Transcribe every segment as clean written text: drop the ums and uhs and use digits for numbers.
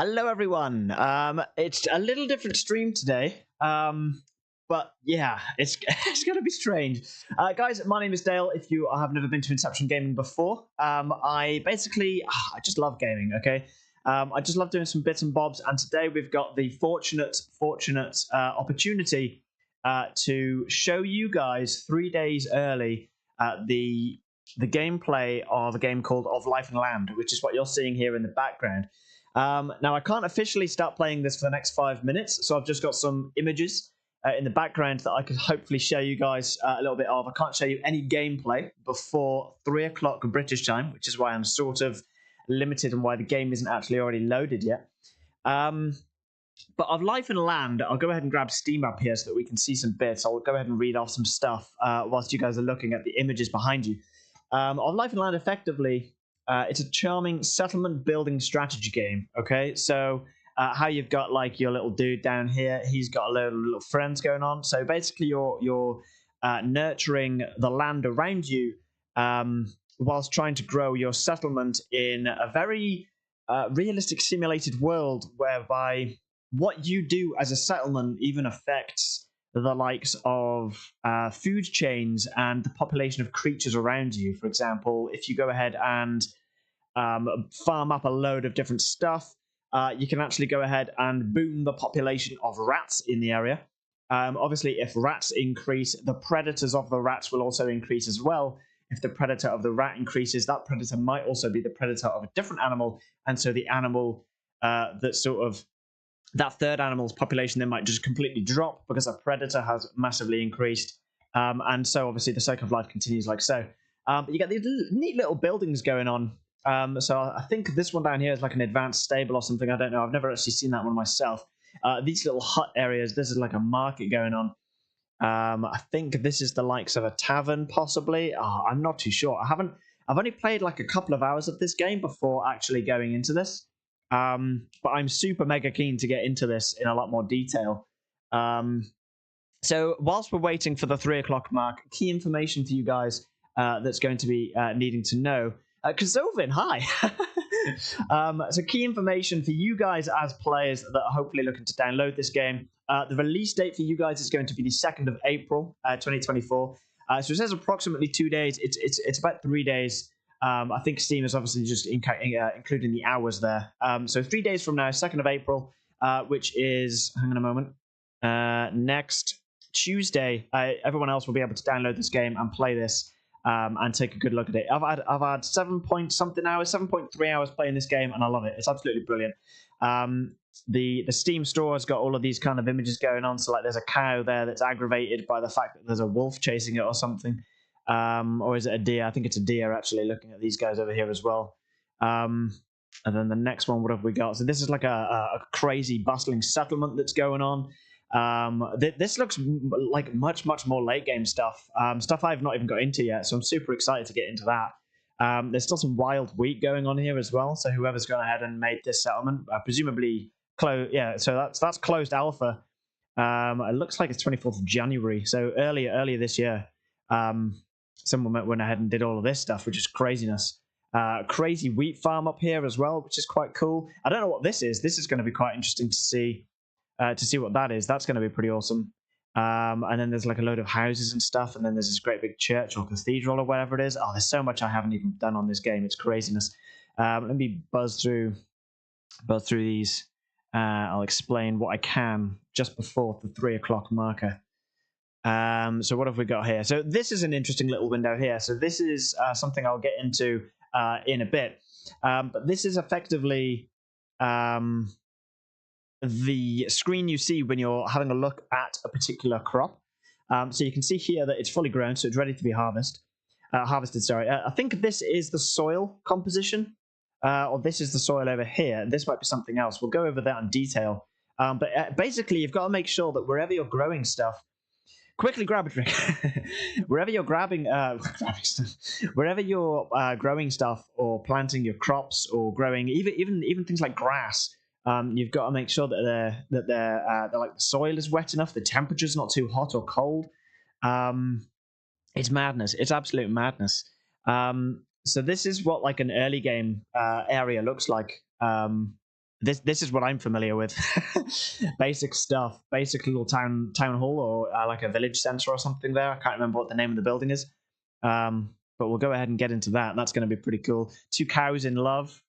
Hello, everyone. It's a little different stream today, but yeah, it's it's gonna be strange. Guys, my name is Dale. If you have never been to Inception Gaming before, I basically I just love gaming. Okay, I just love doing some bits and bobs, and today we've got the fortunate opportunity to show you guys 3 days early the gameplay of a game called Of Life and Land, which is what you're seeing here in the background. Now, I can't officially start playing this for the next 5 minutes, so I've just got some images in the background that I could hopefully show you guys a little bit of. I can't show you any gameplay before 3 o'clock British time, which is why I'm sort of limited and why the game isn't actually already loaded yet. But Of Life and Land, I'll go ahead and grab Steam up here so that we can see some bits. I'll go ahead and read off some stuff whilst you guys are looking at the images behind you. Of Life and Land, effectively, it's a charming settlement building strategy game. Okay, so how you've got like your little dude down here, he's got a load of little friends going on. So basically, you're nurturing the land around you whilst trying to grow your settlement in a very realistic simulated world, whereby what you do as a settlement even affects the likes of food chains and the population of creatures around you. For example, if you go ahead and farm up a load of different stuff, you can actually go ahead and boom the population of rats in the area. Obviously, if rats increase, the predators of the rats will also increase as well. If the predator of the rat increases, that predator might also be the predator of a different animal, and so the animal that third animal's population then might just completely drop because a predator has massively increased. And so obviously the cycle of life continues like so. But you get these neat little buildings going on. So I think this one down here is like an advanced stable or something. I don't know. I've never actually seen that one myself. These little hut areas, this is like a market going on. I think this is the likes of a tavern, possibly. I'm not too sure. I've only played like a couple of hours of this game before actually going into this. But I'm super mega keen to get into this in a lot more detail. So whilst we're waiting for the 3 o'clock mark, key information for you guys that's going to be needing to know. Kerzoven, hi. So key information for you guys as players that are hopefully looking to download this game. The release date for you guys is going to be the 2nd of April, 2024. So it says approximately 2 days. It's about 3 days. I think Steam is obviously just including the hours there. So 3 days from now, 2nd of April, which is, hang on a moment, next Tuesday, everyone else will be able to download this game and play this and take a good look at it. I've had 7.3 hours playing this game, and I love it. It's absolutely brilliant. The Steam store has got all of these kind of images going on. So like there's a cow there that's aggravated by the fact that there's a wolf chasing it or something. Or is it a deer? I think it's a deer, actually, looking at these guys over here as well. And then the next one, what have we got? So this is like a crazy, bustling settlement that's going on. This looks like much more late game stuff. Stuff I've not even got into yet, so I'm super excited to get into that. There's still some wild wheat going on here as well. So whoever's gone ahead and made this settlement, presumably closed. Yeah, so that's closed alpha. It looks like it's 24th of January, so earlier this year. Someone went ahead and did all of this stuff, which is craziness. Crazy wheat farm up here as well, which is quite cool. I don't know what this is. This is going to be quite interesting to see what that is. That's going to be pretty awesome. And then there's like a load of houses and stuff, and then there's this great big church or cathedral or whatever it is. Oh, there's so much I haven't even done on this game. It's craziness. Let me buzz through these. I'll explain what I can just before the 3 o'clock marker. So what have we got here? So this is an interesting little window here. So this is something I'll get into in a bit. But this is effectively the screen you see when you're having a look at a particular crop. So you can see here that it's fully grown, so it's ready to be harvested. I think this is the soil composition, or this is the soil over here. This might be something else. We'll go over that in detail. But basically, you've got to make sure that wherever you're growing stuff, quickly grab a drink. Wherever you're wherever you're growing stuff or planting your crops or growing even things like grass, you've got to make sure that they're like the soil is wet enough, the temperature's not too hot or cold. It's madness. It's absolute madness. So this is what like an early game area looks like. this is what I'm familiar with. Basic stuff, basic little town hall or like a village center or something there. I can't remember what the name of the building is. But we'll go ahead and get into that. That's going to be pretty cool. 2 cows in love.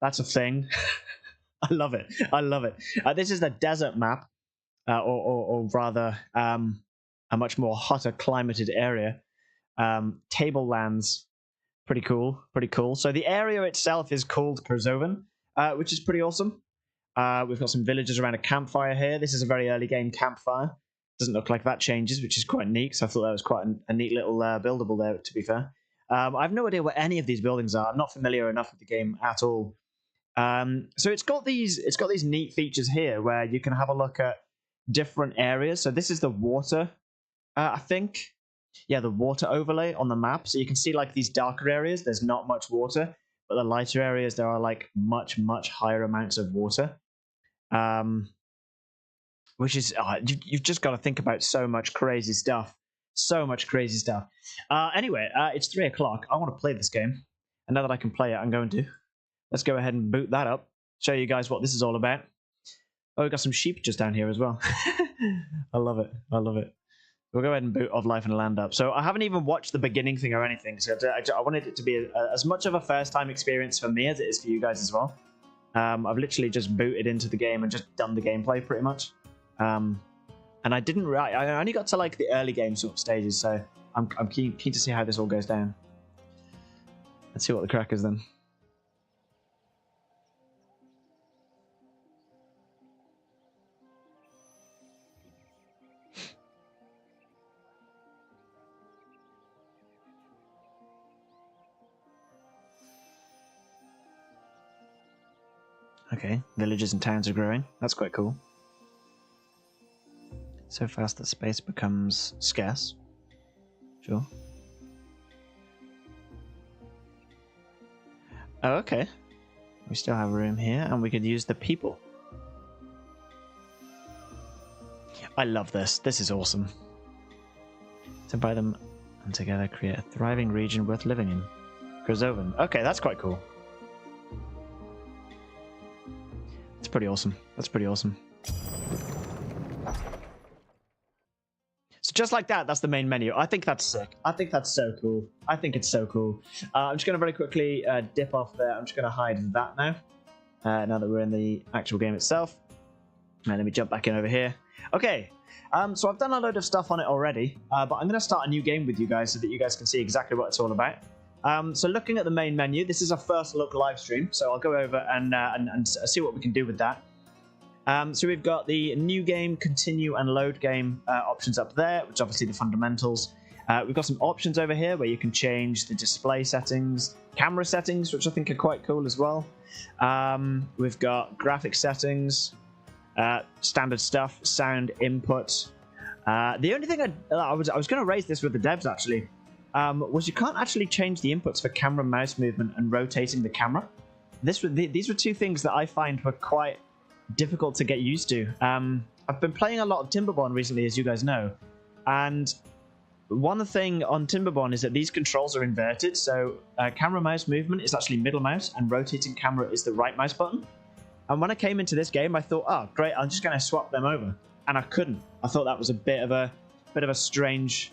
That's a thing. I love it. I love it. This is the desert map, or rather, a much more hotter climated area. Tablelands. Pretty cool. Pretty cool. So the area itself is called Kerzoven, which is pretty awesome. We've got some villagers around a campfire here. This is a very early game campfire. Doesn't look like that changes, which is quite neat. So I thought that was quite a neat little buildable there, to be fair. I have no idea what any of these buildings are. I'm not familiar enough with the game at all. So it's got these neat features here where you can have a look at different areas. So this is the water, I think. Yeah, the water overlay on the map. So you can see like these darker areas, there's not much water, but the lighter areas, there are like much higher amounts of water. Which is, you've just got to think about so much crazy stuff. So much crazy stuff. Anyway, it's 3 o'clock. I want to play this game. And now that I can play it, I'm going to. Let's go ahead and boot that up. Show you guys what this is all about. Oh, we've got some sheep just down here as well. I love it. I love it. We'll go ahead and boot Of Life and Land up. So I haven't even watched the beginning thing or anything. So I wanted it to be as much of a first-time experience for me as it is for you guys as well. I've literally just booted into the game and just done the gameplay pretty much. And I didn't. I only got to like the early game sort of stages, so I'm keen to see how this all goes down. Let's see what the crack is then. Okay, villages and towns are growing. That's quite cool. So fast that space becomes scarce. Sure. Oh, okay. We still have room here, and we could use the people. I love this. This is awesome. To buy them and together create a thriving region worth living in. Kerzoven. Okay, that's quite cool. That's pretty awesome. That's pretty awesome. So just like that, that's the main menu. I think that's sick. I think that's so cool. I think it's so cool. I'm just going to very quickly dip off there. I'm just going to hide that now. Now that we're in the actual game itself. Now let me jump back in over here. Okay. So I've done a load of stuff on it already. But I'm going to start a new game with you guys so that you guys can see exactly what it's all about. So looking at the main menu, this is our first look live stream. So I'll go over and see what we can do with that. So we've got the new game, continue and load game options up there, which are obviously the fundamentals. We've got some options over here where you can change the display settings, camera settings, which I think are quite cool as well. We've got graphic settings, standard stuff, sound input. The only thing I was going to raise this with the devs actually, was you can't actually change the inputs for camera mouse movement and rotating the camera. These were two things that I find were quite difficult to get used to. I've been playing a lot of Timberborn recently, as you guys know, and one thing on Timberborn is that these controls are inverted, so camera mouse movement is actually middle mouse and rotating camera is the right mouse button. And when I came into this game, I thought, oh great, I'm just going to swap them over, and I couldn't. I thought that was a bit of a strange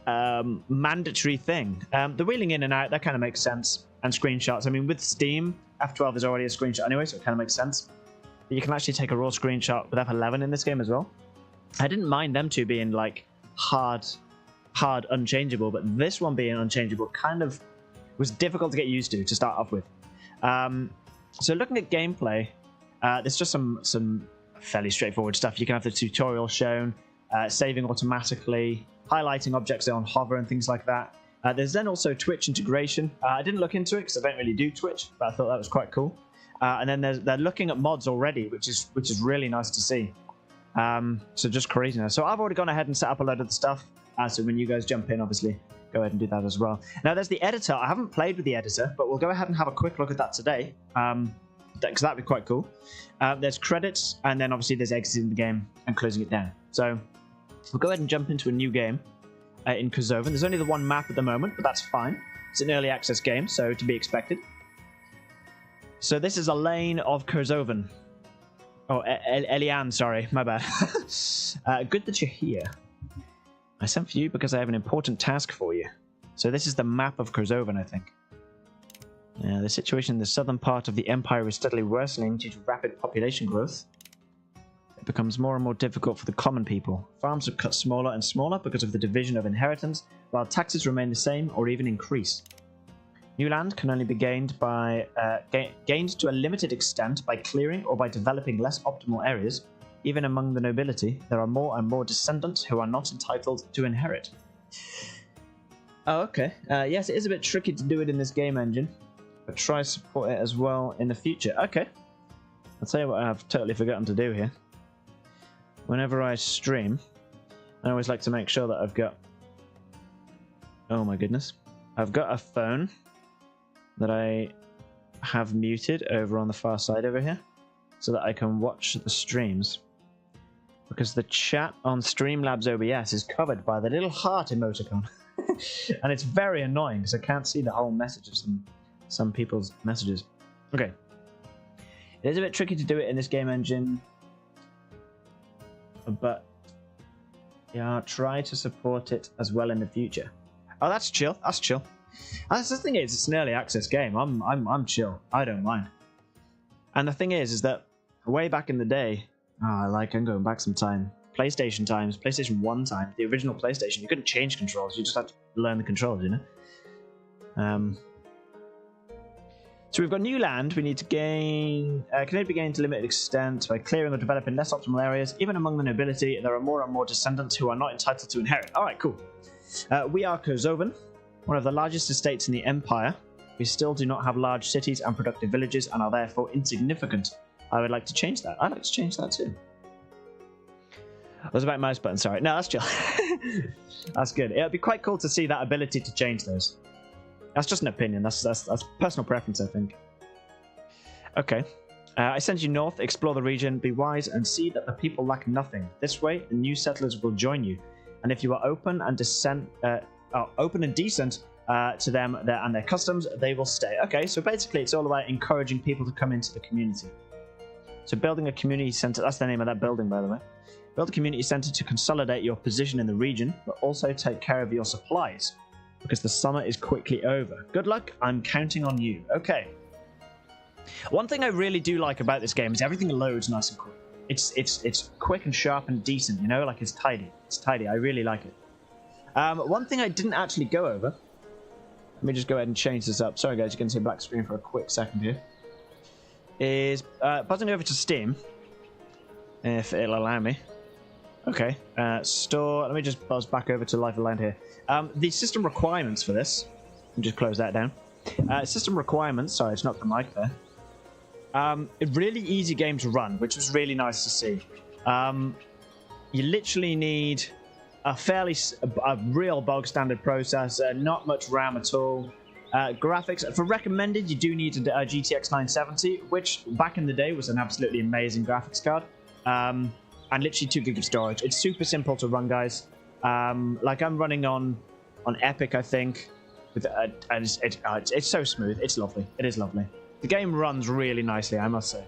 mandatory thing. The wheeling in and out, that kind of makes sense, and screenshots. I mean, with Steam, F12 is already a screenshot anyway, so it kind of makes sense. But you can actually take a raw screenshot with F11 in this game as well. I didn't mind them two being like hard unchangeable, but this one being unchangeable kind of was difficult to get used to start off with. So looking at gameplay, there's just some fairly straightforward stuff. You can have the tutorial shown, saving automatically, highlighting objects on hover and things like that. There's then also Twitch integration. I didn't look into it because I don't really do Twitch, but I thought that was quite cool. And then they're looking at mods already, which is really nice to see. So just craziness. So I've already gone ahead and set up a load of the stuff. So when you guys jump in, obviously, go ahead and do that as well. Now there's the editor. I haven't played with the editor, but we'll go ahead and have a quick look at that today. Because that'd be quite cool. There's credits, and then obviously there's exiting the game and closing it down. So we'll go ahead and jump into a new game in Kerzoven. There's only the one map at the moment, but that's fine. It's an early access game, so to be expected. So this is a lane of Kerzoven. Oh, Eliane, sorry, my bad. Good that you're here. I sent for you because I have an important task for you. So this is the map of Kerzoven, I think. The situation in the southern part of the Empire is steadily worsening due to rapid population growth. It becomes more and more difficult for the common people. Farms are cut smaller and smaller because of the division of inheritance, while taxes remain the same or even increase. New land can only be gained by gained to a limited extent by clearing or by developing less optimal areas. Even among the nobility, there are more and more descendants who are not entitled to inherit. Oh, okay. Yes, it is a bit tricky to do it in this game engine, but try to support it as well in the future. Okay. I'll tell you what I've totally forgotten to do here. Whenever I stream, I always like to make sure that I've got... Oh my goodness. I've got a phone that I have muted over on the far side over here so that I can watch the streams. Because the chat on Streamlabs OBS is covered by the little heart emoticon. And it's very annoying because I can't see the whole message of some people's messages. Okay. It is a bit tricky to do it in this game engine, but yeah, try to support it as well in the future. Oh, that's chill. That's chill. That's the thing is, it's an early access game. I'm chill. I don't mind. And the thing is that way back in the day, I'm going back some time. PlayStation times, PlayStation 1 time, the original PlayStation, you couldn't change controls. You just had to learn the controls, you know. So we've got new land. We need to gain. Can only be gained to limited extent by clearing or developing less optimal areas. Even among the nobility, there are more and more descendants who are not entitled to inherit. All right, cool. We are Kerzoven, one of the largest estates in the Empire. We still do not have large cities and productive villages and are therefore insignificant. I would like to change that. I'd like to change that too. I was about mouse button, sorry. No, that's chill. That's good. It would be quite cool to see that ability to change those. That's just an opinion. That's personal preference, I think. Okay. I send you north, explore the region, be wise, and see that the people lack nothing. This way, the new settlers will join you. And if you are open and decent to them and their customs, they will stay. Okay, so basically it's all about encouraging people to come into the community. So building a community center, that's the name of that building, by the way. Build a community center to consolidate your position in the region, but also take care of your supplies, because the summer is quickly over. Good luck, I'm counting on you. Okay. One thing I really do like about this game is everything loads nice and quick. It's quick and sharp and decent, you know, like it's tidy. It's tidy, I really like it. One thing I didn't actually go over, let me just go ahead and change this up. Sorry guys, you can see a black screen for a quick second here. Is buzzing over to Steam, if it'll allow me. Okay, store, let me just buzz back over to Live Land here. The system requirements for this, let me just close that down. System requirements, sorry, it's not the mic there. A really easy game to run, which was really nice to see. You literally need a real bog standard processor, not much RAM at all. Graphics, for recommended, you do need a GTX 970, which back in the day was an absolutely amazing graphics card. And literally 2 GB of storage. It's super simple to run, guys. Like I'm running on Epic, I think. It's so smooth. It's lovely. It is lovely. The game runs really nicely, I must say.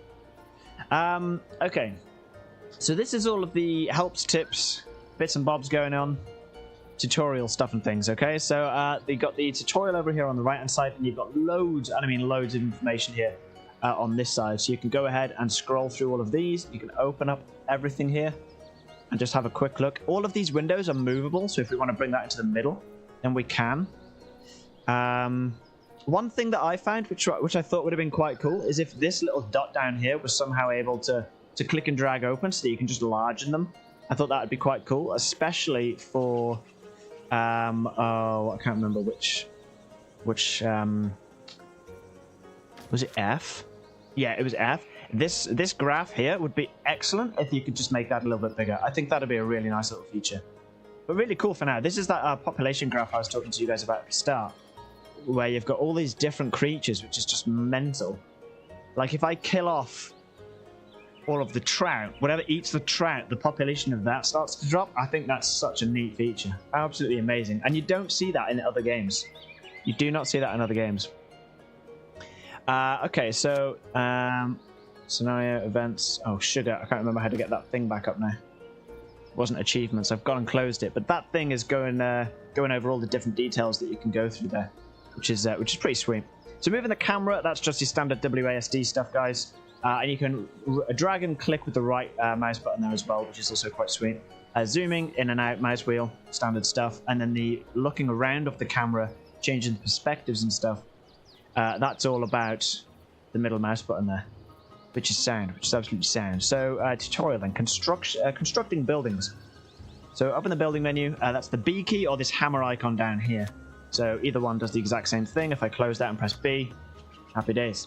Okay. So this is all of the helps, tips, bits and bobs going on. Tutorial stuff and things, okay? So you got the tutorial over here on the right-hand side, and you've got loads, and I mean loads of information here on this side. So you can go ahead and scroll through all of these. You can open up everything here and just have a quick look. All of these windows are movable, so if we want to bring that into the middle, then we can. One thing that I found, which I thought would have been quite cool, is if this little dot down here was somehow able to click and drag open so that you can just largen them. I thought that would be quite cool, especially for I can't remember which was it F? Yeah, it was F. This graph here would be excellent if you could just make that a little bit bigger. I think that'd be a really nice little feature. But really cool for now. This is that population graph I was talking to you guys about at the start, where you've got all these different creatures, which is just mental. Like if I kill off all of the trout, whatever eats the trout, the population of that starts to drop. I think that's such a neat feature. Absolutely amazing. And you don't see that in other games. You do not see that in other games. Okay, so scenario events. Oh, sugar. I can't remember how to get that thing back up now. It wasn't achievements. I've gone and closed it, but that thing is going over all the different details that you can go through there, which is pretty sweet. So moving the camera, that's just your standard WASD stuff, guys. And you can drag and click with the right mouse button there as well, which is also quite sweet. Zooming in and out, mouse wheel, standard stuff. And then the looking around of the camera, changing the perspectives and stuff. That's all about the middle mouse button there, which is sound, which is absolutely sound. So tutorial then, constructing buildings. So up in the building menu, that's the B key or this hammer icon down here. So either one does the exact same thing. If I close that and press B, happy days.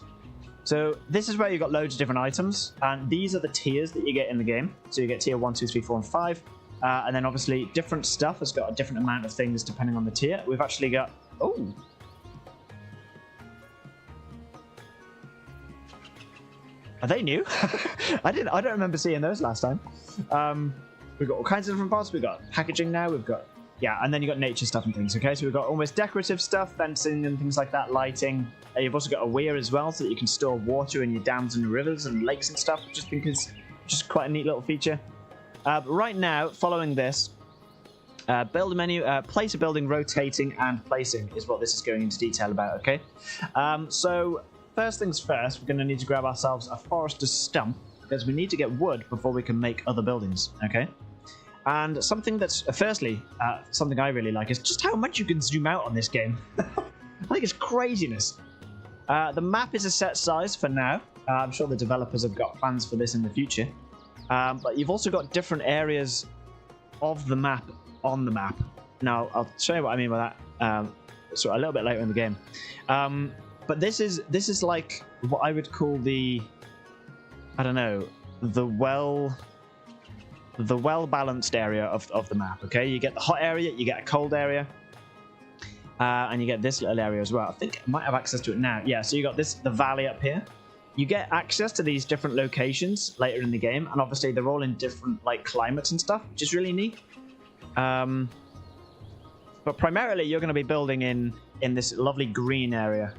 So this is where you've got loads of different items, and these are the tiers that you get in the game. So you get tier 1, 2, 3, 4, and 5. And then obviously different stuff has got a different amount of things depending on the tier. We've actually got... Oh! Are they new? I don't remember seeing those last time. We've got all kinds of different parts. We've got packaging now. We've got... Yeah, and then you've got nature stuff and things, okay? So we've got almost decorative stuff, fencing and things like that, lighting. You've also got a weir as well, so that you can store water in your dams and rivers and lakes and stuff, which I think is just quite a neat little feature. But right now, following this, build a menu, place a building, rotating and placing is what this is going into detail about, okay? So first things first, we're going to need to grab ourselves a forester's stump, because we need to get wood before we can make other buildings, okay? And something that's, firstly, something I really like is just how much you can zoom out on this game. I think it's craziness. The map is a set size for now. I'm sure the developers have got plans for this in the future. But you've also got different areas of the map on the map. Now, I'll show you what I mean by that a little bit later in the game. But this is like what I would call the, I don't know, the well-balanced area of the map, okay? You get the hot area, you get a cold area, and you get this little area as well. I think I might have access to it now. Yeah, so you got the valley up here. You get access to these different locations later in the game, and obviously they're all in different like climates and stuff, which is really neat. But primarily you're going to be building in this lovely green area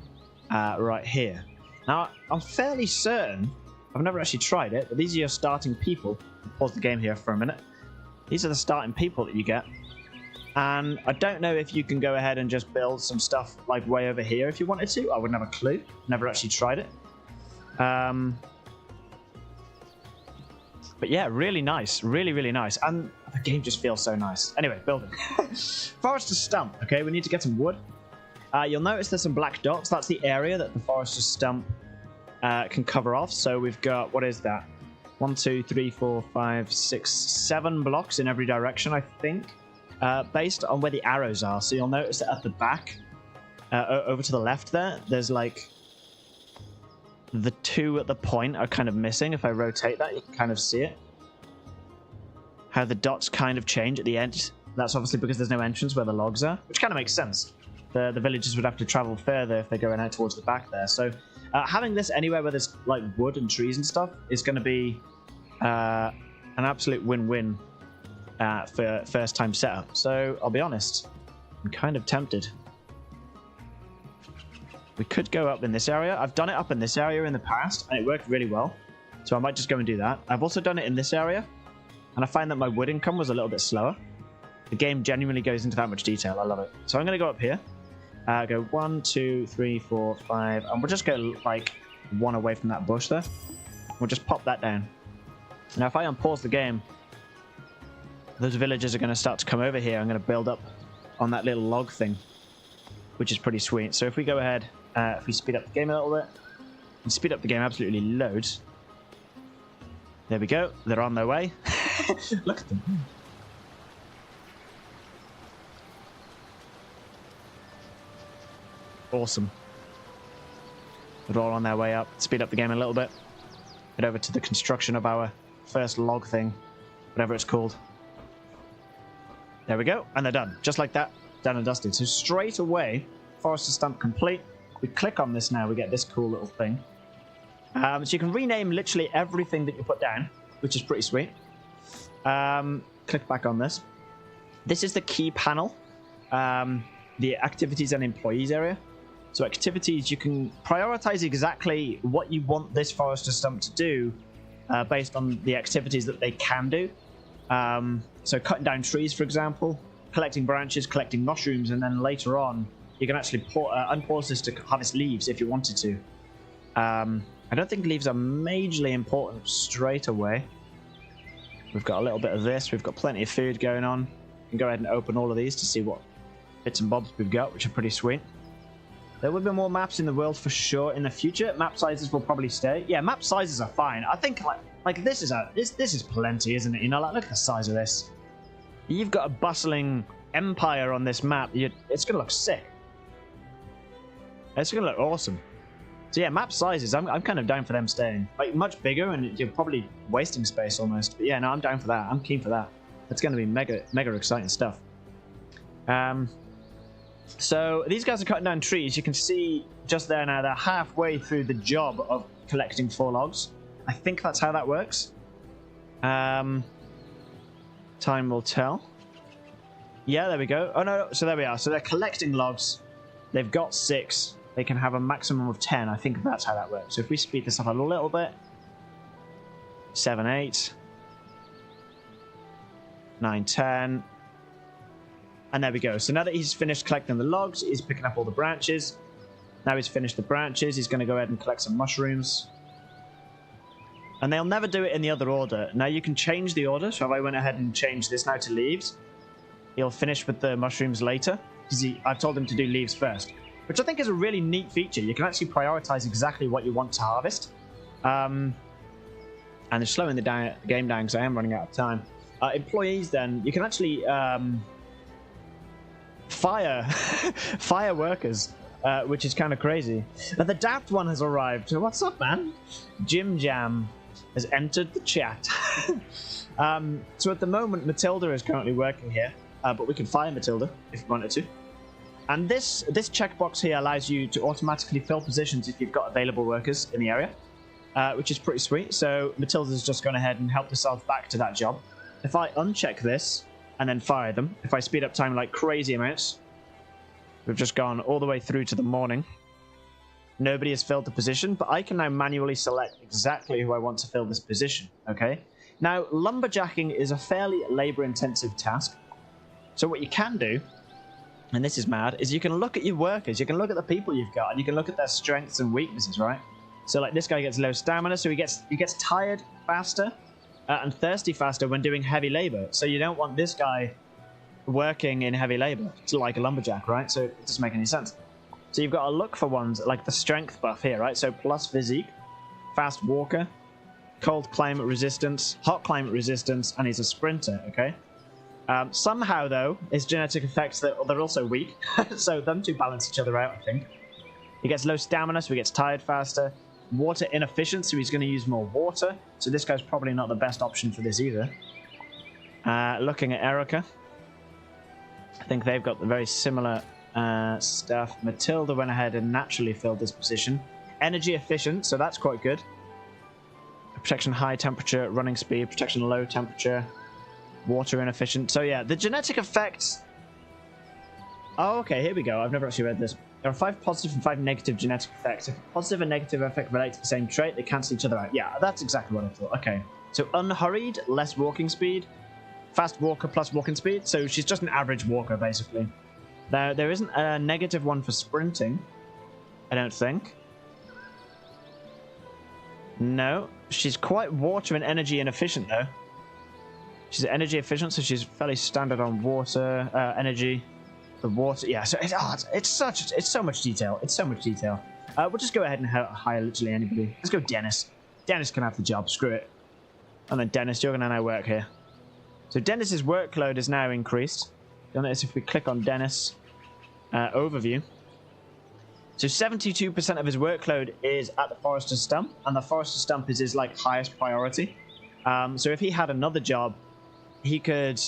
right here. Now, I'm fairly certain, I've never actually tried it, but these are your starting people. Pause the game here for a minute. These are the starting people that you get, and I don't know if you can go ahead and just build some stuff like way over here if you wanted to. I wouldn't have a clue. Never actually tried it. But yeah, really nice, really nice, and the game just feels so nice. Anyway, building. Forester's stump. Okay, we need to get some wood. You'll notice there's some black dots. That's the area that the forester's stump can cover off. So we've got, what is that? 1, 2, 3, 4, 5, 6, 7 blocks in every direction, I think, based on where the arrows are. So you'll notice that at the back, over to the left there's like the 2 at the point are kind of missing. If I rotate that, you can kind of see it. How the dots kind of change at the end. That's obviously because there's no entrance where the logs are, which kind of makes sense. The villagers would have to travel further if they're going out towards the back there. So having this anywhere where there's like wood and trees and stuff is going to be an absolute win-win for first-time setup. So I'll be honest, I'm kind of tempted. We could go up in this area. I've done it up in this area in the past, and it worked really well. So I might just go and do that. I've also done it in this area, and I find that my wood income was a little bit slower. The game genuinely goes into that much detail. I love it. So I'm going to go up here. Go 1, 2, 3, 4, 5, and we'll just go like 1 away from that bush there. We'll just pop that down. Now, if I unpause the game, those villagers are going to start to come over here. I'm going to build up on that little log thing, which is pretty sweet. So if we go ahead, if we speed up the game a little bit, and speed up the game absolutely loads. There we go. They're on their way. Look at them. Awesome. They're all on their way up. Speed up the game a little bit. Head over to the construction of our first log thing, whatever it's called. There we go, and they're done. Just like that, done and dusted. So straight away, forester's stump complete. We click on this now, we get this cool little thing. So you can rename literally everything that you put down, which is pretty sweet. Click back on this. This is the key panel, the activities and employees area. So activities, you can prioritize exactly what you want this forester stump to do based on the activities that they can do. So cutting down trees, for example, collecting branches, collecting mushrooms, and then later on, you can actually unpause this to harvest leaves if you wanted to. I don't think leaves are majorly important straight away. We've got a little bit of this. We've got plenty of food going on. We can go ahead and open all of these to see what bits and bobs we've got, which are pretty sweet. There will be more maps in the world for sure in the future. Map sizes will probably stay. Yeah, map sizes are fine. I think like this is plenty, isn't it? You know, like look at the size of this. You've got a bustling empire on this map. It's gonna look sick. It's gonna look awesome. So yeah, map sizes. I'm kind of down for them staying. Like much bigger, and you're probably wasting space almost. But yeah, no, I'm down for that. I'm keen for that. It's gonna be mega exciting stuff. So these guys are cutting down trees. You can see just there now they're halfway through the job of collecting 4 logs. I think that's how that works. Time will tell. Yeah, there we go. Oh no, so there we are. So they're collecting logs. They've got 6. They can have a maximum of 10. I think that's how that works. So if we speed this up a little bit. 7, 8. 9, 10. And there we go. So now that he's finished collecting the logs, he's picking up all the branches. Now he's finished the branches, he's going to go ahead and collect some mushrooms. And they'll never do it in the other order. Now you can change the order. So if I went ahead and changed this now to leaves, he'll finish with the mushrooms later. Because I've told him to do leaves first. Which I think is a really neat feature. You can actually prioritize exactly what you want to harvest. And it's slowing the game down because I am running out of time. Employees then, you can actually... fire workers, which is kind of crazy. Now the daft one has arrived. What's up, man? Jim Jam has entered the chat. So at the moment, Matilda is currently working here, but we can fire Matilda if we wanted to. And this checkbox here allows you to automatically fill positions if you've got available workers in the area, which is pretty sweet. So Matilda's just gone ahead and helped herself back to that job. If I uncheck this and then fire them, if I speed up time like crazy amounts, we've just gone all the way through to the morning. Nobody has filled the position, but I can now manually select exactly who I want to fill this position, okay? Now, lumberjacking is a fairly labor-intensive task. So what you can do, and this is mad, is you can look at your workers, you can look at the people you've got, and you can look at their strengths and weaknesses, right? So like this guy gets low stamina, so he gets tired faster and thirsty faster when doing heavy labor. So you don't want this guy working in heavy labor. It's like a lumberjack, right? So it doesn't make any sense. So you've got to look for ones like the strength buff here, right? So plus physique, fast walker, cold climate resistance, hot climate resistance, and he's a sprinter, okay? Somehow, though, his genetic effects, they're also weak. So them two balance each other out, I think. He gets low stamina, so he gets tired faster. Water inefficient, so he's going to use more water. So this guy's probably not the best option for this either. Looking at Erica, I think they've got the very similar stuff. Matilda went ahead and naturally filled this position. Energy efficient, so that's quite good. Protection high temperature, running speed, protection low temperature, water inefficient. So yeah, the genetic effects... Oh, okay, here we go. I've never actually read this. There are 5 positive and 5 negative genetic effects. If a positive and negative effect relate to the same trait, they cancel each other out. Yeah, that's exactly what I thought. Okay. So unhurried, less walking speed. Fast walker plus walking speed. So she's just an average walker, basically. There isn't a negative one for sprinting, I don't think. No. She's quite water and energy inefficient, though. She's energy efficient, so she's fairly standard on water, energy. The water, yeah. So it's so much detail. It's so much detail. We'll just go ahead and hire literally anybody. Let's go Dennis. Dennis can have the job. Screw it. And then Dennis, you're gonna now work here. So Dennis's workload is now increased. You'll notice if we click on Dennis overview. So 72% of his workload is at the Forester Stump, and the Forester Stump is his like highest priority. So if he had another job, he could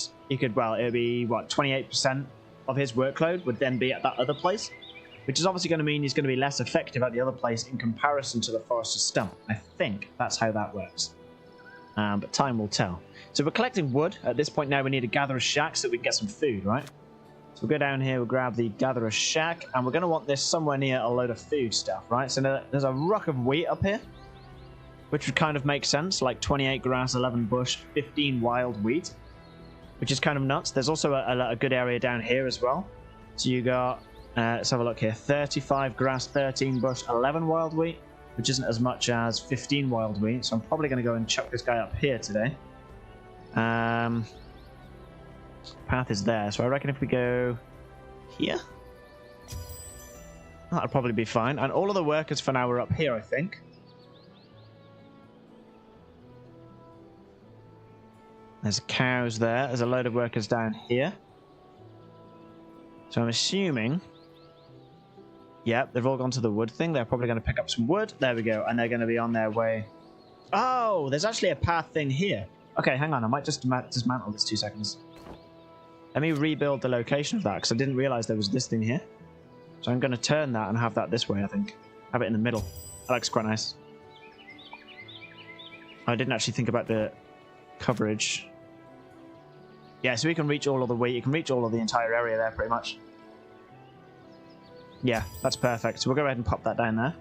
well, it would be what 28%. Of his workload would then be at that other place, which is obviously going to mean he's going to be less effective at the other place in comparison to the Forester Stump. I think that's how that works. But time will tell. So we're collecting wood. At this point now we need to gather a shack so we can get some food, right? So we'll go down here, we'll grab the Gatherer Shack, and we're going to want this somewhere near a load of food stuff, right? So there's a ruck of wheat up here, which would kind of make sense, like 28 grass, 11 bush, 15 wild wheat, which is kind of nuts. There's also a good area down here as well. So you got, let's have a look here, 35 grass, 13 bush, 11 wild wheat, which isn't as much as 15 wild wheat. So I'm probably going to go and chuck this guy up here today. Path is there, so I reckon if we go here, that'll probably be fine. And all of the workers for now are up here, I think. There's cows there. There's a load of workers down here. So I'm assuming... Yep, they've all gone to the wood thing. They're probably going to pick up some wood. There we go. And they're going to be on their way. Oh, there's actually a path thing here. Okay, hang on. I might just dismantle this 2 seconds. Let me rebuild the location of that, because I didn't realize there was this thing here. So I'm going to turn that and have that this way, I think. Have it in the middle. That looks quite nice. I didn't actually think about the coverage. Yeah, so we can reach all of the wheat. You can reach all of the entire area there, pretty much. Yeah, that's perfect. So we'll go ahead and pop that down there.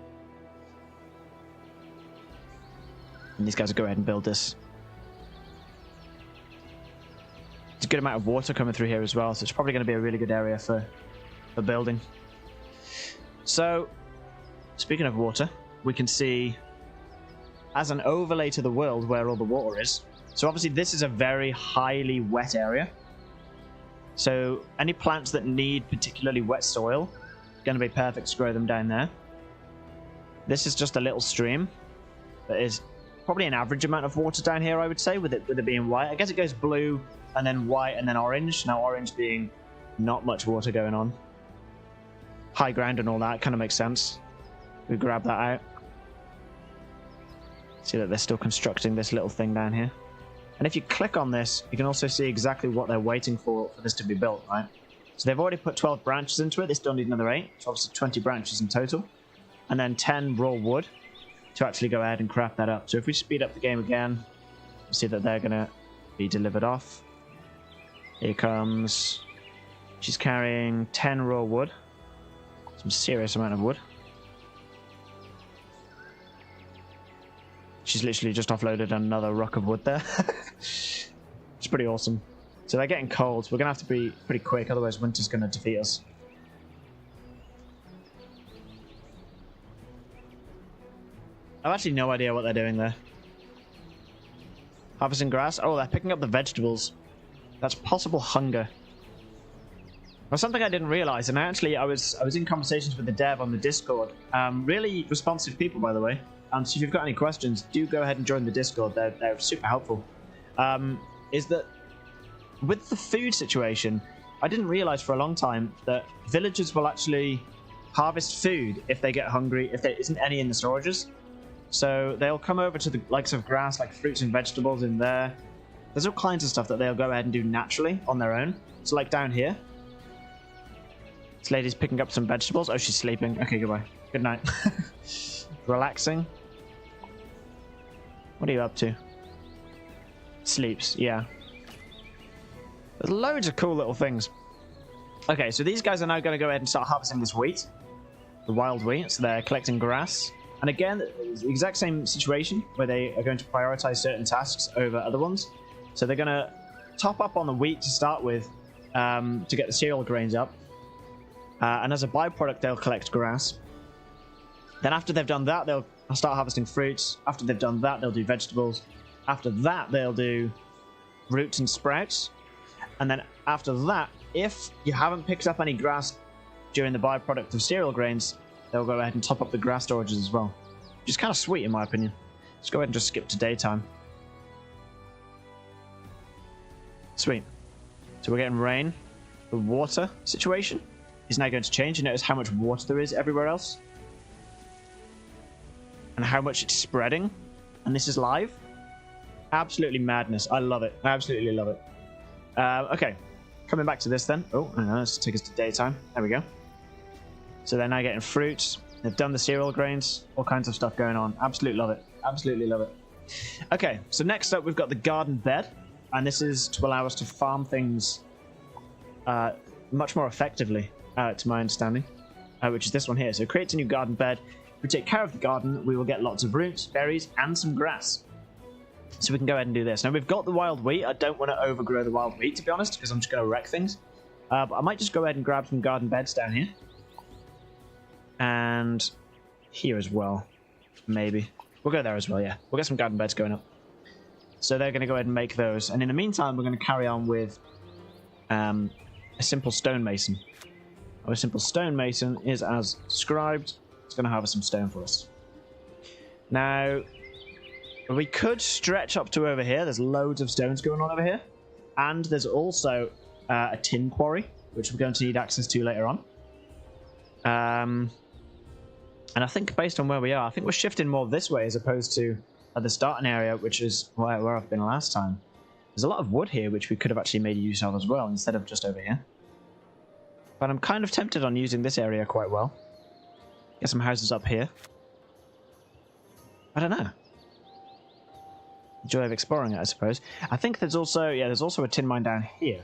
And these guys will go ahead and build this. There's a good amount of water coming through here as well, so it's probably going to be a really good area for building. So, speaking of water, we can see as an overlay to the world where all the water is. So obviously this is a very highly wet area. So any plants that need particularly wet soil, going to be perfect to grow them down there. This is just a little stream that is probably an average amount of water down here, I would say, with it being white. I guess it goes blue and then white and then orange. Now orange being not much water going on. High ground and all that kind of makes sense. We grab that out. See that they're still constructing this little thing down here. And if you click on this, you can also see exactly what they're waiting for this to be built, right? So they've already put 12 branches into it. They still need another 8. So obviously 20 branches in total. And then 10 raw wood to actually go ahead and craft that up. So if we speed up the game again, you see that they're going to be delivered off. Here comes... She's carrying 10 raw wood. Some serious amount of wood. She's literally just offloaded another ruck of wood there. It's pretty awesome. So they're getting cold. We're going to have to be pretty quick, otherwise winter's going to defeat us. I've actually no idea what they're doing there. Harvesting grass? Oh, they're picking up the vegetables. That's possible hunger. Well, something I didn't realize, and I was in conversations with the dev on the Discord. Really responsive people, by the way. So if you've got any questions, do go ahead and join the Discord. They're super helpful. Is that with the food situation, I didn't realize for a long time that villagers will actually harvest food if they get hungry, if there isn't any in the storages. So they'll come over to the likes of grass, like fruits and vegetables in there. There's all kinds of stuff that they'll go ahead and do naturally on their own. So like down here, this lady's picking up some vegetables. Oh, she's sleeping. Okay, goodbye. Good night. Relaxing. What are you up to? Sleeps, yeah. There's loads of cool little things. Okay, so these guys are now going to go ahead and start harvesting this wheat. The wild wheat, so they're collecting grass. And again, it's the exact same situation where they are going to prioritize certain tasks over other ones. So they're going to top up on the wheat to start with to get the cereal grains up. And as a byproduct, they'll collect grass. Then after they've done that, they'll start harvesting fruits. After they've done that, they'll do vegetables. After that, they'll do roots and sprouts. And then after that, if you haven't picked up any grass during the byproduct of cereal grains, they'll go ahead and top up the grass storages as well. Which is kind of sweet in my opinion. Let's go ahead and just skip to daytime. Sweet. So we're getting rain. The water situation is now going to change. You notice how much water there is everywhere else. And how much it's spreading. And this is live. Absolutely madness. I love it. I absolutely love it. Okay. Coming back to this then. Oh, hang on, let's take us to daytime. There we go. So they're now getting fruits. They've done the cereal grains. All kinds of stuff going on. Absolutely love it. Absolutely love it. Okay, so next up we've got the garden bed. And this is to allow us to farm things much more effectively, to my understanding, which is this one here. So it creates a new garden bed. If we take care of the garden, we will get lots of roots, berries, and some grass. So we can go ahead and do this. Now, we've got the wild wheat. I don't want to overgrow the wild wheat, to be honest, because I'm just going to wreck things. But I might just go ahead and grab some garden beds down here. And here as well, maybe. We'll go there as well, yeah. We'll get some garden beds going up. So they're going to go ahead and make those. And in the meantime, we're going to carry on with a simple stonemason. Our simple stonemason is as described. It's going to harvest some stone for us. Now, we could stretch up to over here. There's loads of stones going on over here. And there's also a tin quarry, which we're going to need access to later on. And I think based on where we are, I think we're shifting more this way as opposed to at the starting area, which is where I've been last time. There's a lot of wood here, which we could have actually made use of as well, instead of just over here. But I'm kind of tempted on using this area quite well. Get some houses up here. I don't know. Joy of exploring it, I suppose. I think there's also, yeah, there's also a tin mine down here.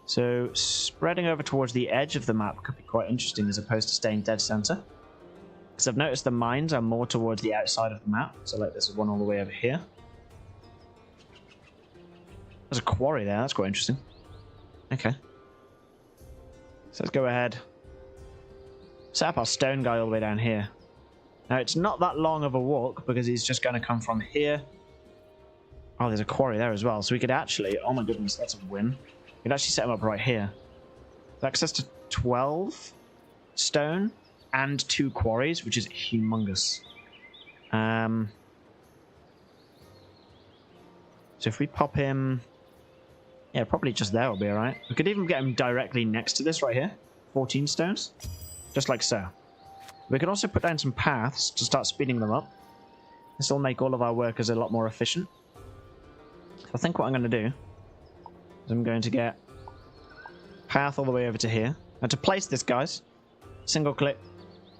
So spreading over towards the edge of the map could be quite interesting as opposed to staying dead center. Because I've noticed the mines are more towards the outside of the map. So like there's one all the way over here. There's a quarry there, that's quite interesting. Okay. So let's go ahead. Set up our stone guy all the way down here. Now it's not that long of a walk because he's just going to come from here. Oh, there's a quarry there as well. So we could actually, oh my goodness, that's a win. We could actually set him up right here. With access to 12 stone and 2 quarries, which is humongous. So if we pop him, yeah, probably just there will be alright. We could even get him directly next to this right here. 14 stones. Just like so. We could also put down some paths to start speeding them up. This will make all of our workers a lot more efficient. I think what I'm going to do is I'm going to get path all the way over to here. Now to place this, guys, single click,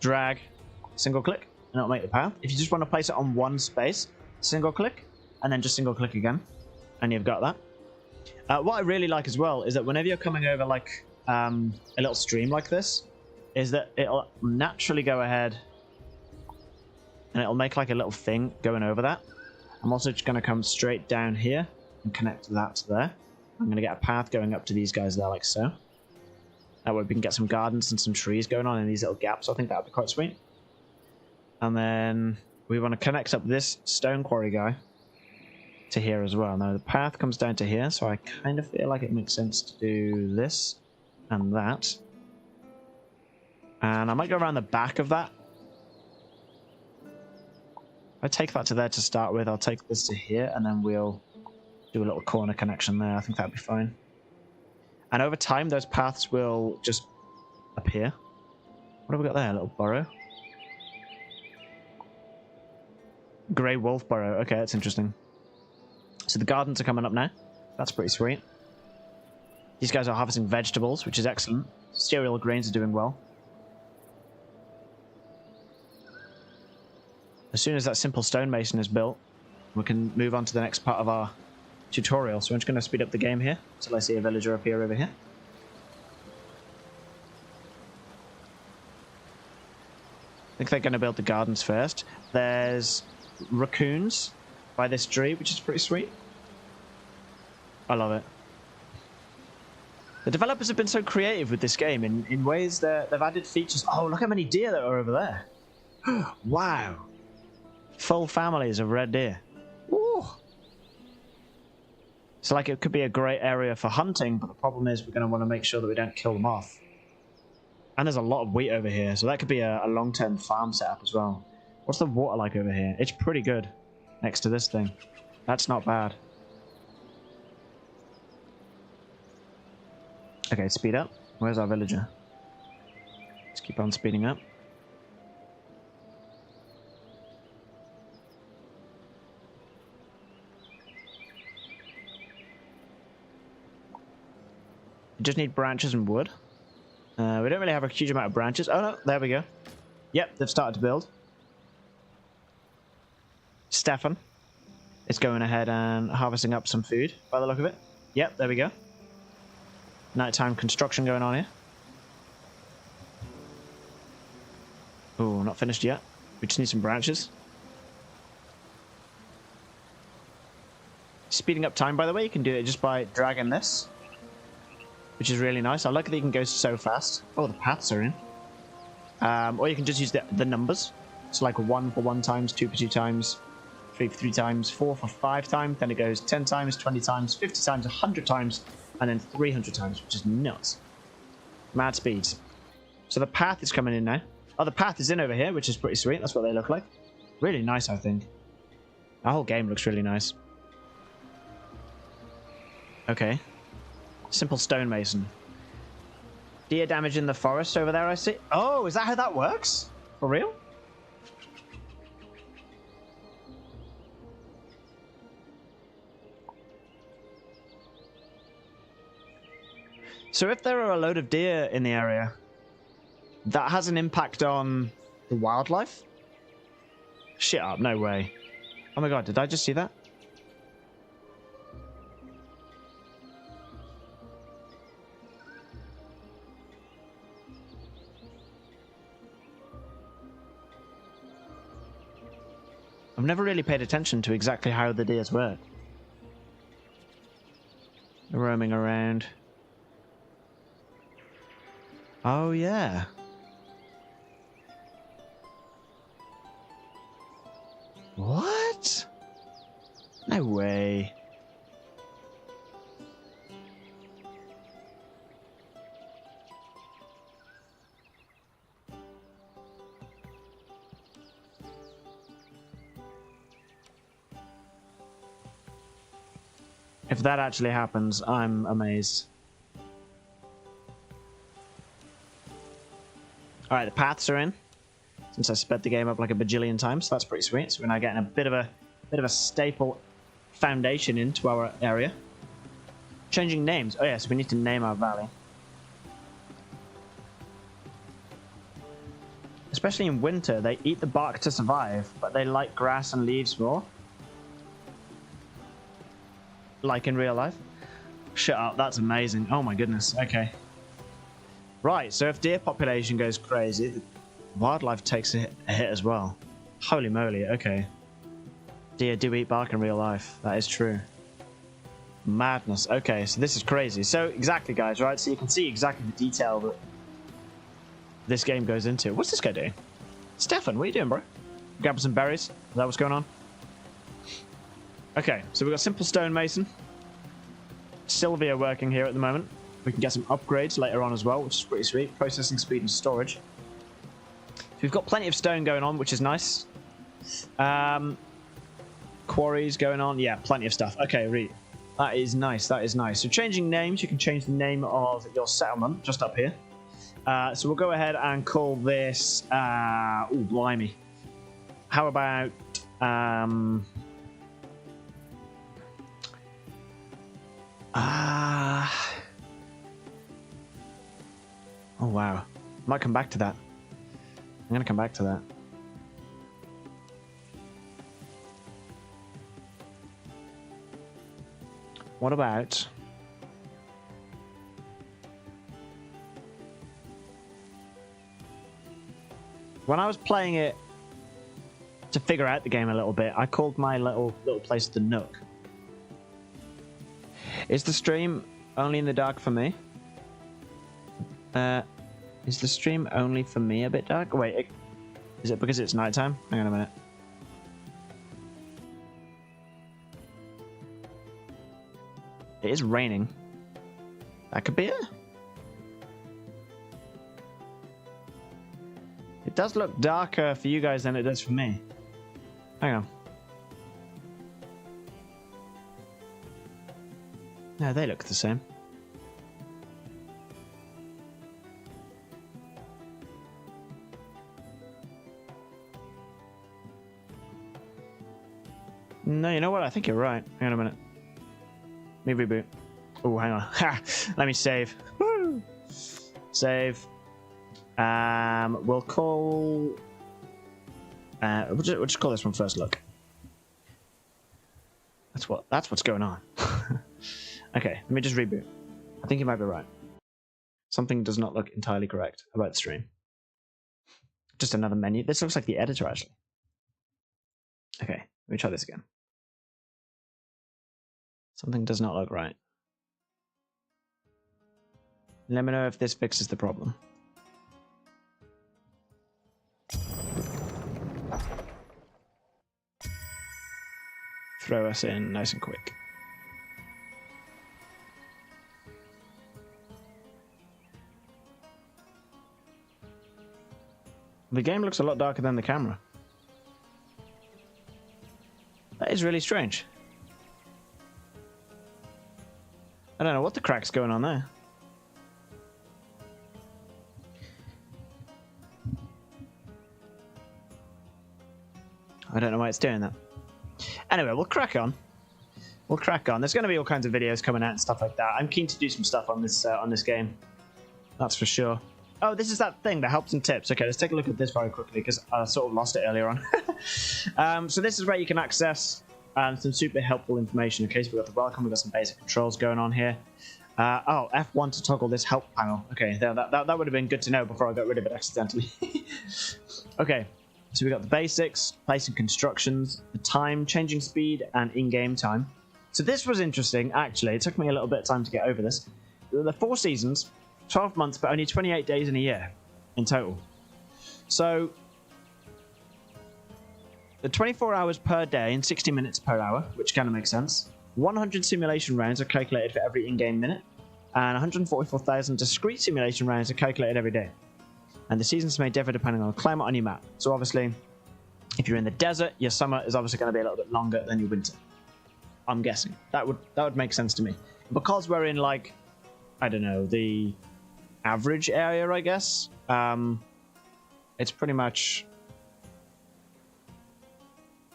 drag, single click, and it'll make the path. If you just want to place it on one space, single click, and then just single click again, and you've got that. What I really like as well is that whenever you're coming over like a little stream like this, is that it'll naturally go ahead and it'll make like a little thing going over that. I'm also just going to come straight down here and connect that to there. I'm going to get a path going up to these guys there like so. That way we can get some gardens and some trees going on in these little gaps. I think that would be quite sweet. And then we want to connect up this stone quarry guy to here as well. Now the path comes down to here, so I kind of feel like it makes sense to do this and that. And I might go around the back of that. If I take that to there to start with, I'll take this to here, and then we'll do a little corner connection there. I think that'd be fine. And over time, those paths will just appear. What have we got there? A little burrow. Grey wolf burrow. Okay, that's interesting. So the gardens are coming up now. That's pretty sweet. These guys are harvesting vegetables, which is excellent. Cereal grains are doing well. As soon as that simple stonemason is built, we can move on to the next part of our tutorial. So I'm just going to speed up the game here until I see a villager appear over here. I think they're going to build the gardens first. There's raccoons by this tree, which is pretty sweet. I love it. The developers have been so creative with this game in ways that they've added features. Oh, look how many deer that are over there. Wow. Full families of red deer. Ooh. So like it could be a great area for hunting, but the problem is we're going to want to make sure that we don't kill them off. And there's a lot of wheat over here, so that could be a long-term farm setup as well. What's the water like over here? It's pretty good next to this thing. That's not bad. Okay, speed up. Where's our villager? Let's keep on speeding up. We just need branches and wood. We don't really have a huge amount of branches. Oh no, there we go. Yep, they've started to build. Stefan is going ahead and harvesting up some food by the look of it. Yep, there we go. Nighttime construction going on here. Oh, not finished yet. We just need some branches. Speeding up time, by the way, you can do it just by dragging this, which is really nice. I like that you can go so fast. Oh, the paths are in. Or you can just use the numbers. So like 1 for 1 times, 2 for 2 times, 3 for 3 times, 4 for 5 times. Then it goes 10 times, 20 times, 50 times, 100 times, and then 300 times, which is nuts. Mad speeds. So the path is coming in now. Oh, the path is in over here, which is pretty sweet. That's what they look like. Really nice, I think. The whole game looks really nice. Okay. Simple stonemason. Deer damage in the forest over there, I see. Oh, is that how that works? For real? So if there are a load of deer in the area, that has an impact on the wildlife? Shit up, no way. Oh my god, did I just see that? I've never really paid attention to exactly how the deers work. They're roaming around. Oh, yeah. What? No way. If that actually happens, I'm amazed. Alright, the paths are in. Since I sped the game up like a bajillion times, so that's pretty sweet. So we're now getting a bit of a staple foundation into our area. Changing names. Oh yeah, so we need to name our valley. Especially in winter, they eat the bark to survive, but they like grass and leaves more. Like in real life. Shut up, that's amazing. Oh my goodness, okay. Right, so if deer population goes crazy, the wildlife takes a hit as well. Holy moly, okay. Deer do eat bark in real life, that is true. Madness, okay, so this is crazy. So, exactly guys, right, so you can see exactly the detail that this game goes into. What's this guy doing? Stefan, what are you doing, bro? Grabbing some berries? Is that what's going on? Okay, so we've got simple stonemason. Sylvia working here at the moment. We can get some upgrades later on as well, which is pretty sweet. Processing speed and storage. So we've got plenty of stone going on, which is nice. Quarries going on. Yeah, plenty of stuff. Okay, that is nice. That is nice. So changing names, you can change the name of your settlement just up here. So we'll go ahead and call this... ooh, blimey. How about... oh wow, might come back to that. I'm gonna come back to that. What about when I was playing it to figure out the game a little bit, I called my little place the Nook. Is the stream only in the dark for me? Is the stream only for me a bit dark? Wait, is it because it's nighttime? Hang on a minute. It is raining. That could be it. It does look darker for you guys than it does for me. Hang on. No, they look the same. No, you know what? I think you're right. Hang on a minute. Let me reboot. Oh, hang on. Ha! Let me save. Woo! Save. We'll call... we'll just call this one First Look. That's what's going on. Okay, let me just reboot. I think you might be right. Something does not look entirely correct about the stream. Just another menu. This looks like the editor, actually. Okay, let me try this again. Something does not look right. Let me know if this fixes the problem. Throw us in nice and quick. The game looks a lot darker than the camera. That is really strange. I don't know what the crack's going on there. I don't know why it's doing that. Anyway, we'll crack on. We'll crack on. There's going to be all kinds of videos coming out and stuff like that. I'm keen to do some stuff on this game. That's for sure. Oh, this is that thing, the helps and tips. Okay, let's take a look at this very quickly because I sort of lost it earlier on. So this is where you can access some super helpful information. Okay, so we've got the welcome, we've got some basic controls going on here. Oh, F1 to toggle this help panel. Okay, that would have been good to know before I got rid of it accidentally. Okay, so we've got the basics, placing constructions, the time, changing speed, and in-game time. So this was interesting, actually. It took me a little bit of time to get over this. The 4 seasons, 12 months, but only 28 days in a year in total. So the 24 hours per day and 60 minutes per hour, which kind of makes sense. 100 simulation rounds are calculated for every in-game minute, and 144,000 discrete simulation rounds are calculated every day. And the seasons may differ depending on the climate on your map. So obviously, if you're in the desert, your summer is obviously going to be a little bit longer than your winter. I'm guessing. That would make sense to me. Because we're in, like, I don't know, the average area, I guess. It's pretty much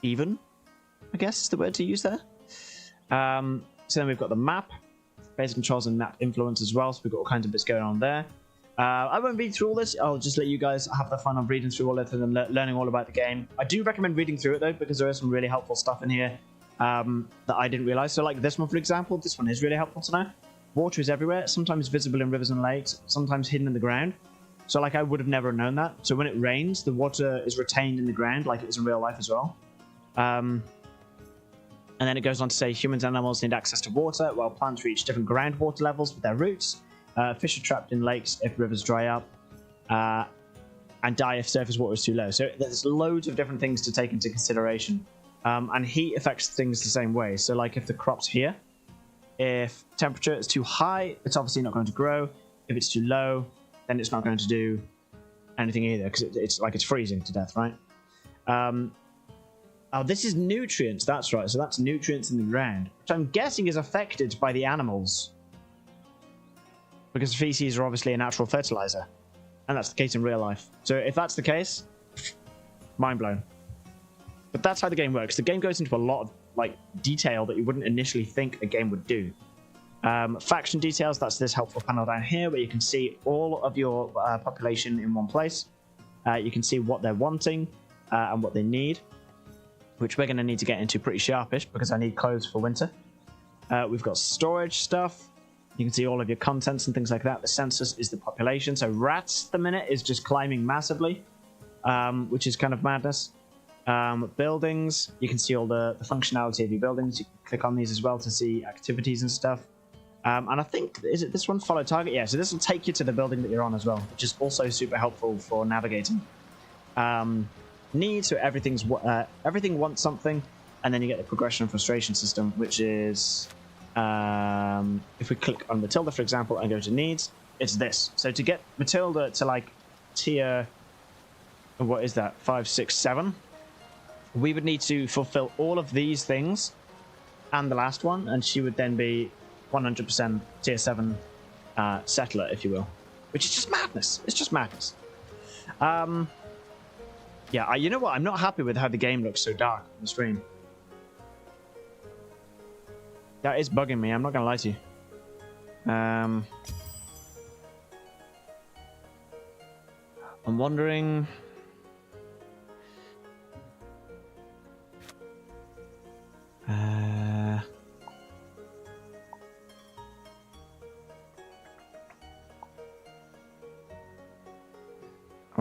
even, I guess is the word to use there. So then we've got the map, basic controls and map influence as well. So we've got all kinds of bits going on there. I won't read through all this. I'll just let you guys have the fun of reading through all of it and learning all about the game. I do recommend reading through it though, because there is some really helpful stuff in here that I didn't realize. So like this one, for example, this one is really helpful to know. Water is everywhere, sometimes visible in rivers and lakes, sometimes hidden in the ground. So like I would have never known that. So when it rains, the water is retained in the ground like it is in real life as well. And then it goes on to say humans and animals need access to water, while plants reach different groundwater levels with their roots. Fish are trapped in lakes if rivers dry up, and die if surface water is too low. So there's loads of different things to take into consideration. And heat affects things the same way. So like if the crop's here, if temperature is too high, it's obviously not going to grow. If it's too low, then it's not going to do anything either, because it's like it's freezing to death, right? Oh, this is nutrients. That's right. So that's nutrients in the ground, which I'm guessing is affected by the animals, because feces are obviously a natural fertilizer, and that's the case in real life. So if that's the case, mind blown. But that's how the game works. The game goes into a lot of like detail that you wouldn't initially think a game would do. Faction details, that's this helpful panel down here where you can see all of your population in one place. You can see what they're wanting and what they need, which we're going to need to get into pretty sharpish because I need clothes for winter. We've got storage stuff. You can see all of your contents and things like that. The census is the population. So rats at the minute is just climbing massively, which is kind of madness. Buildings, you can see all the functionality of your buildings. You can click on these as well to see activities and stuff. And I think, is it this one? Follow target? Yeah, so this will take you to the building that you're on as well, which is also super helpful for navigating. Need, so everything wants something, and then you get the progression and frustration system, which is if we click on Matilda, for example, and go to needs, it's this. So to get Matilda to like tier, what is that, 5, 6, 7, we would need to fulfill all of these things and the last one, and she would then be 100% tier 7 settler, if you will, which is just madness. It's just madness. Yeah, you know what? I'm not happy with how the game looks so dark on the stream. That is bugging me. I'm not going to lie to you. I'm wondering...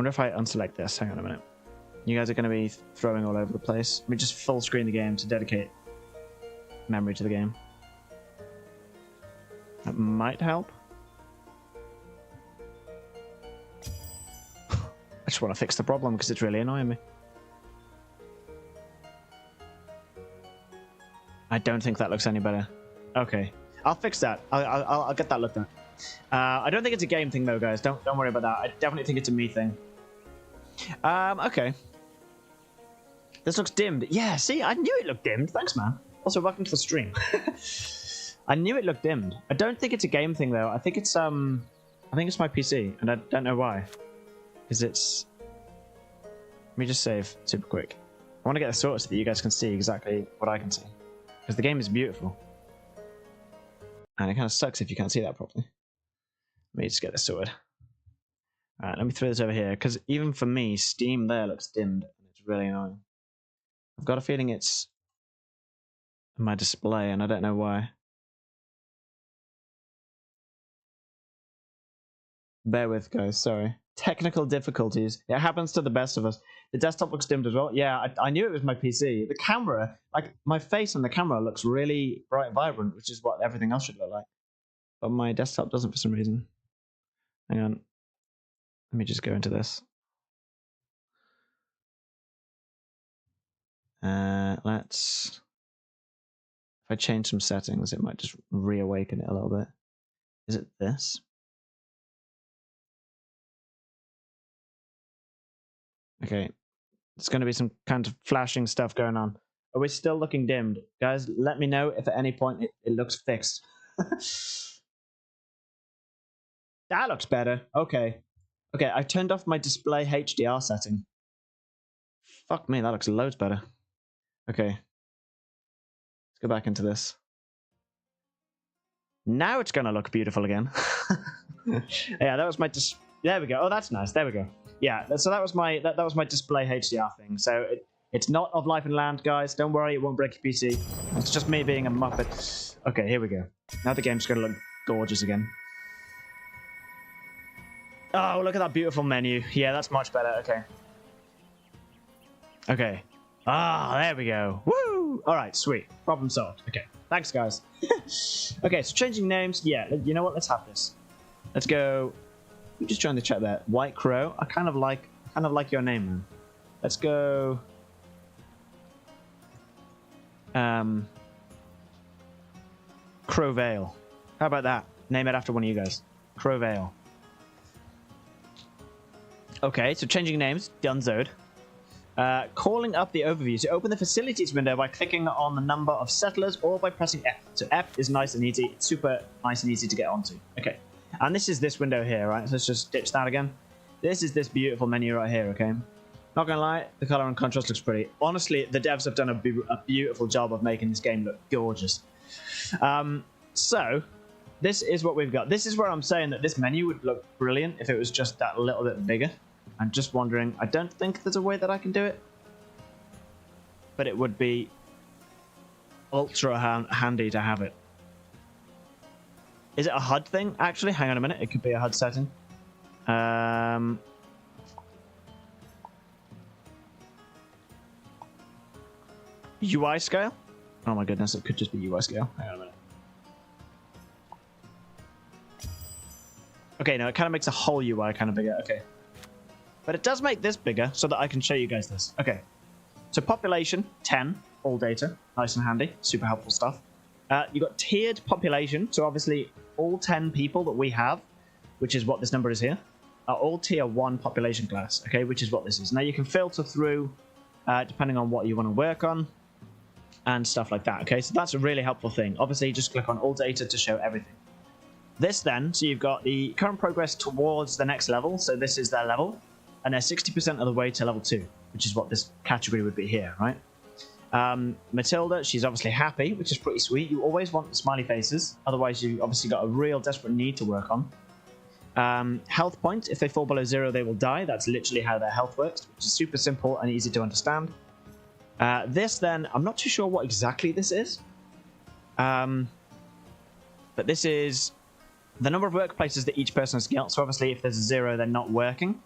wonder if I unselect this. Hang on a minute. You guys are going to be throwing all over the place. Let me just full screen the game to dedicate memory to the game. That might help. I just want to fix the problem because it's really annoying me. I don't think that looks any better. Okay, I'll fix that. I'll get that looked at. I don't think it's a game thing though, guys. Don't worry about that. I definitely think it's a me thing. Okay. This looks dimmed. Yeah, see, I knew it looked dimmed. Thanks, man. Also, welcome to the stream. I knew it looked dimmed. I don't think it's a game thing though. I think it's my PC, and I don't know why. Because it's. Let me just save super quick. I want to get this sorted so that you guys can see exactly what I can see. Because the game is beautiful. And it kind of sucks if you can't see that properly. Let me just get this sorted. Alright, let me throw this over here. Because even for me, Steam there looks dimmed. And it's really annoying. I've got a feeling it's my display, and I don't know why. Bear with, guys. Sorry. Technical difficulties. It happens to the best of us. The desktop looks dimmed as well. Yeah, I knew it was my PC. The camera, like my face on the camera looks really bright and vibrant, which is what everything else should look like. But my desktop doesn't for some reason. Hang on. Let me just go into this. Let's... If I change some settings, it might just reawaken it a little bit. Is it this? Okay. There's going to be some kind of flashing stuff going on. Are we still looking dimmed? Guys, let me know if at any point it looks fixed. That looks better. Okay. Okay, I turned off my display HDR setting. Fuck me, that looks loads better. Okay. Let's go back into this. Now it's going to look beautiful again. Yeah, that was my there we go. Oh, that's nice. There we go. Yeah, so that was my display HDR thing. So it's not of life and land, guys. Don't worry, it won't break your PC. It's just me being a muppet. Okay, here we go. Now the game's going to look gorgeous again. Oh, look at that beautiful menu. Yeah, that's much better. Okay. Okay. Ah, there we go. Woo! All right, sweet. Problem solved. Okay. Thanks, guys. Okay, so changing names. Yeah, you know what? Let's have this. Let's go. I'm just trying to check that. White Crow. I kind of like your name, man. Let's go. Crowvale. How about that? Name it after one of you guys. Crowvale. Okay, so changing names. Dunzoed. Calling up the overview. So open the facilities window by clicking on the number of settlers or by pressing F. So F is nice and easy. It's super nice and easy to get onto. Okay. And this is this window here, right? So let's just ditch that again. This is this beautiful menu right here, okay? Not gonna lie, the color and contrast looks pretty. Honestly, the devs have done a beautiful job of making this game look gorgeous. So, this is what we've got. This is where I'm saying that this menu would look brilliant if it was just that little bit bigger. I'm just wondering, I don't think there's a way that I can do it. But it would be ultra handy to have it. Is it a HUD thing? Actually, hang on a minute. It could be a HUD setting. UI scale? Oh my goodness, it could just be UI scale. Hang on a minute. Okay, no, it kind of makes the whole UI kind of bigger. Okay. But it does make this bigger so that I can show you guys this. Okay. So population, 10, all data. Nice and handy. Super helpful stuff. You've got tiered population. So obviously all 10 people that we have, which is what this number is here, are all tier 1 population class, okay, which is what this is. Now you can filter through depending on what you want to work on and stuff like that, okay? So that's a really helpful thing. Obviously, you just click on all data to show everything. This then, so you've got the current progress towards the next level. So this is their level, and they're 60% of the way to level 2, which is what this category would be here, right? Matilda, she's obviously happy, which is pretty sweet. You always want the smiley faces, otherwise you obviously got a real desperate need to work on. Health points, if they fall below 0, they will die. That's literally how their health works, which is super simple and easy to understand. This then, I'm not too sure what exactly this is, but this is the number of workplaces that each person has got. So obviously if there's a 0, they're not working.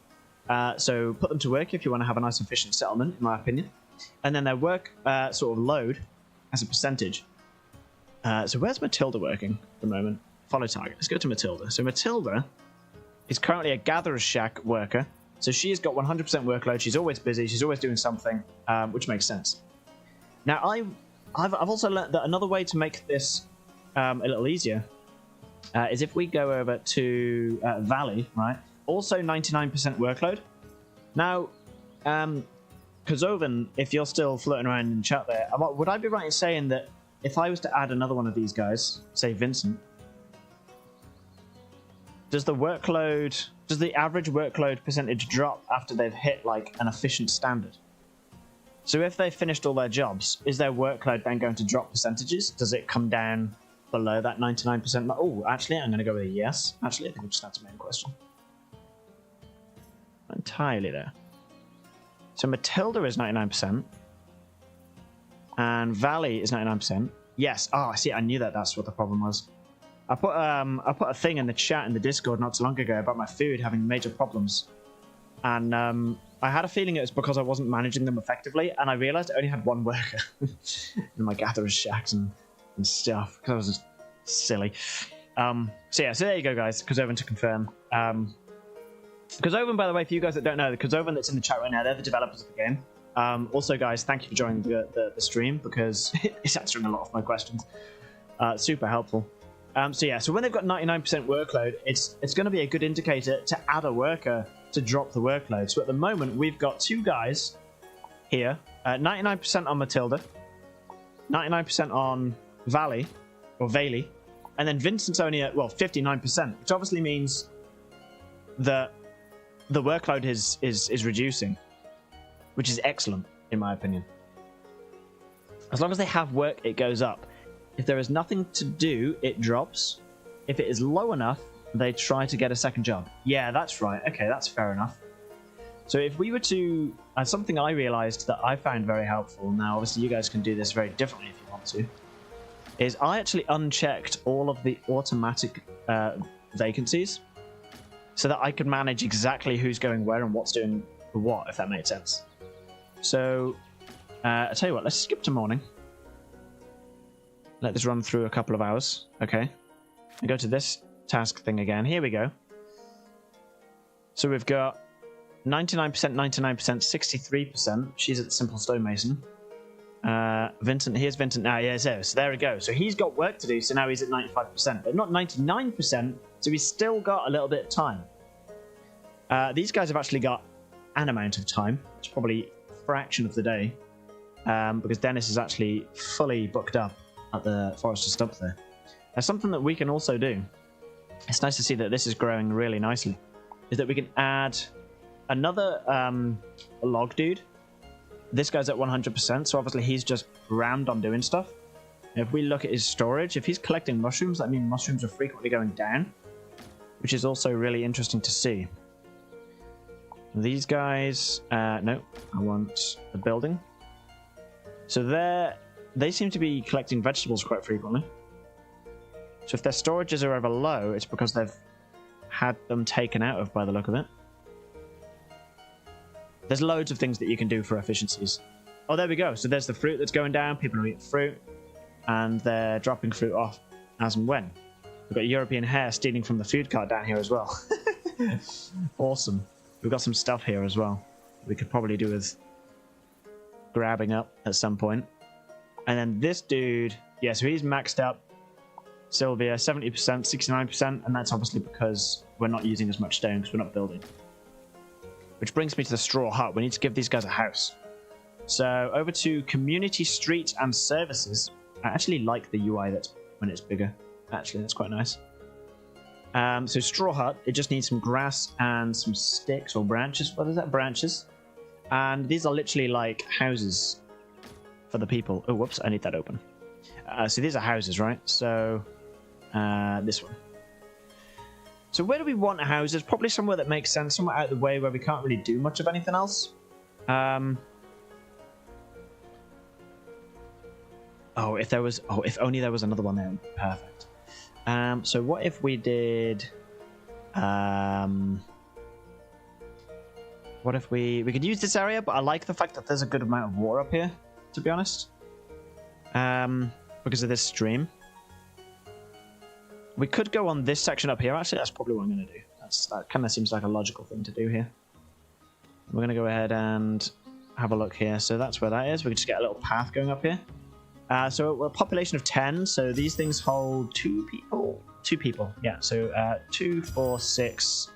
So put them to work if you want to have a nice efficient settlement, in my opinion. And then their work sort of load as a percentage. So where's Matilda working at the moment? Follow target. Let's go to Matilda. So Matilda is currently a Gatherer's Shack worker. So she's got 100% workload. She's always busy. She's always doing something, which makes sense. Now, I've also learned that another way to make this a little easier is if we go over to Valley, right? Also 99% workload. Now, Kerzoven, if you're still floating around in the chat there, would I be right in saying that if I was to add another one of these guys, say Vincent, does the average workload percentage drop after they've hit like an efficient standard? So if they've finished all their jobs, is their workload then going to drop percentages? Does it come down below that 99%? Oh, actually, I'm going to go with a yes. Actually, I think we'll just answer my own question. Not entirely there. So Matilda is 99%. And Valley is 99%. Yes. Oh, see, I knew that's what the problem was. I put a thing in the chat in the Discord not so long ago about my food having major problems. And I had a feeling it was because I wasn't managing them effectively, and I realized I only had one worker in my Gatherer's Shacks and stuff, because I was just silly. So there you go, guys. Kerzoven to confirm. Kerzoven, by the way, for you guys that don't know, the Kerzoven that's in the chat right now, they're the developers of the game. Also, guys, thank you for joining the stream, because it's answering a lot of my questions. Super helpful. So when they've got 99% workload, it's going to be a good indicator to add a worker to drop the workload. So at the moment, we've got two guys here, 99% on Matilda, 99% on Valley, or Valley, and then Vincent's only at, 59%, which obviously means that the workload is reducing, which is excellent, in my opinion. As long as they have work, it goes up. If there is nothing to do, it drops. If it is low enough, they try to get a second job. Yeah, that's right. Okay, that's fair enough. So if we were to... something I realized that I found very helpful, now obviously you guys can do this very differently if you want to, is I actually unchecked all of the automatic vacancies so that I could manage exactly who's going where and what's doing what, if that made sense. So, I'll tell you what, let's skip to morning. Let this run through a couple of hours. Okay. And go to this task thing again. Here we go. So we've got 99%, 99%, 63%. She's at the simple stonemason. Vincent, here's Vincent now. Yeah, so there we go. So he's got work to do, so now he's at 95%. But not 99%, so he's still got a little bit of time. These guys have actually got an amount of time. It's probably a fraction of the day. Because Dennis is actually fully booked up at the Forester Stump there. Now, something that we can also do, it's nice to see that this is growing really nicely, is that we can add another log dude. This guy's at 100%, so obviously he's just rammed on doing stuff. And if we look at his storage, if he's collecting mushrooms, that means mushrooms are frequently going down, which is also really interesting to see. These guys, no, I want a building. So they seem to be collecting vegetables quite frequently. So if their storages are ever low, it's because they've had them taken out of by the look of it. There's loads of things that you can do for efficiencies. Oh, there we go. So there's the fruit that's going down. People are eating fruit. And they're dropping fruit off as and when. We've got a European hare stealing from the food cart down here as well. Awesome. We've got some stuff here as well. We could probably do with grabbing up at some point. And then this dude, yeah, so he's maxed up. Sylvia, 70%, 69%, and that's obviously because we're not using as much stone because we're not building. Which brings me to the straw hut. We need to give these guys a house. So over to community, street, and services. I actually like the UI that's when it's bigger. Actually, that's quite nice. So straw hut, it just needs some grass and some sticks or branches. What is that? Branches. And these are literally like houses for the people. Oh, whoops, I need that open. So these are houses, right? So this one. So where do we want houses? Probably somewhere that makes sense, somewhere out of the way where we can't really do much of anything else. If only there was another one there. Perfect. So what if we did What if we could use this area, but I like the fact that there's a good amount of water up here, to be honest. Because of this stream. We could go on this section up here. Actually, that's probably what I'm going to do. That kind of seems like a logical thing to do here. We're going to go ahead and have a look here. So that's where that is. We can just get a little path going up here. So we're a population of 10. So these things hold 2 people. 2 people. Yeah. So 2, 4, 6.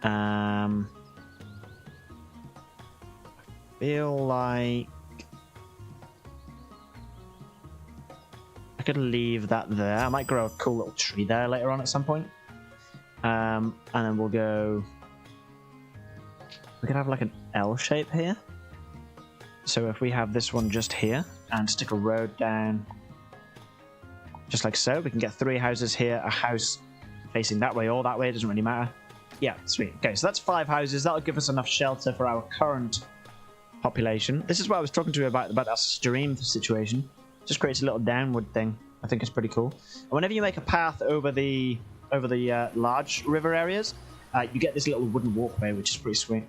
I feel like I could leave that there. I might grow a cool little tree there later on at some point. And then we'll go... We could have like an L shape here. So if we have this one just here and stick a road down just like so, we can get 3 houses here, a house facing that way or that way, it doesn't really matter. Yeah, sweet. Okay, so that's 5 houses. That'll give us enough shelter for our current population. This is what I was talking to you about that stream situation. Just creates a little downward thing. I think it's pretty cool. And whenever you make a path over the large river areas, you get this little wooden walkway, which is pretty sweet.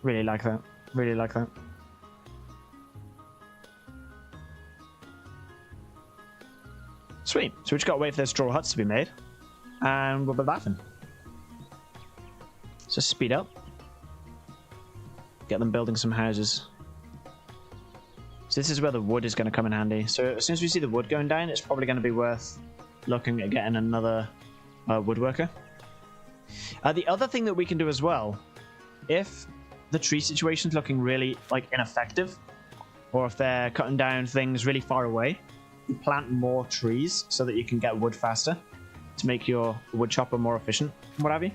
Really like that. Really like that. Sweet. So we just got to wait for those straw huts to be made, and we'll be laughing. So speed up. Get them building some houses. So this is where the wood is going to come in handy. So as soon as we see the wood going down, it's probably going to be worth looking at getting another woodworker. The other thing that we can do as well, if the tree situation's looking really like ineffective, or if they're cutting down things really far away, you plant more trees so that you can get wood faster to make your wood chopper more efficient, what have you.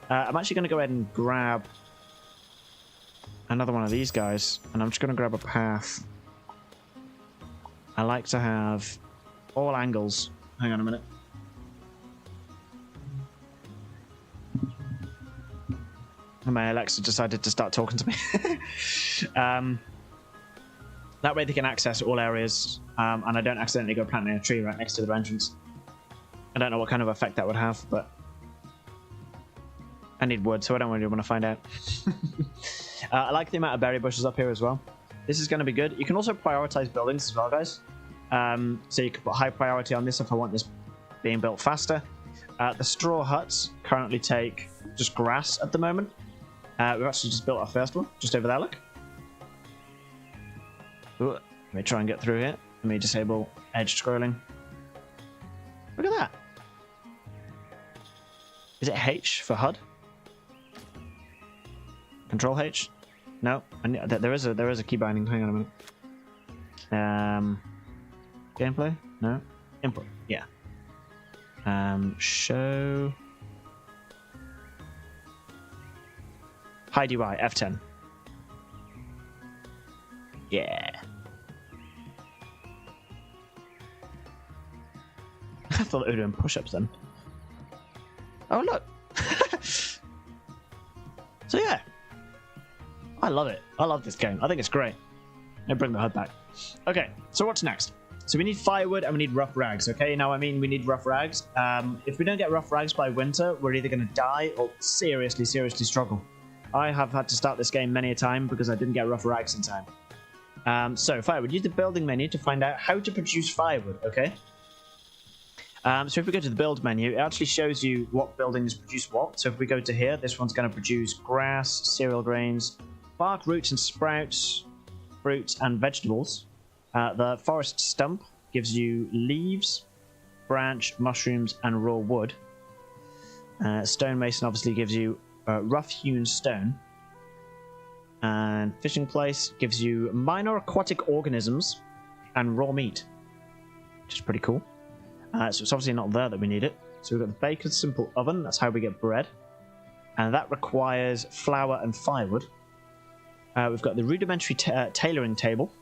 I'm actually going to go ahead and grab another one of these guys, and I'm just going to grab a path. I like to have all angles. Hang on a minute. My Alexa decided to start talking to me. That way they can access all areas, and I don't accidentally go planting a tree right next to the entrance. I don't know what kind of effect that would have, but I need wood, so I don't really want to find out. I like the amount of berry bushes up here as well. This is going to be good. You can also prioritize buildings as well, guys. So you can put high priority on this if I want this being built faster. The straw huts currently take just grass at the moment. We've actually just built our first one, just over there, look. Ooh, let me try and get through here. Let me disable edge scrolling. Look at that. Is it H for HUD? Control H? No, there is a key binding. Hang on a minute. Gameplay? No. Input. Yeah. Show. Hide UI. F10. Yeah. I thought they were doing push-ups then. Oh look. So yeah. I love it. I love this game. I think it's great. Let me bring the HUD back. Okay, so what's next? So we need firewood and we need rough rags, okay? Now, I mean, we need rough rags. If we don't get rough rags by winter, we're either going to die or seriously, seriously struggle. I have had to start this game many a time because I didn't get rough rags in time. So, firewood. Use the building menu to find out how to produce firewood, okay? So if we go to the build menu, it actually shows you what buildings produce what. So if we go to here, this one's going to produce grass, cereal grains, bark, roots and sprouts, fruits and vegetables. The forest stump gives you leaves, branch, mushrooms, and raw wood. Stonemason obviously gives you rough-hewn stone. And fishing place gives you minor aquatic organisms and raw meat, which is pretty cool. So it's obviously not there that we need it. So we've got the baker's simple oven. That's how we get bread. And that requires flour and firewood. We've got the rudimentary tailoring table,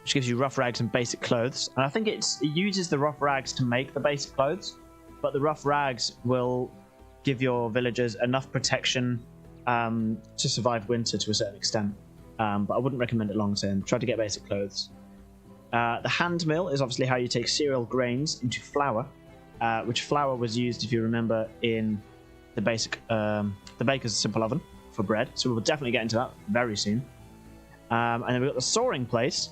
which gives you rough rags and basic clothes. And I think it uses the rough rags to make the basic clothes, but the rough rags will give your villagers enough protection to survive winter to a certain extent. But I wouldn't recommend it long term. Try to get basic clothes. The hand mill is obviously how you take cereal grains into flour, which flour was used, if you remember, in the basic, the baker's simple oven for bread. So we'll definitely get into that very soon. And then we've got the soaring place,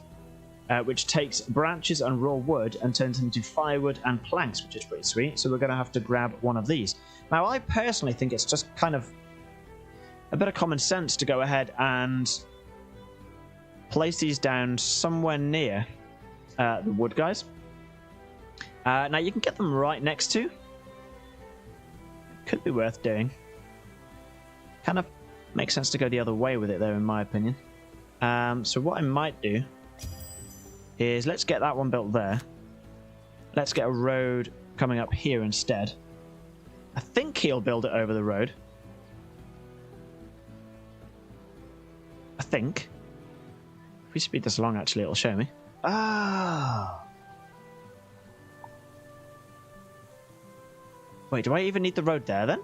which takes branches and raw wood and turns them into firewood and planks, which is pretty sweet. So we're going to have to grab one of these. Now, I personally think it's just kind of a bit of common sense to go ahead and place these down somewhere near the wood guys. Now, you can get them right next to. Could be worth doing. Kind of makes sense to go the other way with it, though, in my opinion. So what I might do is let's get that one built there. Let's get a road coming up here instead. I think he'll build it over the road. I think. If we speed this along, actually, it'll show me. Ah. Wait, do I even need the road there, then?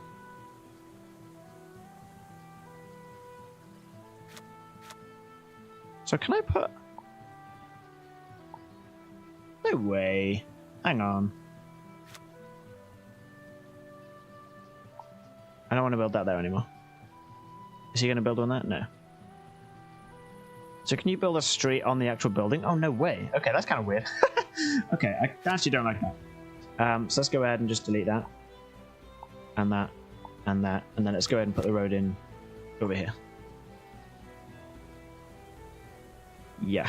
So can I put... No way. Hang on. I don't want to build that there anymore. Is he going to build one there? No. So can you build a street on the actual building? Oh, no way. Okay, that's kind of weird. Okay, I actually don't like that. So let's go ahead and just delete that. And that. And that. And then let's go ahead and put the road in over here. Yeah.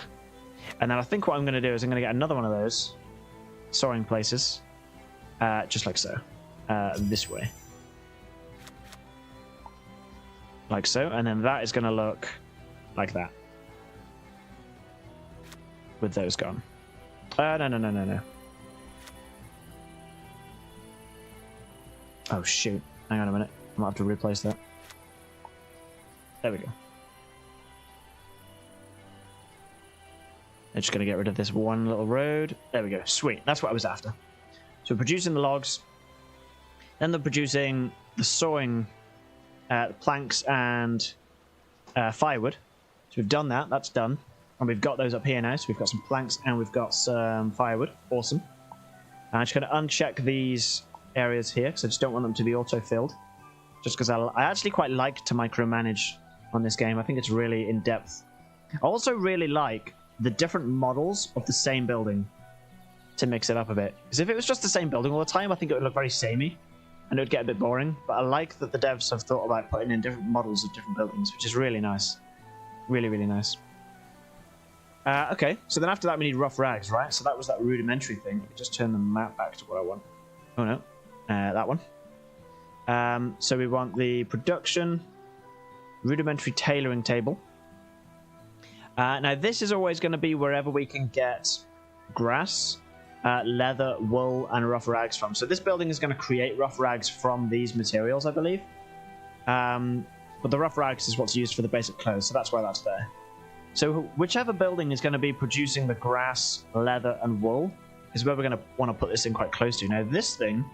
And then I think what I'm going to do is I'm going to get another one of those soaring places. Just like so. This way. Like so. And then that is going to look like that. With those gone. No. Oh, shoot. Hang on a minute. I might have to replace that. There we go. I'm just going to get rid of this one little road. There we go. Sweet. That's what I was after. So we're producing the logs. Then they're producing the sawing planks and firewood. So we've done that. That's done. And we've got those up here now. So we've got some planks and we've got some firewood. Awesome. I'm just going to uncheck these areas here because I just don't want them to be auto-filled. Just because I actually quite like to micromanage on this game. I think it's really in-depth. I also really like the different models of the same building to mix it up a bit. Because if it was just the same building all the time, I think it would look very samey and it would get a bit boring. But I like that the devs have thought about putting in different models of different buildings, which is really nice. Really, really nice. Okay, so then after that we need rough rags, right? So that was that rudimentary thing. Let me just turn the map back to what I want. Oh no, that one. So we want the production rudimentary tailoring table. Now this is always going to be wherever we can get grass, leather, wool, and rough rags from. So this building is going to create rough rags from these materials, I believe. But the rough rags is what's used for the basic clothes, so that's why that's there. So whichever building is going to be producing the grass, leather, and wool is where we're going to want to put this in quite close to. Now this thing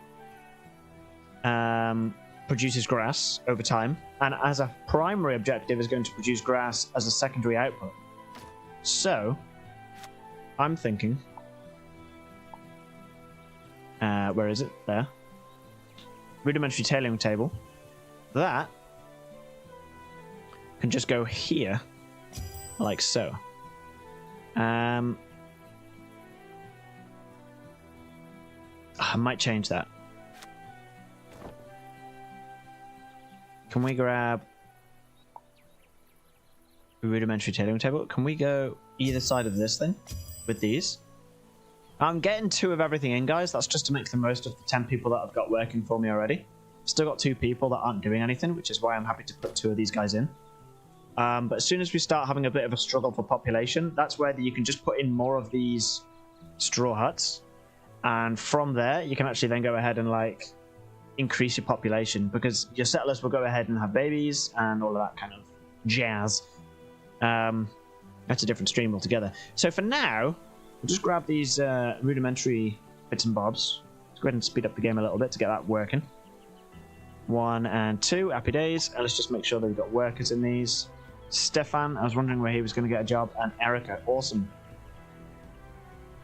produces grass over time, and as a primary objective is going to produce grass as a secondary output. So I'm thinking, where is it? There. Rudimentary tailoring table. That can just go here. Like so. I might change that. Can we grab a rudimentary tailoring table? Can we go either side of this thing with these? I'm getting 2 of everything in, guys. That's just to make the most of the 10 people that I've got working for me already. Still got 2 people that aren't doing anything, which is why I'm happy to put 2 of these guys in. But as soon as we start having a bit of a struggle for population, that's where you can just put in more of these straw huts. And from there, you can actually then go ahead and, like, increase your population. Because your settlers will go ahead and have babies and all of that kind of jazz. That's a different stream altogether. So for now, we'll just grab these rudimentary bits and bobs. Let's go ahead and speed up the game a little bit to get that working. 1 and 2, happy days. And let's just make sure that we've got workers in these. Stefan, I was wondering where he was going to get a job, and Erica, awesome.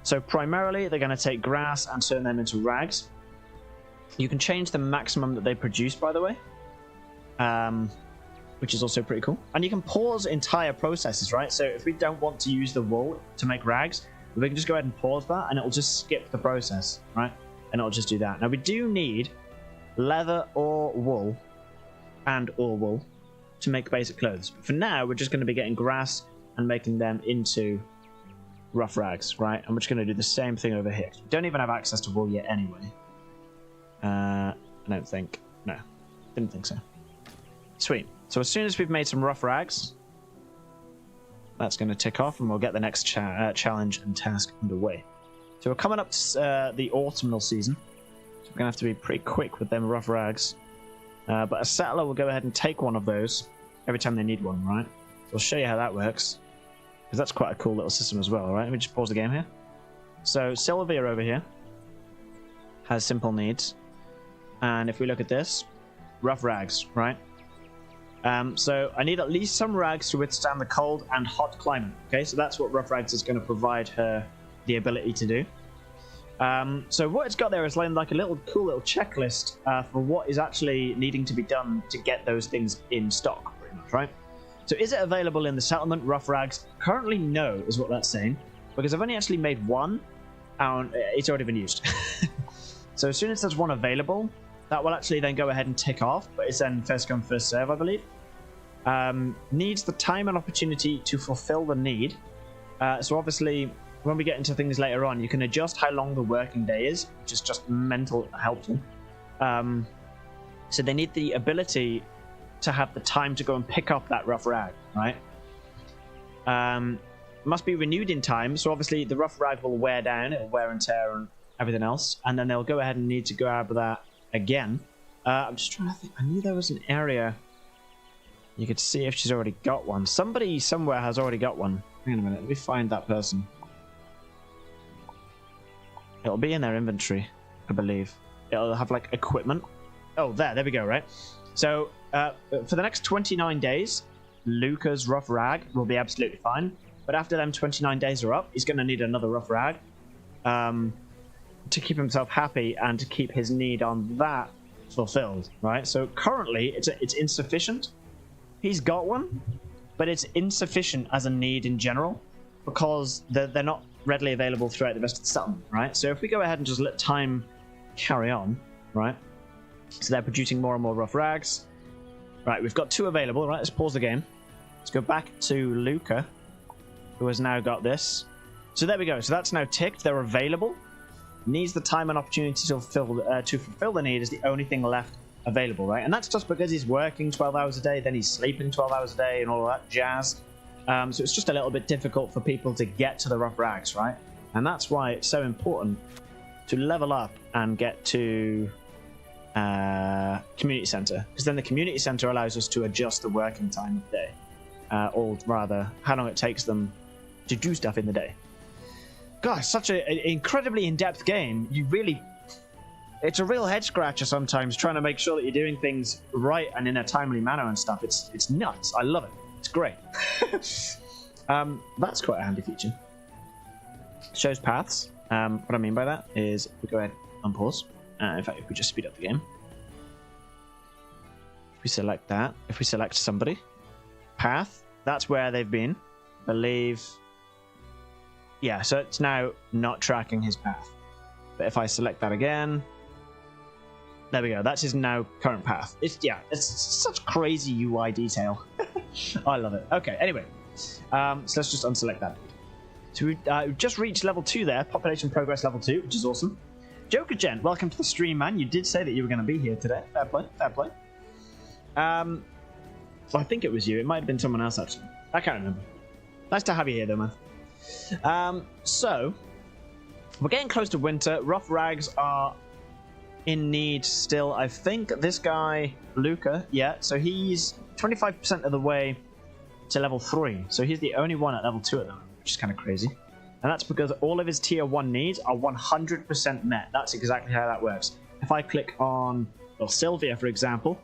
So primarily they're going to take grass and turn them into rags. You can change the maximum that they produce, by the way, which is also pretty cool. And you can pause entire processes, right? So if we don't want to use the wool to make rags, we can just go ahead and pause that, and it'll just skip the process, right? And it'll just do that. Now, we do need leather or wool and/or wool to make basic clothes. But for now, we're just going to be getting grass and making them into rough rags, right? And we're just going to do the same thing over here. We don't even have access to wool yet anyway. I don't think. No, didn't think so. Sweet. So as soon as we've made some rough rags, that's going to tick off, and we'll get the next challenge and task underway. So we're coming up to the autumnal season. So we're going to have to be pretty quick with them rough rags. But a settler will go ahead and take one of those every time they need one, right? So I'll show you how that works, because that's quite a cool little system as well, right? Let me just pause the game here. So Sylvia over here has simple needs. And if we look at this, rough rags, right? So I need at least some rags to withstand the cold and hot climate. Okay, so that's what rough rags is going to provide her the ability to do. So what it's got there is like a cool little checklist for what is actually needing to be done to get those things in stock, pretty much, right? So is it available in the settlement, rough rags? Currently, no, is what that's saying, because I've only actually made one, and it's already been used. So as soon as there's one available, that will actually then go ahead and tick off, but it's then first come, first serve, I believe. Needs the time and opportunity to fulfill the need. So obviously, when we get into things later on, you can adjust how long the working day is, which is just mental helpful. So they need the ability to have the time to go and pick up that rough rag, right? Must be renewed in time, so obviously the rough rag will wear down, it'll wear and tear and everything else, and then they'll go ahead and need to grab that again. I'm just trying to think. I knew there was an area you could see if she's already got one. Somebody somewhere has already got one. Hang on a minute, let me find that person. It'll be in their inventory, I believe. It'll have like equipment. Oh, there we go, right? So for the next 29 days, Luca's rough rag will be absolutely fine. But after them 29 days are up, he's going to need another rough rag to keep himself happy and to keep his need on that fulfilled, right? So currently, it's insufficient. He's got one, but it's insufficient as a need in general because they're not readily available throughout the rest of the settlement, right? So if we go ahead and just let time carry on, right? So they're producing more and more rough rags. Right, we've got 2 available, right? Let's pause the game. Let's go back to Luca, who has now got this. So there we go. So that's now ticked. They're available. Needs the time and opportunity to fulfill the need is the only thing left available, right? And that's just because he's working 12 hours a day, then he's sleeping 12 hours a day and all of that jazz. So it's just a little bit difficult for people to get to the rough rags, right? And that's why it's so important to level up and get to community center, because then the community center allows us to adjust the working time of day, or rather how long it takes them to do stuff in the day. Gosh, such an incredibly in-depth game. It's a real head scratcher sometimes trying to make sure that you're doing things right and in a timely manner and stuff. It's nuts. I love it. It's great. That's quite a handy feature. Shows paths. What I mean by that is we go ahead and pause. In fact, if we just speed up the game, if we select that, if we select somebody, path, that's where they've been, believe. Yeah, so it's now not tracking his path. But if I select that again, there we go. That's his now current path. It's such crazy UI detail. I love it. Okay, anyway, so let's just unselect that. So we just reached level 2 there, population progress level 2, which is awesome. Joker Gent, welcome to the stream, man. You did say that you were going to be here today. Fair play, fair play. Well, I think it was you. It might have been someone else, actually. I can't remember. Nice to have you here, though, man. So, we're getting close to winter. Rough rags are in need still. I think this guy, Luca, yeah, so he's 25% of the way to level 3. So he's the only one at level 2 at the moment, which is kind of crazy. And that's because all of his tier 1 needs are 100% met. That's exactly how that works. If I click on, well, Sylvia, for example,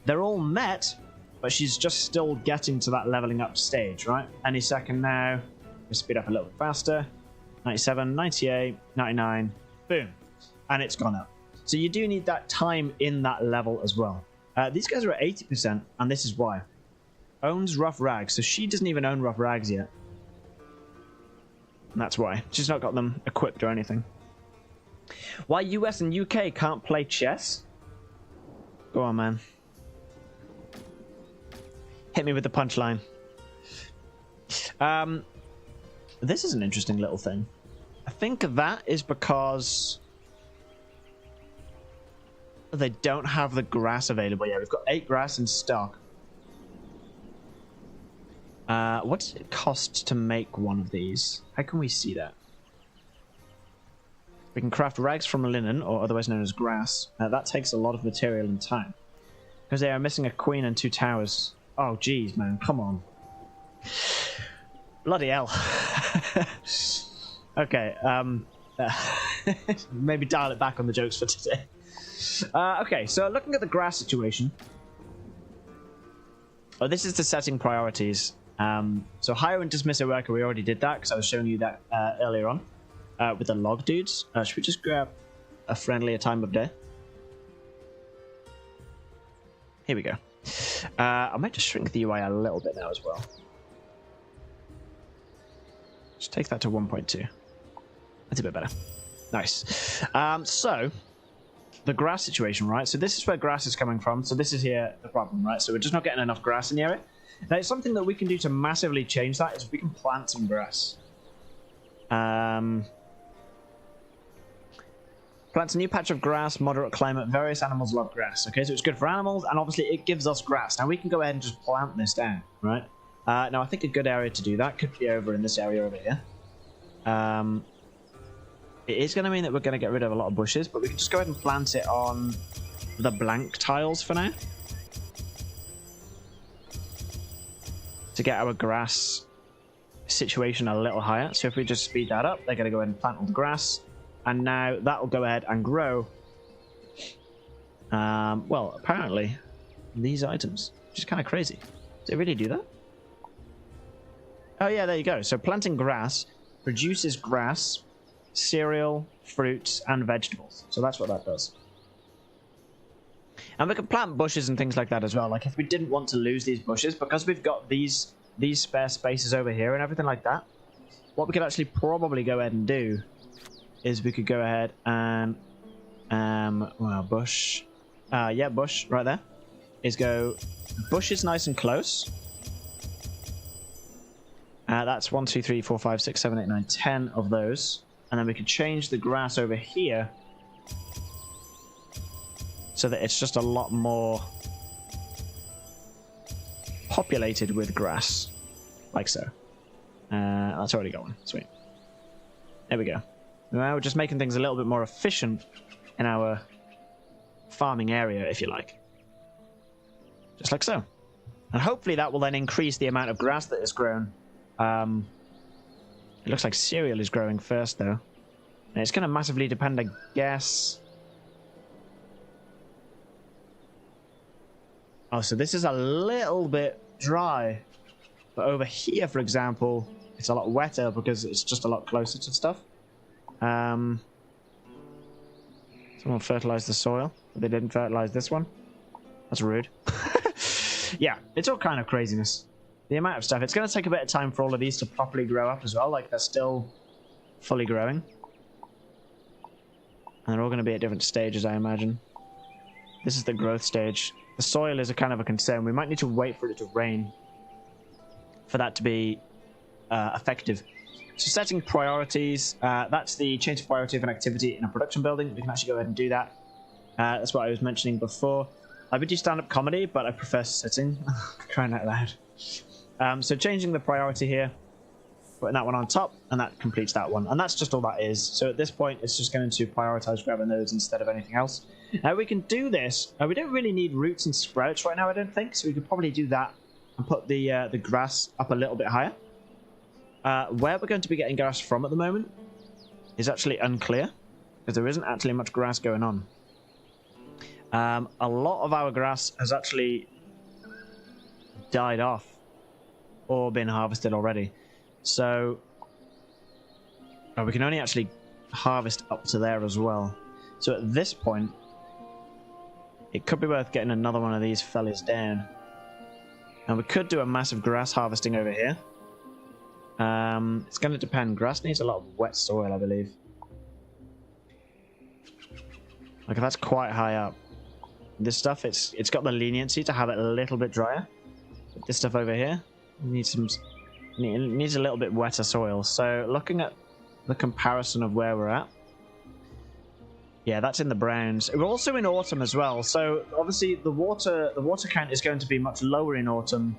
they're all met, but she's just still getting to that leveling up stage, right? Any second now. Let's speed up a little bit faster. 97, 98, 99, boom. And it's gone up. So you do need that time in that level as well. These guys are at 80%, and this is why. Owns Rough Rags, so she doesn't even own Rough Rags yet. And that's why. She's not got them equipped or anything. Why US and UK can't play chess? Go on, man. Hit me with the punchline. This is an interesting little thing. I think that is because they don't have the grass available yet. We've got 8 grass in stock. What does it cost to make one of these? How can we see that? We can craft rags from linen, or otherwise known as grass. That takes a lot of material and time. Because they are missing a queen and 2 towers. Oh, geez, man. Come on. Bloody hell. Okay, maybe dial it back on the jokes for today. Okay, so looking at the grass situation. Oh, this is the setting priorities. So hire and dismiss a worker, we already did that because I was showing you that earlier on with the log dudes. Should we just grab a friendlier time of day? Here we go. I might just shrink the UI a little bit now as well. Just take that to 1.2. That's a bit better. Nice. So, the grass situation, right? So this is where grass is coming from. So this is here the problem, right? So we're just not getting enough grass in the area. Now, it's something that we can do to massively change that is we can plant some grass. Plants a new patch of grass, moderate climate, various animals love grass. Okay, so it's good for animals, and obviously it gives us grass. Now we can go ahead and just plant this down, right? Now I think a good area to do that could be over in this area over here. It is going to mean that we're going to get rid of a lot of bushes, but we can just go ahead and plant it on the blank tiles for now. To get our grass situation a little higher. So if we just speed that up, they're going to go ahead and plant all the grass. And now that will go ahead and grow. Well, apparently, these items, which is kind of crazy. Does it really do that? Oh yeah, there you go. So planting grass produces grass, cereal, fruits, and vegetables. So that's what that does. And we can plant bushes and things like that as well. Like if we didn't want to lose these bushes, because we've got these spare spaces over here and everything like that, what we could actually probably go ahead and do is we could go ahead and well, bush. Yeah, bush right there. Is go bush is nice and close. That's 1, 2, 3, 4, 5, 6, 7, 8, 9, 10 of those. And then we could change the grass over here so that it's just a lot more populated with grass. Like so. That's already going. Sweet. There we go. Now we're just making things a little bit more efficient in our farming area, if you like. Just like so. And hopefully that will then increase the amount of grass that is grown. It looks like cereal is growing first, though. And it's going to massively depend, I guess. Oh, so this is a little bit dry. But over here, for example, it's a lot wetter because it's just a lot closer to stuff. Someone fertilized the soil, but they didn't fertilize this one. That's rude. Yeah, it's all kind of craziness. The amount of stuff. It's going to take a bit of time for all of these to properly grow up as well. Like, they're still fully growing. And they're all going to be at different stages, I imagine. This is the growth stage. The soil is a kind of a concern. We might need to wait for it to rain for that to be effective. So setting priorities. That's the change of priority of an activity in a production building. We can actually go ahead and do that. That's what I was mentioning before. I would do stand-up comedy, but I prefer sitting. Crying out loud. So changing the priority here, putting that one on top, and that completes that one. And that's just all that is. So at this point, it's just going to prioritize grabbing those instead of anything else. Now we can do this. We don't really need roots and sprouts right now, I don't think. So we could probably do that and put the grass up a little bit higher. Where we're going to be getting grass from at the moment is actually unclear, because there isn't actually much grass going on. A lot of our grass has actually died off or been harvested already. So we can only actually harvest up to there as well. So at this point, it could be worth getting another one of these fellas down. And we could do a massive grass harvesting over here. It's going to depend. Grass needs a lot of wet soil, I believe. Like, that's quite high up. This stuff, it's got the leniency to have it a little bit drier. But this stuff over here needs a little bit wetter soil. So looking at the comparison of where we're at, yeah, that's in the browns. We're also in autumn as well. So obviously the water count is going to be much lower in autumn,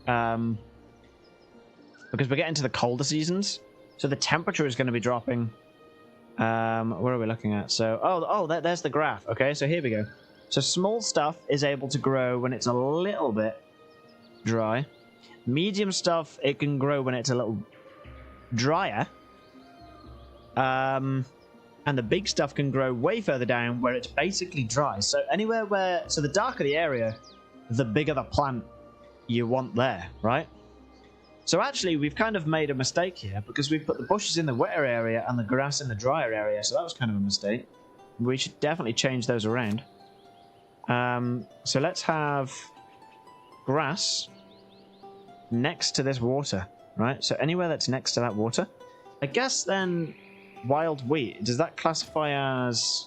because we're getting to the colder seasons. So the temperature is going to be dropping. Where are we looking at? So there's the graph. Okay, so here we go. So small stuff is able to grow when it's a little bit dry. Medium stuff, it can grow when it's a little drier. And the big stuff can grow way further down where it's basically dry. So anywhere where, so the darker the area, the bigger the plant you want there, right? So actually, we've kind of made a mistake here because we've put the bushes in the wetter area and the grass in the drier area. So that was kind of a mistake. We should definitely change those around. So let's have grass next to this water, right? So anywhere that's next to that water, I guess then wild wheat, does that classify as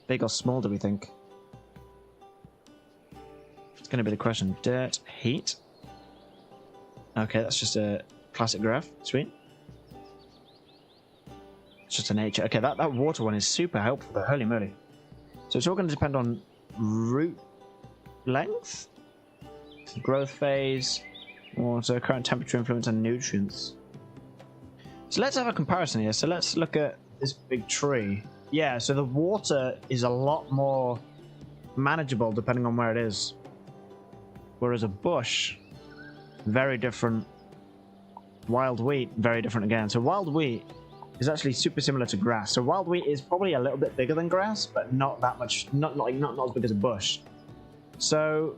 big or small, do we think? It's going to be the question. Dirt, heat. Okay, that's just a classic graph. Sweet. It's just a nature. Okay, that water one is super helpful, but holy moly. So it's all going to depend on root length, growth phase, water, current temperature, influence, and nutrients. So let's have a comparison here. So let's look at this big tree. Yeah, so the water is a lot more manageable depending on where it is. Whereas a bush, very different. Wild wheat, very different again. So wild wheat is actually super similar to grass. So wild wheat is probably a little bit bigger than grass, but not that much, not as big as a bush. So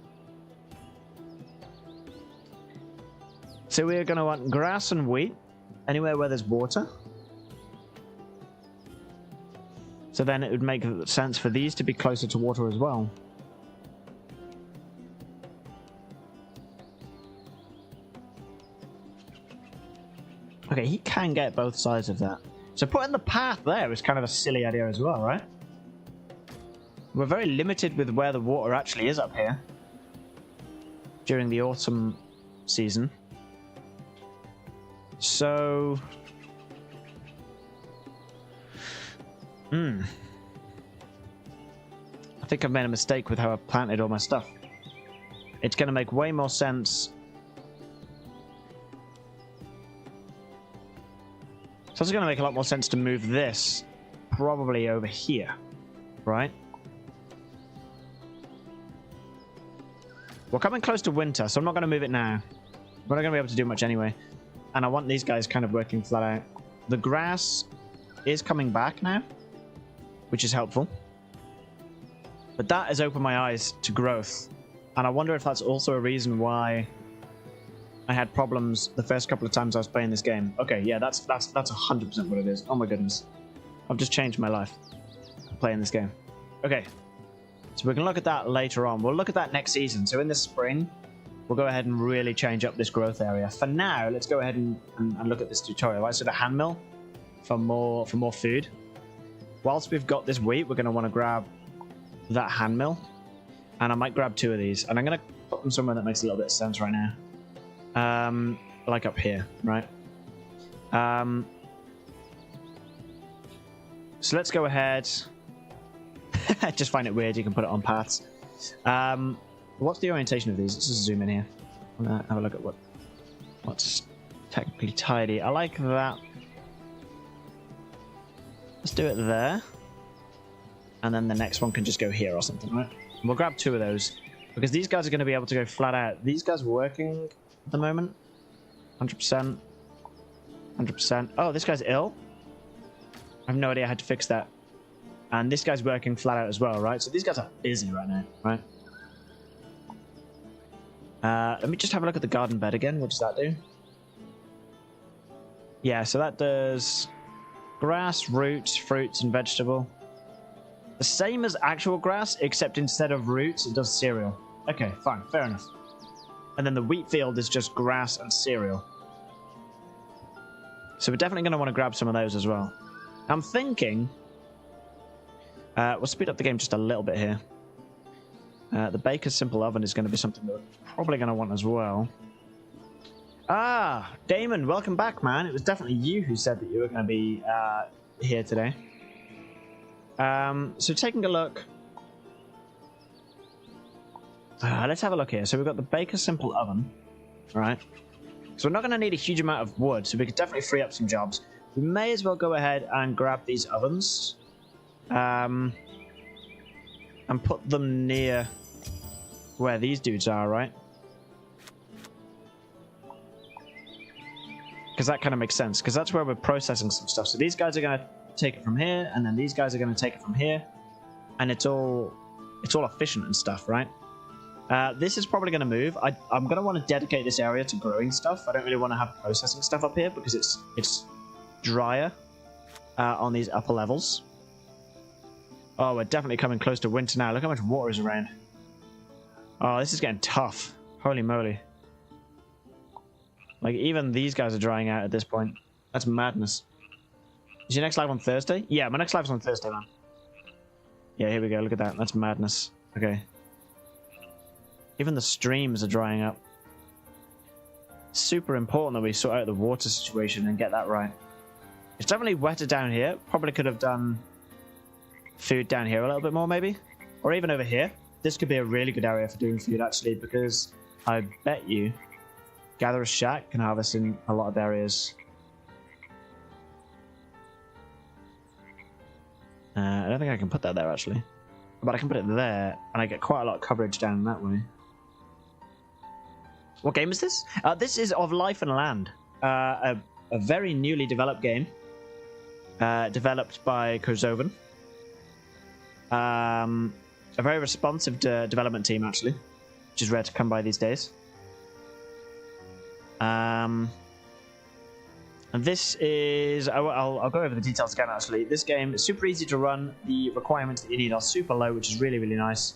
we're going to want grass and wheat anywhere where there's water. So then it would make sense for these to be closer to water as well. Okay, he can get both sides of that. So putting the path there is kind of a silly idea as well, right? We're very limited with where the water actually is up here during the autumn season. So I think I've made a mistake with how I planted all my stuff. It's going to make way more sense. So it's going to make a lot more sense to move this probably over here, right? We're coming close to winter, so I'm not going to move it now. We're not going to be able to do much anyway. And I want these guys kind of working flat out. The grass is coming back now, which is helpful. But that has opened my eyes to growth. And I wonder if that's also a reason why I had problems the first couple of times I was playing this game. Okay, yeah, that's 100% what it is. Oh my goodness. I've just changed my life playing this game. Okay, so we can look at that later on. We'll look at that next season. So in the spring, we'll go ahead and really change up this growth area. For now, let's go ahead and look at this tutorial. Right, so the hand mill for more food. Whilst we've got this wheat, we're going to want to grab that hand mill. And I might grab 2 of these. And I'm going to put them somewhere that makes a little bit of sense right now. Like up here, right? So let's go ahead. I just find it weird you can put it on paths. What's the orientation of these? Let's just zoom in here. I'm gonna have a look at what's technically tidy. I like that. Let's do it there. And then the next one can just go here or something, right? And we'll grab 2 of those. Because these guys are going to be able to go flat out. These guys are working at the moment. 100%. 100%. Oh, this guy's ill. I have no idea how to fix that. And this guy's working flat out as well, right? So these guys are busy right now, right? Let me just have a look at the garden bed again. What does that do? Yeah, so that does grass, roots, fruits, and vegetable. The same as actual grass, except instead of roots, it does cereal. Okay, fine, fair enough. And then the wheat field is just grass and cereal. So we're definitely going to want to grab some of those as well. I'm thinking... we'll speed up the game just a little bit here. The Baker's Simple Oven is going to be something that we're probably going to want as well. Ah, Damon, welcome back, man. It was definitely you who said that you were going to be here today. So taking a look... let's have a look here. So we've got the Baker's Simple Oven, right? So we're not going to need a huge amount of wood, so we could definitely free up some jobs. We may as well go ahead and grab these ovens. And put them near where these dudes are, right? Because that kind of makes sense, because that's where we're processing some stuff. So these guys are going to take it from here, and then these guys are going to take it from here, and it's all efficient and stuff, right? This is probably going to move. I'm going to want to dedicate this area to growing stuff. I don't really want to have processing stuff up here because it's drier on these upper levels. Oh, we're definitely coming close to winter now. Look how much water is around. Oh, this is getting tough. Holy moly. Like, even these guys are drying out at this point. That's madness. Is your next live on Thursday? Yeah, my next live is on Thursday, man. Yeah, here we go. Look at that. That's madness. Okay. Even the streams are drying up. Super important that we sort out the water situation and get that right. It's definitely wetter down here. Probably could have done food down here a little bit more, maybe. Or even over here. This could be a really good area for doing food, actually, because I bet you Gatherer's Shack can harvest in a lot of areas. I don't think I can put that there, actually. But I can put it there, and I get quite a lot of coverage down that way. What game is this? This is Of Life and Land. A very newly developed game. Developed by Kerzoven. A very responsive development team, actually. Which is rare to come by these days. And this is... I'll go over the details again, actually. This game is super easy to run. The requirements that you need are super low, which is really, really nice.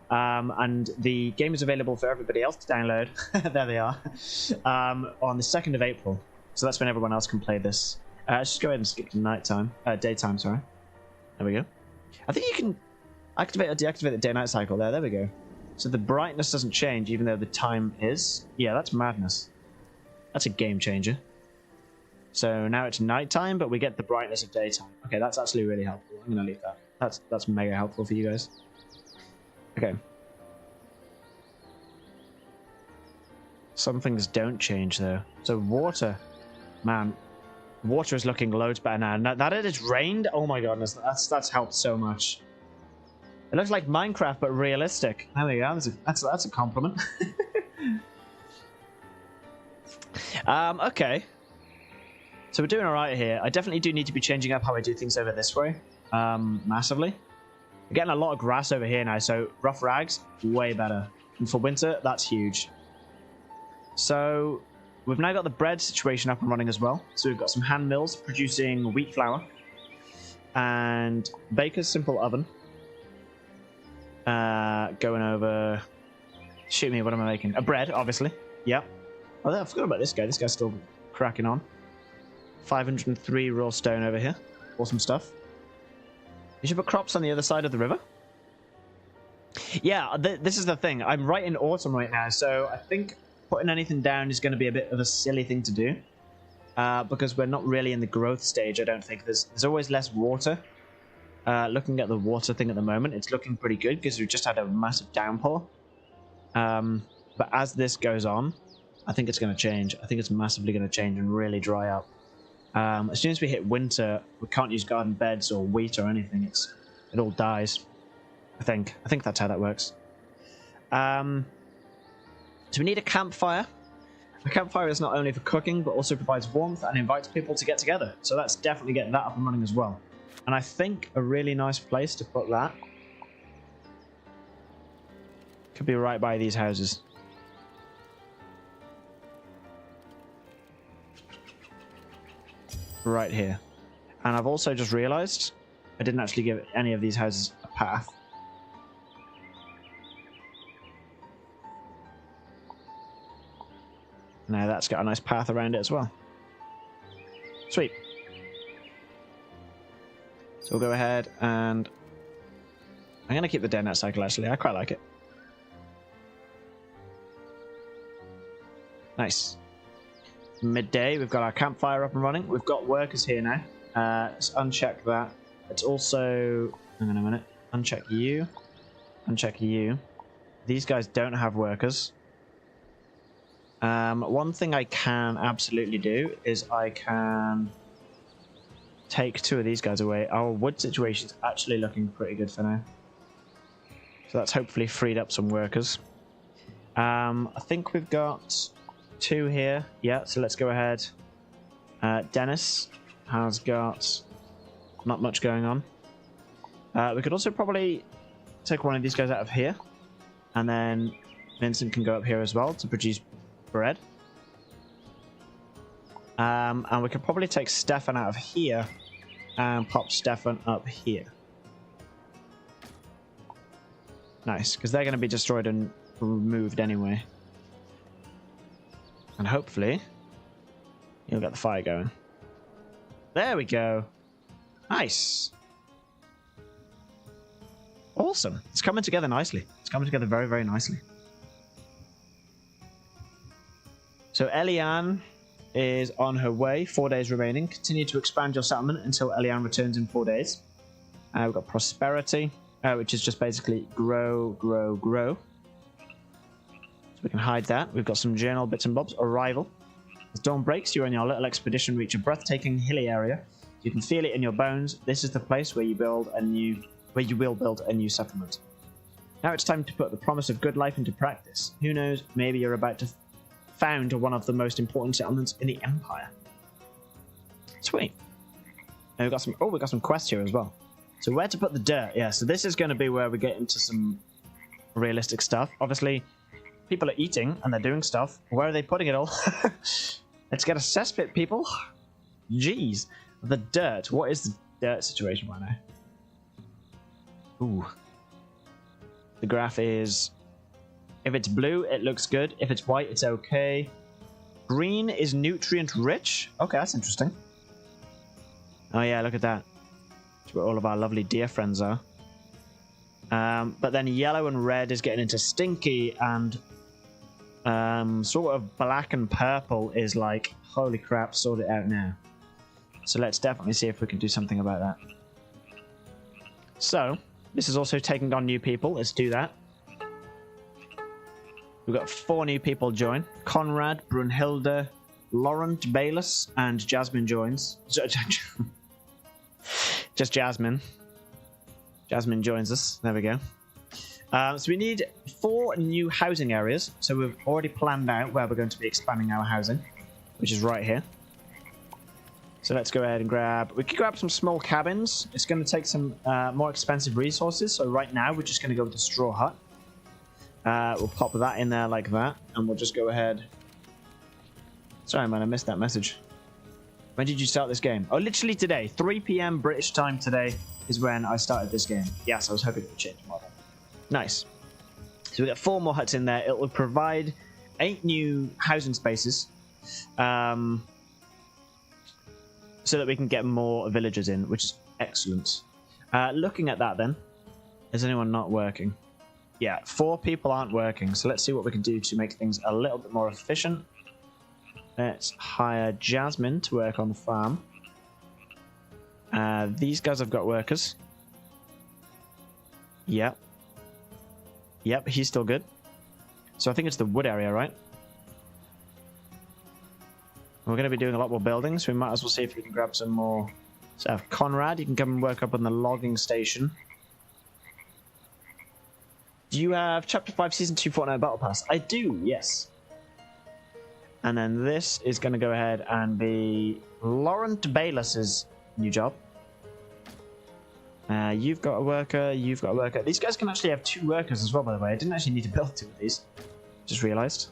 And the game is available for everybody else to download. There they are. On the 2nd of April. So that's when everyone else can play this. Let's just go ahead and skip to nighttime. Daytime, sorry. There we go. I think you can activate or deactivate the day-night cycle there. There we go. So the brightness doesn't change even though the time is. Yeah, that's madness. That's a game changer. So now it's nighttime, but we get the brightness of daytime. Okay, that's actually really helpful. I'm going to leave that. That's mega helpful for you guys. Okay. Some things don't change, though. So water. Man, water is looking loads better now. Now that it has rained, oh my goodness, that's helped so much. It looks like Minecraft, but realistic. There we go. That's a compliment. Okay. So we're doing all right here. I definitely do need to be changing up how I do things over this way. Massively. We're getting a lot of grass over here now, so rough rags, way better. And for winter, that's huge. So we've now got the bread situation up and running as well. So we've got some hand mills producing wheat flour. And Baker's Simple Oven. Going over... Shoot me, what am I making? A bread, obviously. Yep. Oh, I forgot about this guy. This guy's still cracking on. 503 raw stone over here. Awesome stuff. You should put crops on the other side of the river. Yeah, this is the thing. I'm right in autumn right now, so I think putting anything down is going to be a bit of a silly thing to do. Because we're not really in the growth stage, I don't think. There's always less water. Looking at the water thing at the moment, it's looking pretty good because we've just had a massive downpour. But as this goes on, I think it's going to change. I think it's massively going to change and really dry up. As soon as we hit winter, we can't use garden beds or wheat or anything. It all dies. I think that's how that works. So we need a campfire. A campfire is not only for cooking, but also provides warmth and invites people to get together. So let's definitely get that up and running as well. And I think a really nice place to put that could be right by these houses. Right here. And I've also just realized I didn't actually give any of these houses a path. Now that's got a nice path around it as well. Sweet. So we'll go ahead and I'm going to keep the day-night cycle, actually. I quite like it. Nice. Midday, we've got our campfire up and running. We've got workers here now. Let's uncheck that. It's also... Hang on a minute. Uncheck you. Uncheck you. These guys don't have workers. One thing I can absolutely do is I can take 2 of these guys away. Our wood situation's actually looking pretty good for now. So that's hopefully freed up some workers. I think we've got 2 here. Yeah, so let's go ahead. Dennis has got not much going on. We could also probably take one of these guys out of here. And then Vincent can go up here as well to produce bread. And we could probably take Stefan out of here and pop Stefan up here. Nice, because they're going to be destroyed and removed anyway. And hopefully you'll get the fire going. There we go. Nice. Awesome. It's coming together nicely. It's coming together very, very nicely. So Eliane is on her way. 4 days remaining. Continue to expand your settlement until Eliane returns in 4 days. We've got prosperity, which is just basically grow, grow, grow. So we can hide that. We've got some journal bits and bobs. Arrival. As dawn breaks, you and your little expedition reach a breathtaking hilly area. You can feel it in your bones. This is the place where you will build a new settlement. Now it's time to put the promise of good life into practice. Who knows? Maybe you're about to found one of the most important settlements in the Empire. Sweet. And we've got some quests here as well. So where to put the dirt? Yeah, so this is going to be where we get into some realistic stuff. Obviously, people are eating and they're doing stuff. Where are they putting it all? Let's get a cesspit, people. Jeez. The dirt. What is the dirt situation right now? Ooh. The graph is... If it's blue, it looks good. If it's white, it's okay. Green is nutrient rich. Okay, that's interesting. Oh yeah, look at that. That's where all of our lovely deer friends are. But then yellow and red is getting into stinky, and sort of black and purple is like, holy crap, sort it out now. So let's definitely see if we can do something about that. So, this is also taking on new people. Let's do that. We've got 4 new people join. Conrad, Brunhilde, Laurent Bayless, and Jasmine joins. Just Jasmine. Jasmine joins us. There we go. So we need 4 new housing areas. So we've already planned out where we're going to be expanding our housing, which is right here. So let's go ahead and we could grab some small cabins. It's going to take some more expensive resources. So right now we're just going to go with the straw hut. We'll pop that in there like that, and we'll just go ahead. Sorry, man, I missed that message. When did you start this game? Oh, literally today. 3 p.m. British time today is when I started this game. Yes, I was hoping it would change tomorrow. Nice. So we got 4 more huts in there. It will provide 8 new housing spaces, so that we can get more villagers in, which is excellent. Looking at that, then, is anyone not working? Yeah, 4 people aren't working, so let's see what we can do to make things a little bit more efficient. Let's hire Jasmine to work on the farm. These guys have got workers. Yep. Yep, he's still good. So I think it's the wood area, right? We're going to be doing a lot more buildings, so we might as well see if we can grab some more. So Conrad, you can come and work up on the logging station. Do you have Chapter 5 Season 2 Fortnite Battle Pass? I do, yes. And then this is going to go ahead and be Laurent Bayless's new job. You've got a worker, you've got a worker. These guys can actually have 2 workers as well, by the way. I didn't actually need to build 2 of these. Just realised.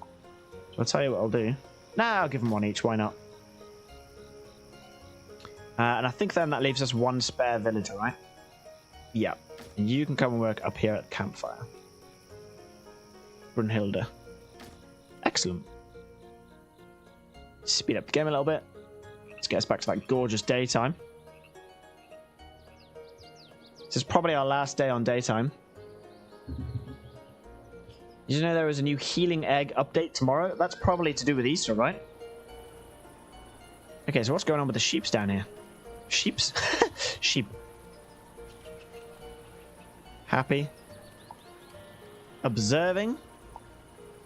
So I'll tell you what I'll do. Nah, I'll give them 1 each, why not? And I think then that leaves us 1 spare villager, right? Yeah. And you can come and work up here at the campfire. Brunhilde. Excellent. Speed up the game a little bit. Let's get us back to that gorgeous daytime. This is probably our last day on daytime. Did you know there is a new healing egg update tomorrow? That's probably to do with Easter, right? Okay, so what's going on with the sheeps down here? Sheeps? Sheep. Happy. Observing.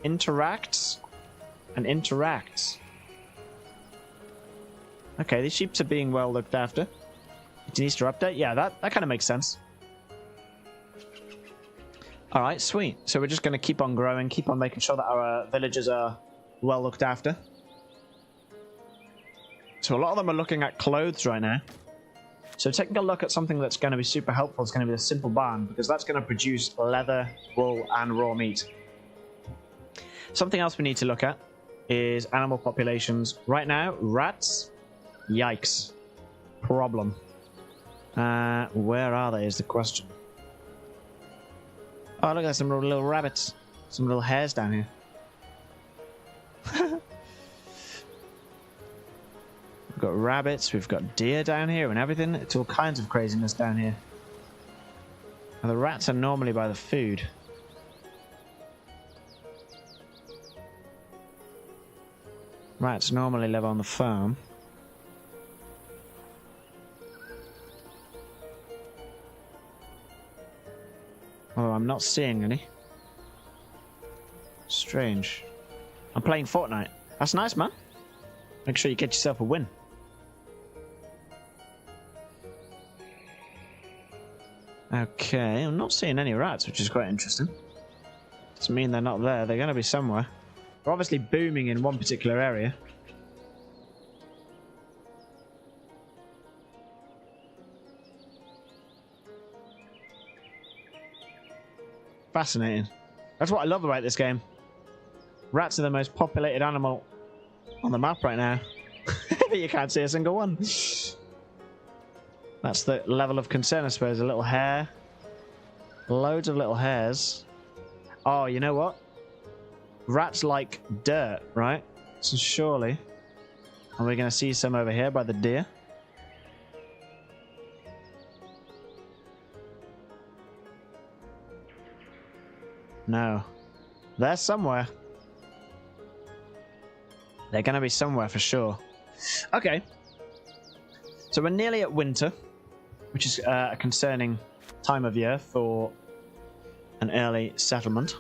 Interacts. And interacts. Okay, these sheeps are being well looked after. It's an Easter update? Yeah, that kind of makes sense. Alright, sweet. So we're just going to keep on growing, keep on making sure that our villagers are well looked after. So a lot of them are looking at clothes right now. So taking a look at something that's going to be super helpful is going to be the simple barn, because that's going to produce leather, wool, and raw meat. Something else we need to look at is animal populations. Right now, rats. Yikes. Problem. Where are they is the question. Oh, look at some little rabbits. Some little hares down here. We've got rabbits, we've got deer down here and everything. It's all kinds of craziness down here. And the rats are normally by the food. Rats normally live on the farm. Oh, I'm not seeing any. Strange. I'm playing Fortnite. That's nice, man. Make sure you get yourself a win. Okay, I'm not seeing any rats, which is quite interesting. Doesn't mean they're not there. They're going to be somewhere. They're obviously booming in one particular area. Fascinating. That's what I love about this game. Rats are the most populated animal on the map right now. You can't see a single one. That's the level of concern, I suppose. A little hare. Loads of little hares. Oh, you know what? Rats like dirt, right? So surely... Are we going to see some over here by the deer? No. They're somewhere. They're going to be somewhere for sure. Okay. So we're nearly at winter, which is a concerning time of year for an early settlement.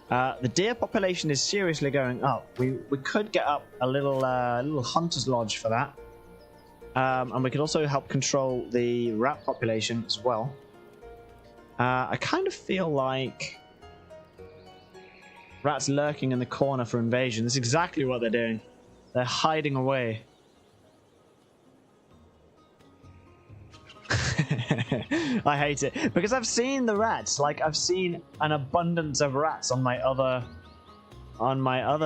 The deer population is seriously going up. We could get up a little hunter's lodge for that. And we could also help control the rat population as well. I kind of feel like... Rats lurking in the corner for invasion. That's exactly what they're doing. They're hiding away. I hate it. Because I've seen the rats. Like, I've seen an abundance of rats on my other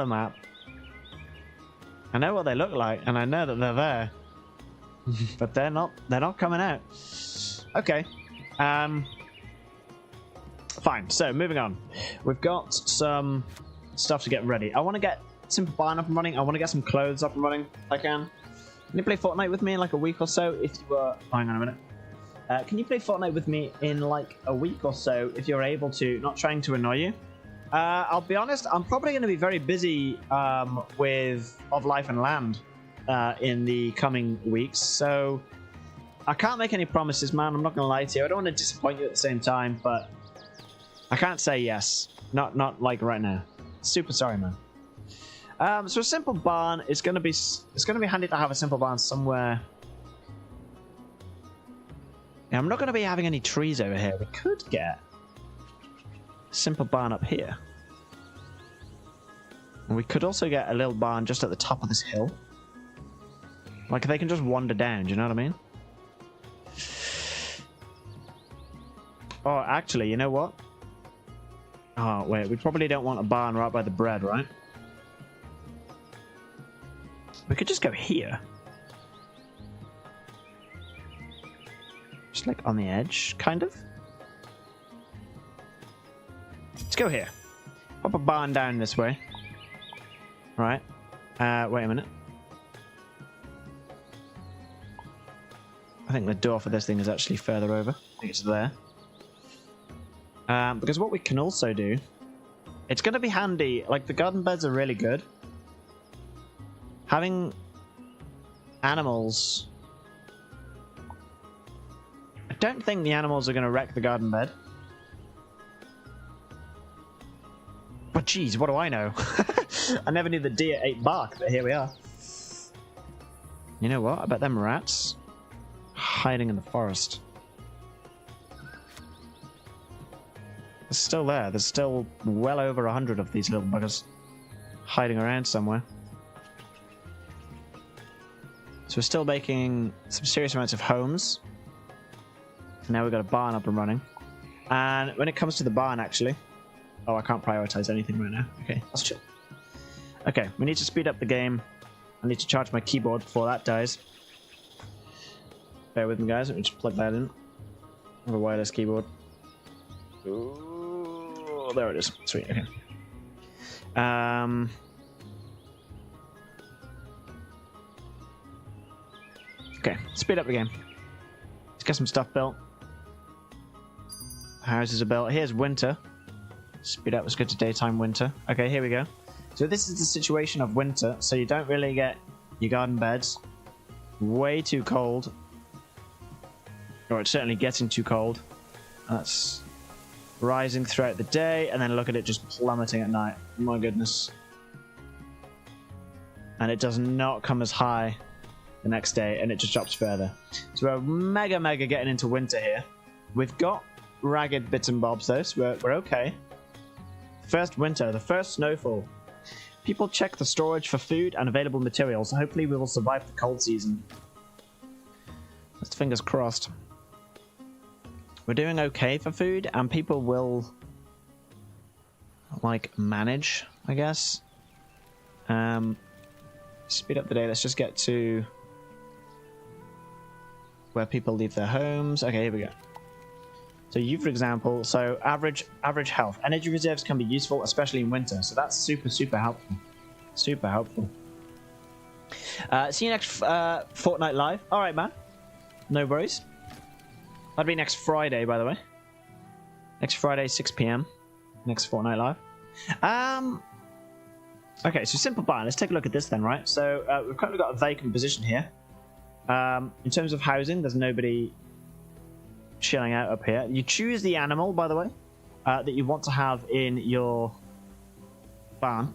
map. I know what they look like, and I know that they're there. But they're not coming out. Okay. Fine, so moving on. We've got some stuff to get ready. I want to get Simple Barn up and running. I want to get some clothes up and running if I can. Can you play Fortnite with me in like a week or so if you were... Oh, hang on a minute. Can you play Fortnite with me in like a week or so if you're able to? Not trying to annoy you. I'll be honest, I'm probably going to be very busy with Of Life and Land in the coming weeks. So I can't make any promises, man. I'm not going to lie to you. I don't want to disappoint you at the same time, but... I can't say yes. Not like right now. Super sorry, man. So a simple barn is going to be handy to have a simple barn somewhere. Yeah, I'm not going to be having any trees over here. We could get a simple barn up here. And we could also get a little barn just at the top of this hill. Like they can just wander down, do you know what I mean? Oh, actually, you know what? Oh, wait, we probably don't want a barn right by the bread, right? We could just go here. Just like on the edge, kind of. Let's go here. Pop a barn down this way. Right. Wait a minute. I think the door for this thing is actually further over. I think it's there. Because what we can also do, it's going to be handy. Like, the garden beds are really good. Having animals... I don't think the animals are going to wreck the garden bed. But geez, what do I know? I never knew the deer ate bark, but here we are. You know what? I bet them rats hiding in the forest. They're still there. There's still well over 100 of these little buggers hiding around somewhere. So we're still making some serious amounts of homes. Now we've got a barn up and running. And when it comes to the barn, actually... Oh, I can't prioritize anything right now. Okay, let's chill. Okay, we need to speed up the game. I need to charge my keyboard before that dies. Bear with me, guys. Let me just plug that in. I have a wireless keyboard. Ooh, there it is. Sweet, okay. Okay, speed up the game. Let's get some stuff built. Houses are built. Here's winter. Speed up, let's go to daytime winter. Okay, here we go. So this is the situation of winter. So you don't really get your garden beds way too cold. Or it's certainly getting too cold. That's rising throughout the day. And then look at it just plummeting at night. My goodness. And it does not come as high the next day. And it just drops further. So we're mega getting into winter here. We've got ragged bits and bobs though. So we're okay. First winter, the first snowfall. People check the storage for food and available materials. Hopefully we will survive the cold season. Just fingers crossed. We're doing okay for food, and people will like manage, I guess. Speed up the day. Let's just get to where people leave their homes. Okay, here we go. So you, for example, so average health. Energy reserves can be useful, especially in winter. So that's super helpful. Super helpful. See you next Fortnite Live. All right, man. No worries. That'll be next Friday, by the way. Next Friday, 6 p.m. Next Fortnite Live. Okay, so simple barn. Let's take a look at this then, right? So we've currently got a vacant position here. In terms of housing, there's nobody chilling out up here. You choose the animal, by the way, that you want to have in your barn.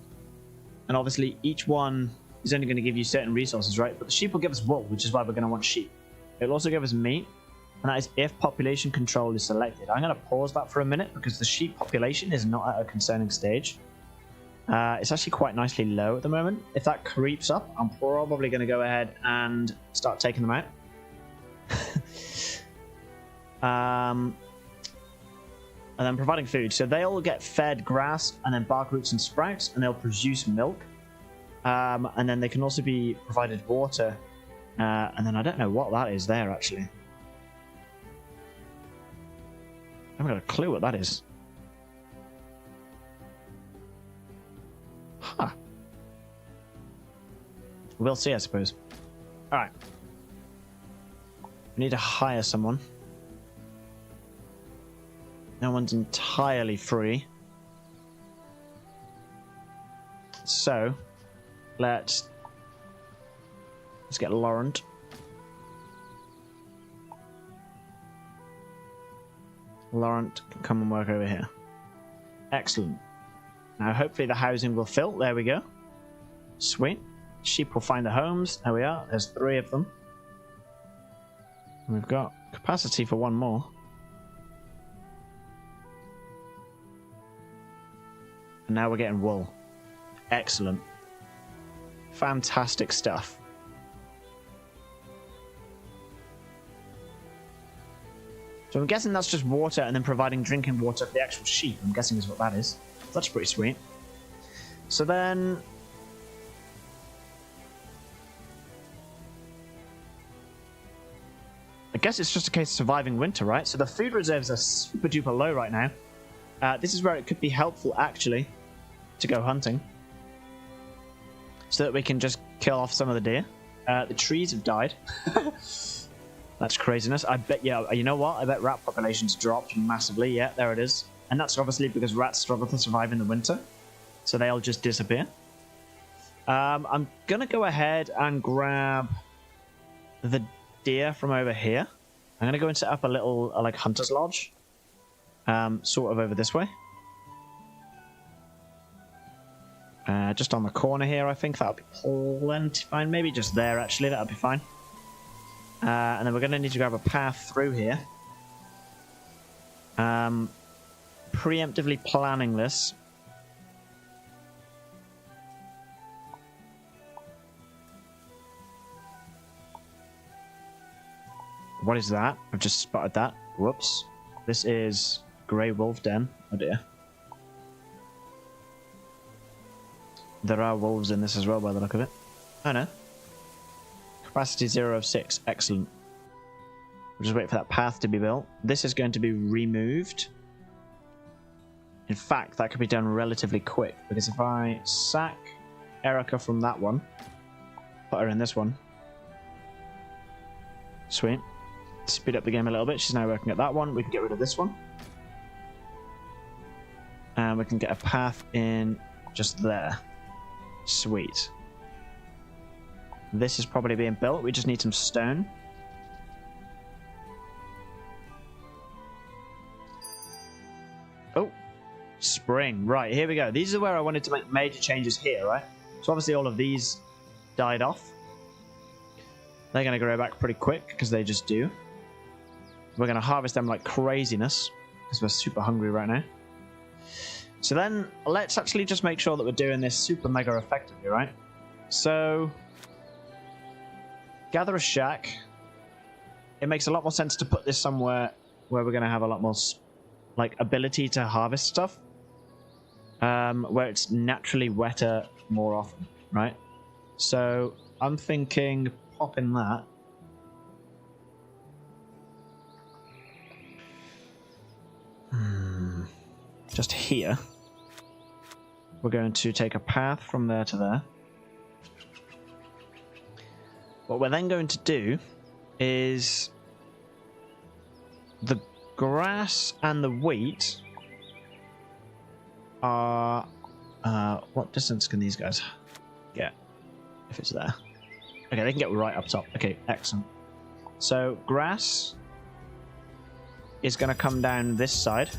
And obviously, each one is only going to give you certain resources, right? But the sheep will give us wool, which is why we're going to want sheep. It'll also give us meat, and that is if population control is selected. I'm going to pause that for a minute because the sheep population is not at a concerning stage. It's actually quite nicely low at the moment. If that creeps up, I'm probably going to go ahead and start taking them out. And then providing food. So they'll get fed grass and then bark roots and sprouts, and they'll produce milk. And then they can also be provided water. And then I don't know what that is there, actually. I haven't got a clue what that is. Huh. We'll see, I suppose. Alright. We need to hire someone. No one's entirely free. So, let's get Laurent. Laurent can come and work over here. Excellent. Now, hopefully the housing will fill. There we go. Sweet. Sheep will find the homes. There we are. There's 3 of them. And we've got capacity for 1 more. And now we're getting wool. Excellent. Fantastic stuff. So I'm guessing that's just water and then providing drinking water for the actual sheep. I'm guessing is what that is. That's pretty sweet. So then... I guess it's just a case of surviving winter, right? So the food reserves are super duper low right now. This is where it could be helpful, actually, to go hunting. So that we can just kill off some of the deer. The trees have died. That's craziness. I bet, yeah, you know what? I bet rat populations dropped massively. Yeah, there it is. And that's obviously because rats struggle to survive in the winter. So they'll just disappear. I'm going to go ahead and grab the deer from over here. I'm going to go and set up a little, like, hunter's lodge. Sort of over this way. Just on the corner here, I think that'll be plenty fine. Maybe just there, actually. That'll be fine. And then we're going to need to grab a path through here. Preemptively planning this. What is that? I've just spotted that. Whoops. This is Grey Wolf Den. Oh dear. There are wolves in this as well by the look of it. Oh no. Capacity 0 of 6. Excellent. We'll just wait for that path to be built. This is going to be removed. In fact, that could be done relatively quick, because if I sack Erica from that one, put her in this one. Sweet. Speed up the game a little bit. She's now working at that one. We can get rid of this one. And we can get a path in just there. Sweet. This is probably being built. We just need some stone. Oh. Spring. Right, here we go. These are where I wanted to make major changes here, right? So obviously all of these died off. They're going to grow back pretty quick, because they just do. We're going to harvest them like craziness, because we're super hungry right now. So then, let's actually just make sure that we're doing this super mega effectively, right? So, gather a shack. It makes a lot more sense to put this somewhere where we're going to have a lot more, like, ability to harvest stuff. Where it's naturally wetter more often, right? So, I'm thinking pop in that. Just here. We're going to take a path from there to there. What we're then going to do is the grass and the wheat are... what distance can these guys get if it's there? Okay, they can get right up top. Okay, excellent. So grass is going to come down this side.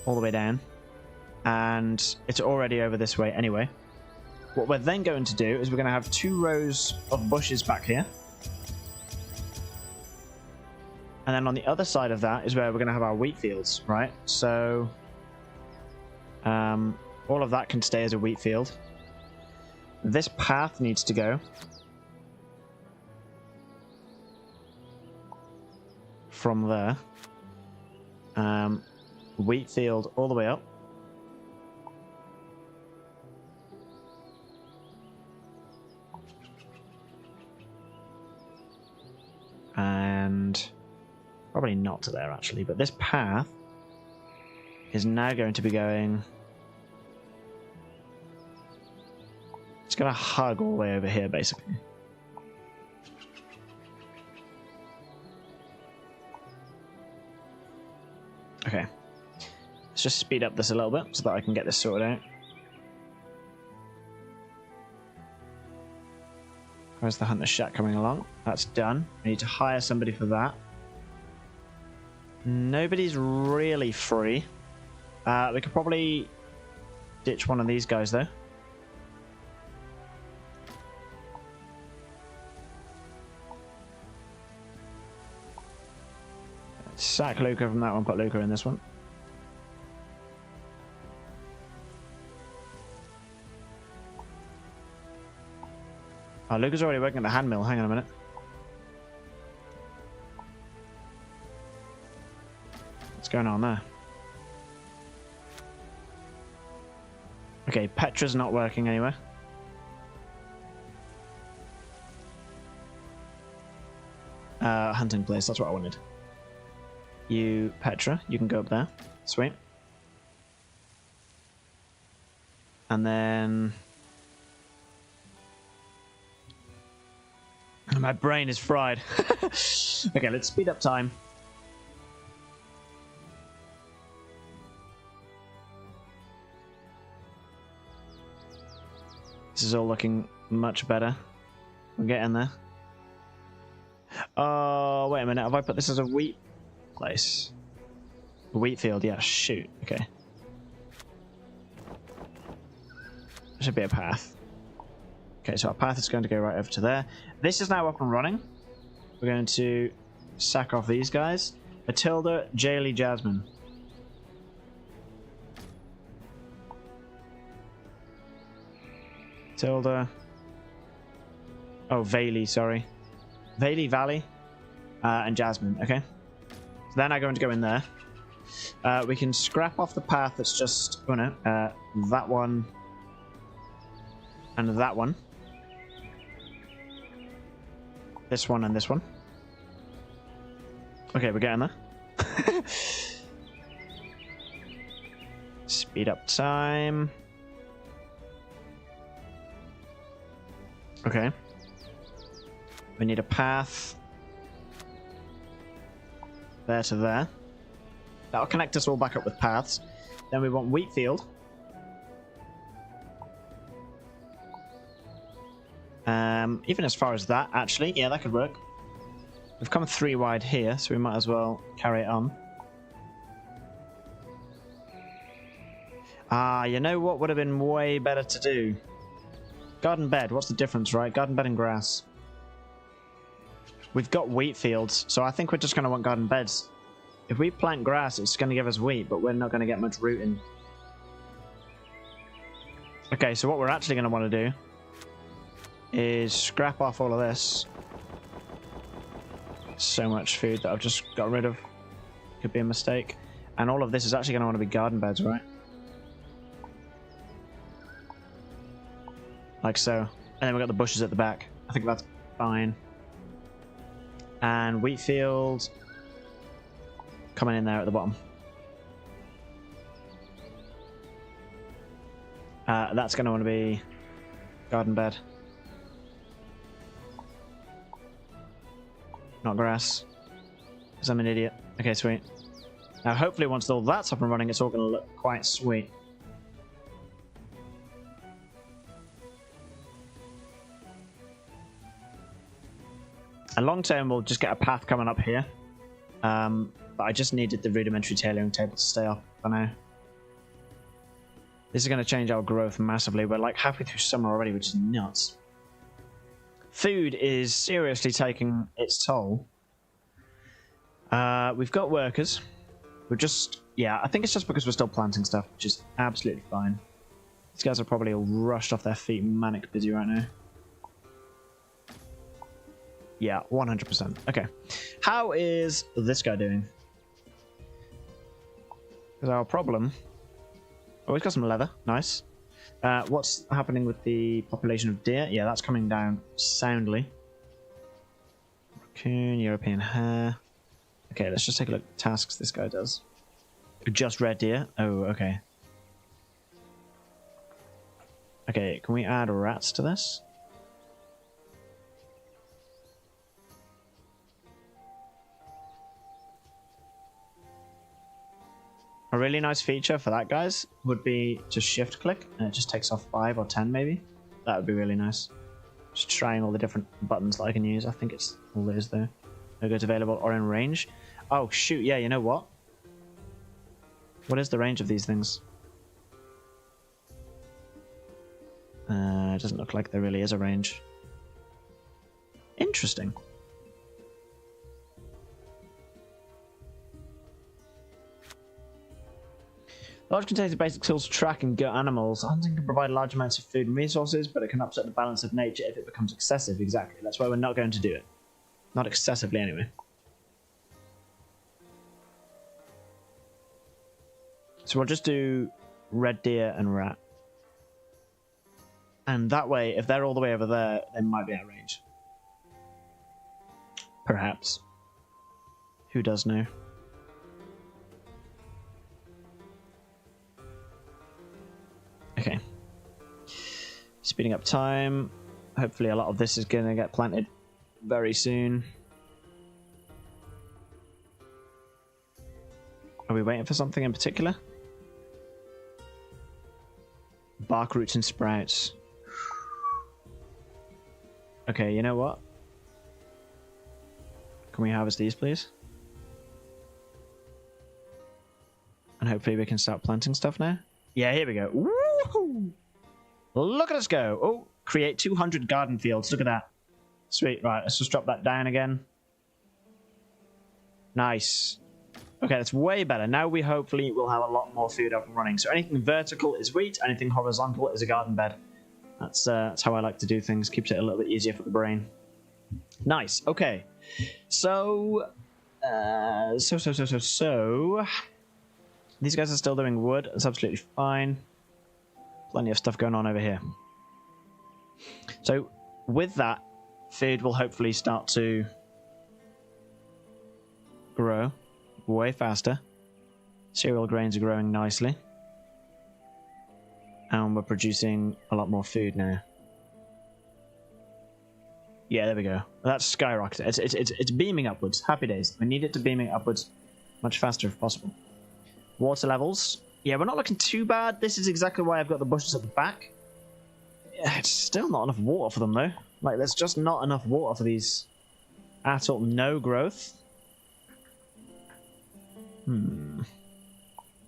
All the way down. And it's already over this way anyway. What we're then going to do is we're going to have 2 rows of bushes back here. And then on the other side of that is where we're going to have our wheat fields, right? So all of that can stay as a wheat field. This path needs to go from there. Wheat field all the way up. And probably not to there actually, but this path is now going to be going... It's going to hug all the way over here basically. Okay. Let's just speed up this a little bit so that I can get this sorted out. Where's the hunter shack coming along? That's done. I need to hire somebody for that. Nobody's really free. We could probably ditch one of these guys though. Sack Luca from that one, put Luca in this one. Oh, Luca's already working at the hand mill. Hang on a minute. What's going on there? Okay, Petra's not working anywhere. Hunting place, that's what I wanted. You, Petra, you can go up there. Sweet. And then... my brain is fried. Okay, let's speed up time. This is all looking much better. We're getting there. Oh, wait a minute. Have I put this as a wheat place? A wheat field, yeah, shoot. Okay. There should be a path. Okay, so our path is going to go right over to there. This is now up and running. We're going to sack off these guys. Matilda, Jaylee, Jasmine. Matilda. Oh, Vaylee, sorry. Vaylee, Valley, and Jasmine. Okay. So then I'm going to go in there. We can scrap off the path that's just... oh no. That one. And that one. This one and this one. Okay, we're getting there. Speed up time. Okay. We need a path. There to there. That'll connect us all back up with paths. Then we want wheat field. Even as far as that, actually. Yeah, that could work. We've come 3 wide here, so we might as well carry it on. Ah, you know what would have been way better to do? Garden bed. What's the difference, right? Garden bed and grass. We've got wheat fields, so I think we're just going to want garden beds. If we plant grass, it's going to give us wheat, but we're not going to get much rooting. Okay, so what we're actually going to want to do is scrap off all of this. So much food that I've just got rid of. Could be a mistake. And all of this is actually going to want to be garden beds, right? Like so. And then we've got the bushes at the back. I think that's fine. And wheat field coming in there at the bottom. That's going to want to be garden bed. Not grass. Because I'm an idiot. Okay, sweet. Now hopefully once all that's up and running, it's all going to look quite sweet. And long term, we'll just get a path coming up here. But I just needed the rudimentary tailoring table to stay up for now. This is going to change our growth massively. We're like halfway through summer already, which is nuts. Food is seriously taking its toll. We've got workers. We're just... yeah, I think it's just because we're still planting stuff, which is absolutely fine. These guys are probably all rushed off their feet, manic busy right now. Yeah, 100%. Okay. How is this guy doing? Because our problem... oh, he's got some leather. Nice. What's happening with the population of deer? Yeah, that's coming down soundly. Raccoon, European hare. Okay, let's just take a look at tasks this guy does. Just red deer. Oh, okay. Okay, can we add rats to this? A really nice feature for that, guys, would be to shift click and it just takes off 5 or 10 maybe. That would be really nice. Just trying all the different buttons that I can use. I think it's all those there. No goods available or in range. Oh shoot, yeah, you know what? What is the range of these things? It doesn't look like there really is a range. Interesting. Large contains basic tools to track and gut animals. Hunting can provide large amounts of food and resources, but it can upset the balance of nature if it becomes excessive. Exactly. That's why we're not going to do it. Not excessively, anyway. So we'll just do red deer and rat. And that way, if they're all the way over there, they might be out of range. Perhaps. Who does know? Speeding up time. Hopefully a lot of this is going to get planted very soon. Are we waiting for something in particular? Bark roots and sprouts. Okay, you know what? Can we harvest these, please? And hopefully we can start planting stuff now. Yeah, here we go. Woohoo! Look at us go. Oh, create 200 garden fields. Look at that. Sweet. Right, let's just drop that down again. Nice. Okay, that's way better. Now we hopefully will have a lot more food up and running. So anything vertical is wheat. Anything horizontal is a garden bed. That's how I like to do things. Keeps it a little bit easier for the brain. Nice. Okay. So these guys are still doing wood. It's absolutely fine. Plenty of stuff going on over here. So with that, food will hopefully start to grow way faster. Cereal grains are growing nicely. And we're producing a lot more food now. Yeah, there we go. That's skyrocketed. It's beaming upwards. Happy days. We need it to beaming upwards much faster if possible. Water levels. Yeah, we're not looking too bad. This is exactly why I've got the bushes at the back. Yeah, it's still not enough water for them though. Like, there's just not enough water for these at all. No growth.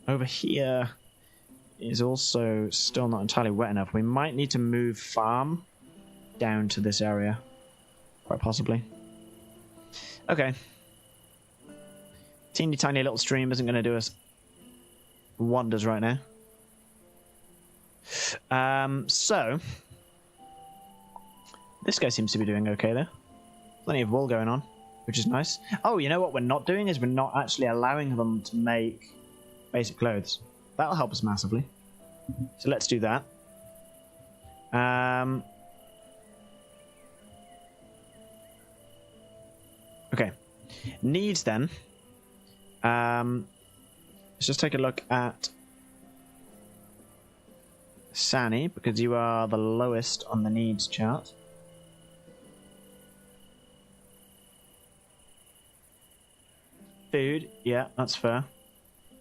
Over here is also still not entirely wet enough. We might need to move farm down to this area. Quite possibly. Okay. Teeny tiny little stream isn't going to do us wonders right now. So this guy seems to be doing okay there. Plenty of wool going on, which is nice. Oh, you know what we're not doing is we're not actually allowing them to make basic clothes. That'll help us massively. So let's do that. Okay. Needs then. Let's just take a look at Sani, because you are the lowest on the needs chart. Food, yeah, that's fair.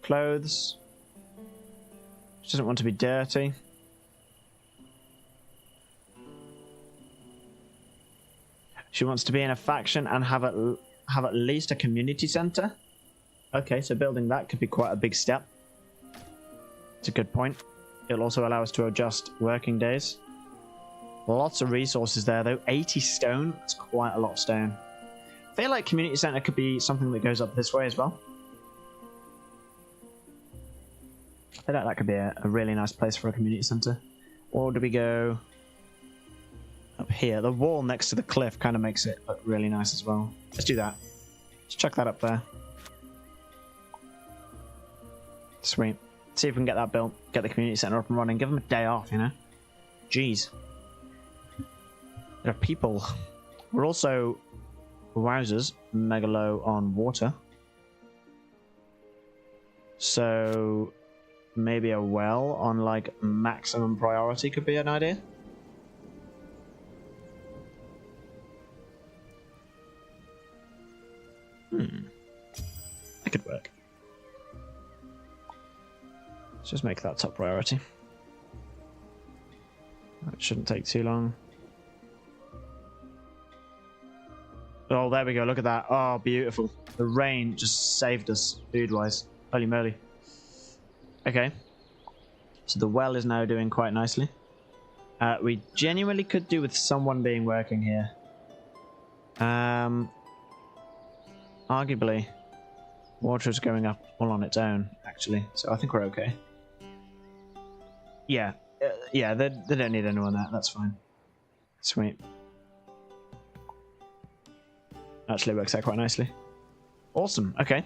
Clothes. She doesn't want to be dirty. She wants to be in a faction and have at least a community center. Okay, so building that could be quite a big step. It's a good point. It'll also allow us to adjust working days. Lots of resources there, though. 80 stone. That's quite a lot of stone. I feel like community center could be something that goes up this way as well. I feel like that could be a really nice place for a community center. Or do we go up here? The wall next to the cliff kind of makes it look really nice as well. Let's do that. Let's chuck that up there. Sweet. See if we can get that built. Get the community center up and running. Give them a day off, you know? Jeez. There are people. We're also, wowzers, mega low on water. So maybe a well on like maximum priority could be an idea. That could work. Let's just make that top priority. It shouldn't take too long. Oh, there we go. Look at that. Oh, beautiful. The rain just saved us food-wise. Holy moly. Okay. So the well is now doing quite nicely. We genuinely could do with someone being working here. Arguably, water is going up all on its own, actually. So I think we're okay. Yeah. Yeah, they don't need anyone there. That's fine. Sweet. Actually works out quite nicely. Awesome. Okay.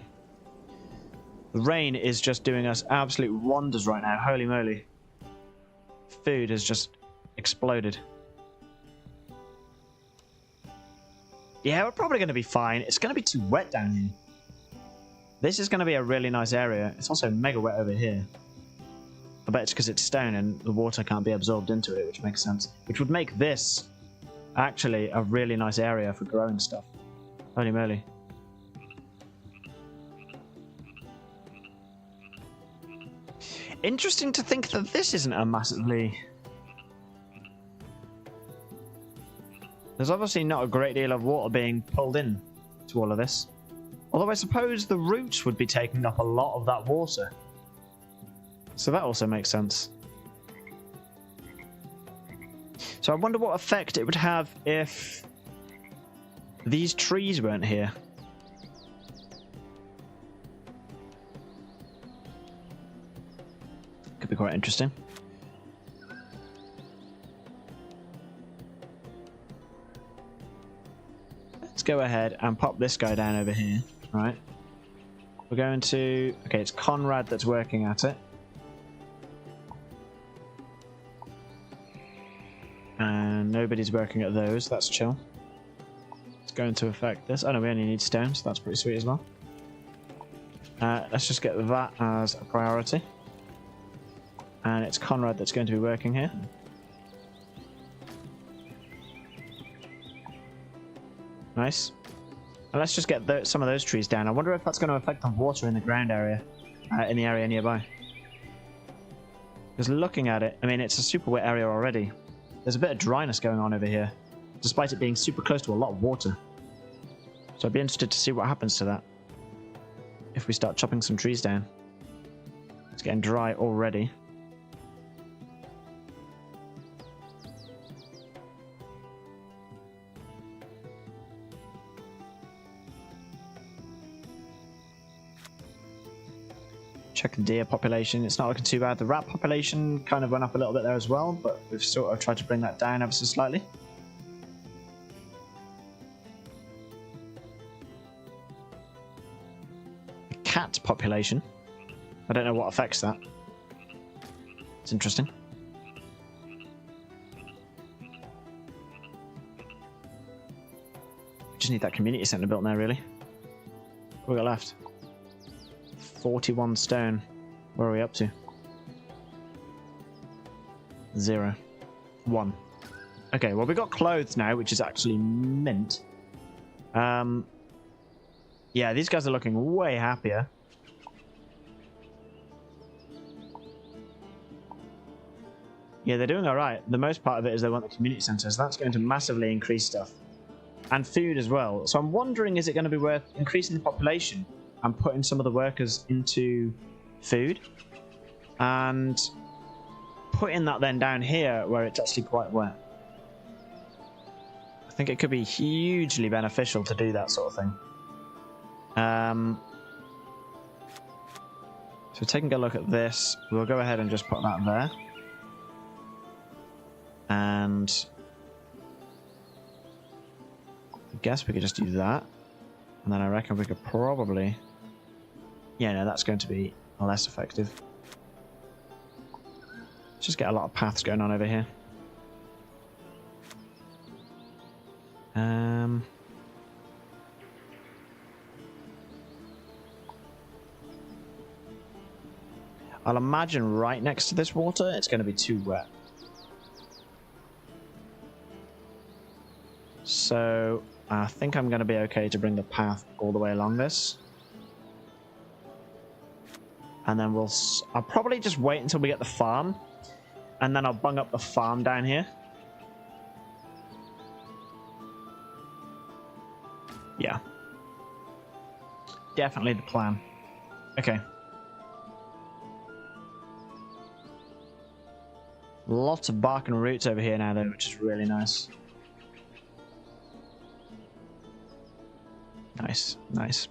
The rain is just doing us absolute wonders right now. Holy moly. Food has just exploded. Yeah, we're probably going to be fine. It's going to be too wet down here. This is going to be a really nice area. It's also mega wet over here. The bet it's because it's stone and the water can't be absorbed into it, which makes sense. Which would make this actually a really nice area for growing stuff. Holy moly. Interesting to think that this isn't a massively... There's obviously not a great deal of water being pulled in to all of this. Although I suppose the roots would be taking up a lot of that water. So that also makes sense. So I wonder what effect it would have if these trees weren't here. Could be quite interesting. Let's go ahead and pop this guy down over here. Right. We're going to... Okay, it's Conrad that's working at it. And nobody's working at those. That's chill. It's going to affect this. Oh no, we only need stone, so that's pretty sweet as well. Let's just get that as a priority. And it's Conrad that's going to be working here. Nice. And let's just get some of those trees down. I wonder if that's going to affect the water in the ground area, in the area nearby. Because looking at it, I mean, it's a super wet area already. There's a bit of dryness going on over here, despite it being super close to a lot of water. So I'd be interested to see what happens to that if we start chopping some trees down. It's getting dry already. Check the deer population. It's not looking too bad. The rat population kind of went up a little bit there as well, but we've sort of tried to bring that down ever so slightly. The cat population. I don't know what affects that. It's interesting. Just need that community centre built now, really. What have we got left? 41 stone. Where are we up to? 0. 1. Okay, well we got clothes now, which is actually mint. Yeah, these guys are looking way happier. Yeah, they're doing alright. The most part of it is they want the community centres. That's going to massively increase stuff. And food as well. So I'm wondering, is it going to be worth increasing the population and putting some of the workers into food and putting that then down here where it's actually quite wet? I think it could be hugely beneficial to do that sort of thing. So taking a look at this, we'll go ahead and just put that there. And I guess we could just do that. And then I reckon we could probably... Yeah, no, that's going to be less effective. Let's just get a lot of paths going on over here. I'll imagine right next to this water, it's going to be too wet. So I think I'm going to be okay to bring the path all the way along this. And then I'll probably just wait until we get the farm. And then I'll bung up the farm down here. Yeah. Definitely the plan. Okay. Lots of bark and roots over here now though, which is really nice. Nice, nice.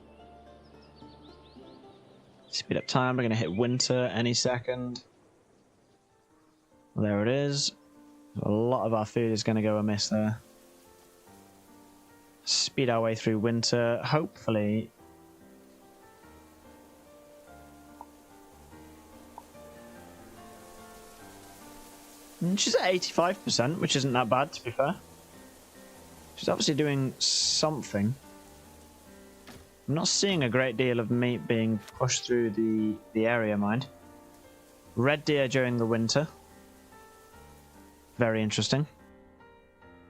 Speed up time, we're going to hit winter any second. There it is. A lot of our food is going to go amiss there. Speed our way through winter, hopefully. She's at 85%, which isn't that bad, to be fair. She's obviously doing something. I'm not seeing a great deal of meat being pushed through the area, mind. Red deer during the winter. Very interesting.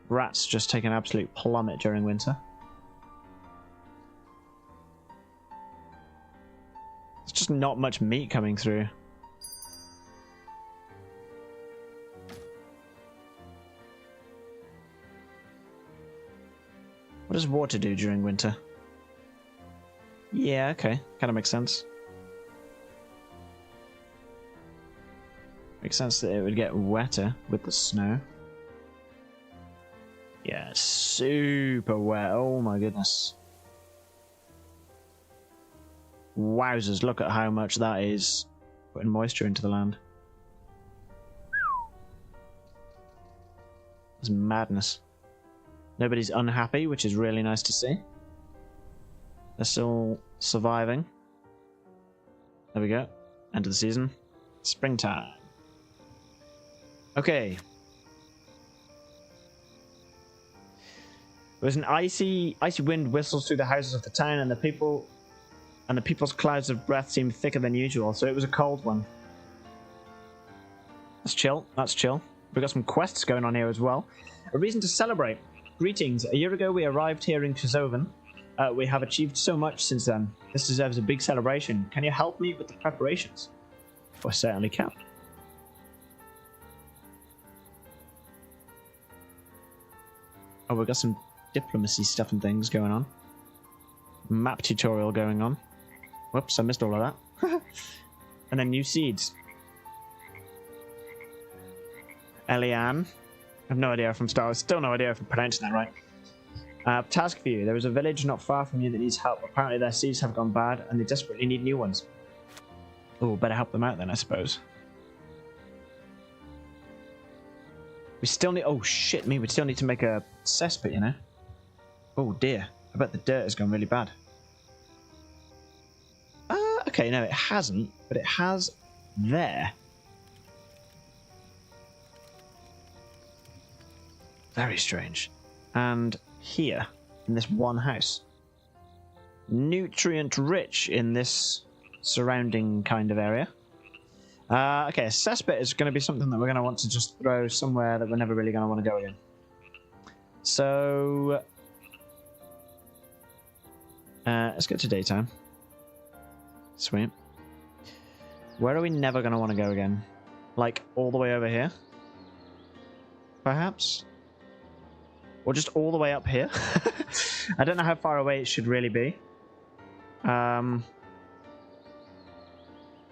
Rats just take an absolute plummet during winter. There's just not much meat coming through. What does water do during winter? Yeah, okay. Kind of makes sense. Makes sense that it would get wetter with the snow. Yeah, super wet. Oh my goodness. Wowzers, look at how much that is putting moisture into the land. It's madness. Nobody's unhappy, which is really nice to see. They're still surviving. There we go. End of the season. Springtime. Okay. There was an icy wind whistles through the houses of the town, and the people's clouds of breath seemed thicker than usual, so it was a cold one. That's chill. That's chill. We've got some quests going on here as well. A reason to celebrate. Greetings. A year ago we arrived here in Kerzoven. We have achieved so much since then. This deserves a big celebration. Can you help me with the preparations? I certainly can. Oh, we've got some diplomacy stuff and things going on. Map tutorial going on. Whoops, I missed all of that. And then new seeds. Eliane. I have no idea if I'm still no idea if I'm pronouncing that right. Task for you. There is a village not far from you that needs help. Apparently their seeds have gone bad and they desperately need new ones. Oh, better help them out then, I suppose. We still need... Oh, shit me. We still need to make a cesspit, you know? Oh, dear. I bet the dirt has gone really bad. Okay, no, it hasn't. But it has there. Very strange. And here, in this one house. Nutrient rich in this surrounding kind of area. Okay, a cesspit is going to be something that we're going to want to just throw somewhere that we're never really going to want to go again. So, let's get to daytime. Sweet. Where are we never going to want to go again? Like, all the way over here? Perhaps? Or just all the way up here? I don't know how far away it should really be.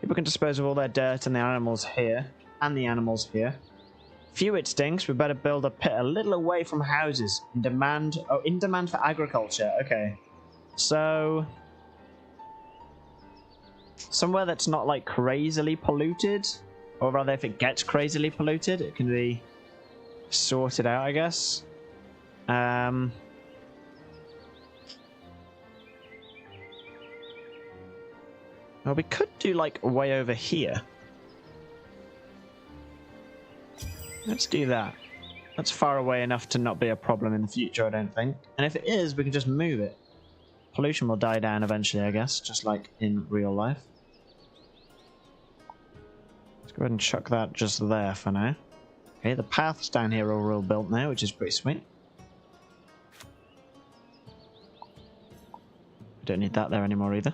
People can dispose of all their dirt and the animals here. And the animals here. Few it stinks. We better build a pit a little away from houses. In demand for agriculture. Okay. So... somewhere that's not, like, crazily polluted. Or rather, if it gets crazily polluted, it can be sorted out, I guess. Well, we could do, like, way over here. Let's do that. That's far away enough to not be a problem in the future, I don't think. And if it is, we can just move it. Pollution will die down eventually, I guess, just like in real life. Let's go ahead and chuck that just there for now. Okay, the paths down here are all built now, which is pretty sweet. We don't need that there anymore either.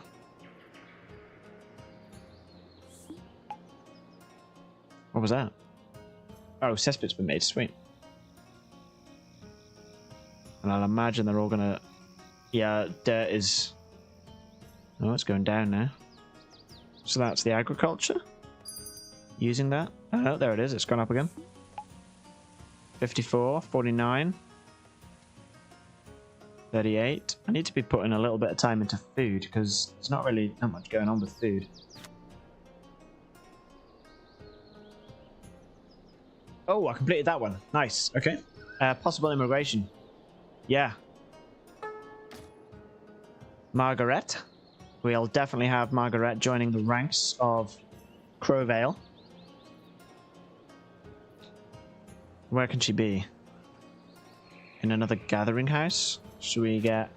What was that? Oh, cesspit's been made. Sweet. And I'll imagine they're all gonna... Yeah, dirt is... Oh, it's going down now. So that's the agriculture. Using that. Oh, no, there it is. It's gone up again. 54, 49. 38. I need to be putting a little bit of time into food because there's not much going on with food. Oh, I completed that one. Nice. Okay. Possible immigration. Yeah. Margaret. We'll definitely have Margaret joining the ranks of Crowvale. Where can she be? In another gathering house? Should we get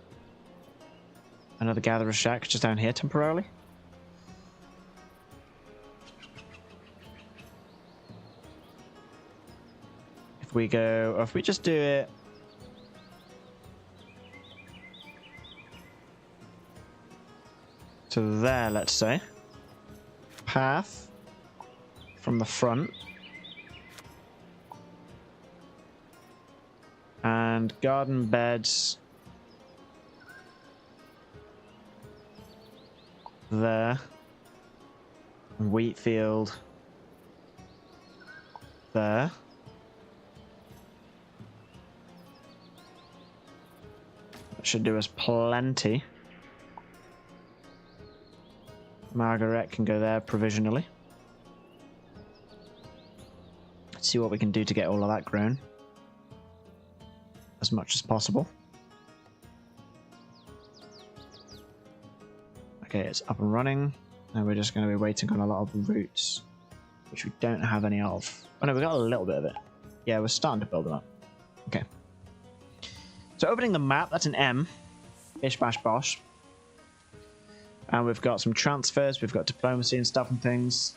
another gatherer shack just down here temporarily? we go, or if we just do it to there, let's say. Path from the front. And garden beds there. Wheat field there. That should do us plenty. Margaret can go there provisionally. Let's see what we can do to get all of that grown as much as possible. Okay, it's up and running. Now we're just going to be waiting on a lot of roots, which we don't have any of. Oh no, we got a little bit of it. Yeah, we're starting to build them up. Okay. So opening the map, that's an M. Bish bash bosh. And we've got some transfers, we've got diplomacy and stuff and things.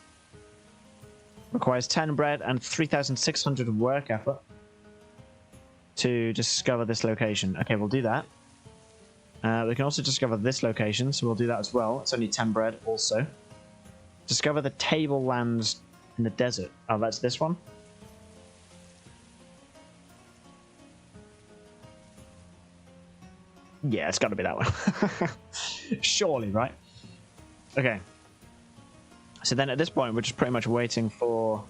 Requires 10 bread and 3,600 work effort to discover this location. Okay, we'll do that. We can also discover this location, so we'll do that as well. It's only 10 bread also. Discover the tablelands in the desert. Oh, that's this one? Yeah, it's got to be that one. Surely, right? Okay. So then at this point, we're just pretty much waiting for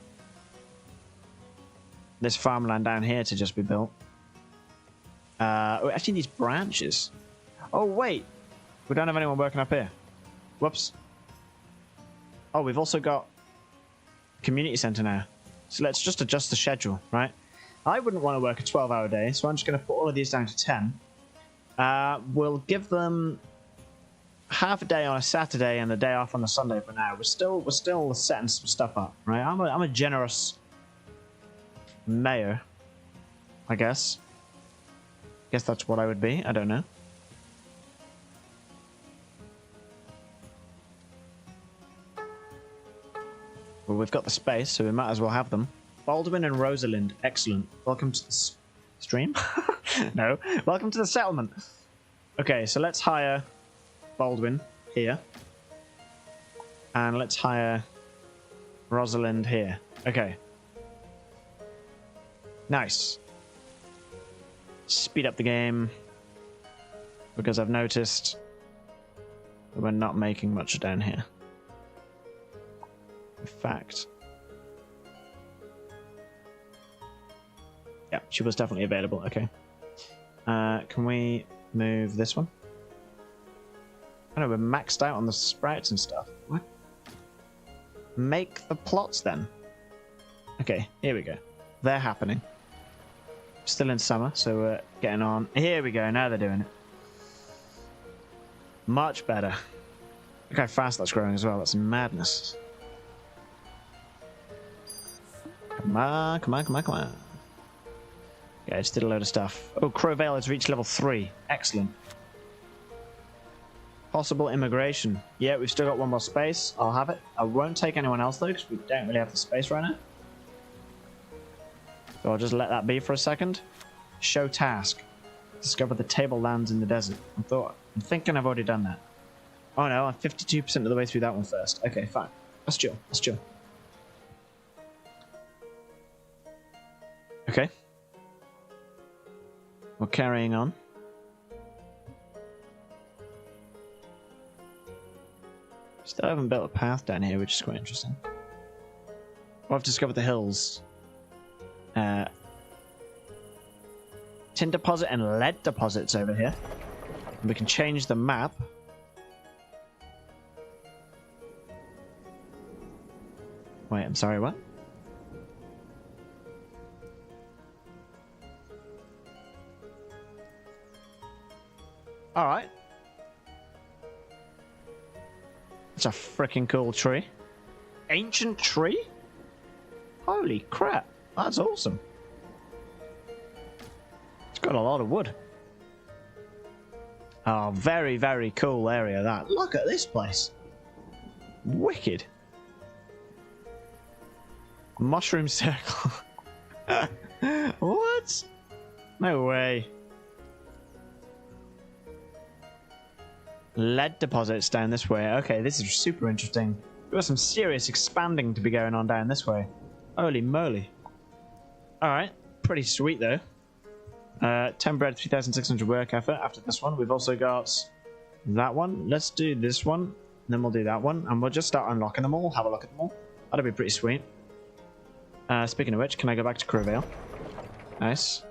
this farmland down here to just be built. Actually, these branches. Oh, wait. We don't have anyone working up here. Whoops. Oh, we've also got community center now. So let's just adjust the schedule, right? I wouldn't want to work a 12-hour day, so I'm just going to put all of these down to 10. We'll give them half a day on a Saturday and a day off on a Sunday for now. We're still setting some stuff up, right? I'm a generous mayor, I guess. Guess that's what I would be. I don't know. Well, we've got the space, so we might as well have them. Baldwin and Rosalind, excellent. Welcome to the stream. No, welcome to the settlement. Okay, so let's hire Baldwin here. And let's hire Rosalind here. Okay. Nice. Speed up the game. Because I've noticed we're not making much down here. In fact. Yeah, she was definitely available. Okay. Can we move this one? I know we're maxed out on the sprouts and stuff. What? Make the plots then. Okay, here we go. They're happening. Still in summer, so we're getting on. Here we go. Now they're doing it. Much better. Look how fast that's growing as well. That's madness. Come on, come on, come on, come on. Yeah, I just did a load of stuff. Oh, Crowvale has reached level 3. Excellent. Possible immigration. Yeah, we've still got one more space. I'll have it. I won't take anyone else though, because we don't really have the space right now. So I'll just let that be for a second. Show task. Discover the tablelands in the desert. I'm thinking I've already done that. Oh no, I'm 52% of the way through that one first. Okay, fine. Let's chill. Let's chill. Okay. We're carrying on. Still haven't built a path down here, which is quite interesting. Oh, I've discovered the hills. Tin deposit and lead deposits over here. And we can change the map. Wait, I'm sorry, what? Alright. It's a freaking cool tree. Ancient tree? Holy crap. That's awesome. It's got a lot of wood. Oh, very, very cool area that. Look at this place. Wicked. Mushroom circle. What? No way. Lead deposits down this way. Okay, this is super interesting. We've got some serious expanding to be going on down this way. Holy moly. Alright, pretty sweet though. 10 bread, 3,600 work effort after this one. We've also got that one. Let's do this one, then we'll do that one, and we'll just start unlocking them all, have a look at them all. That'll be pretty sweet. Speaking of which, can I go back to Corsair? Nice.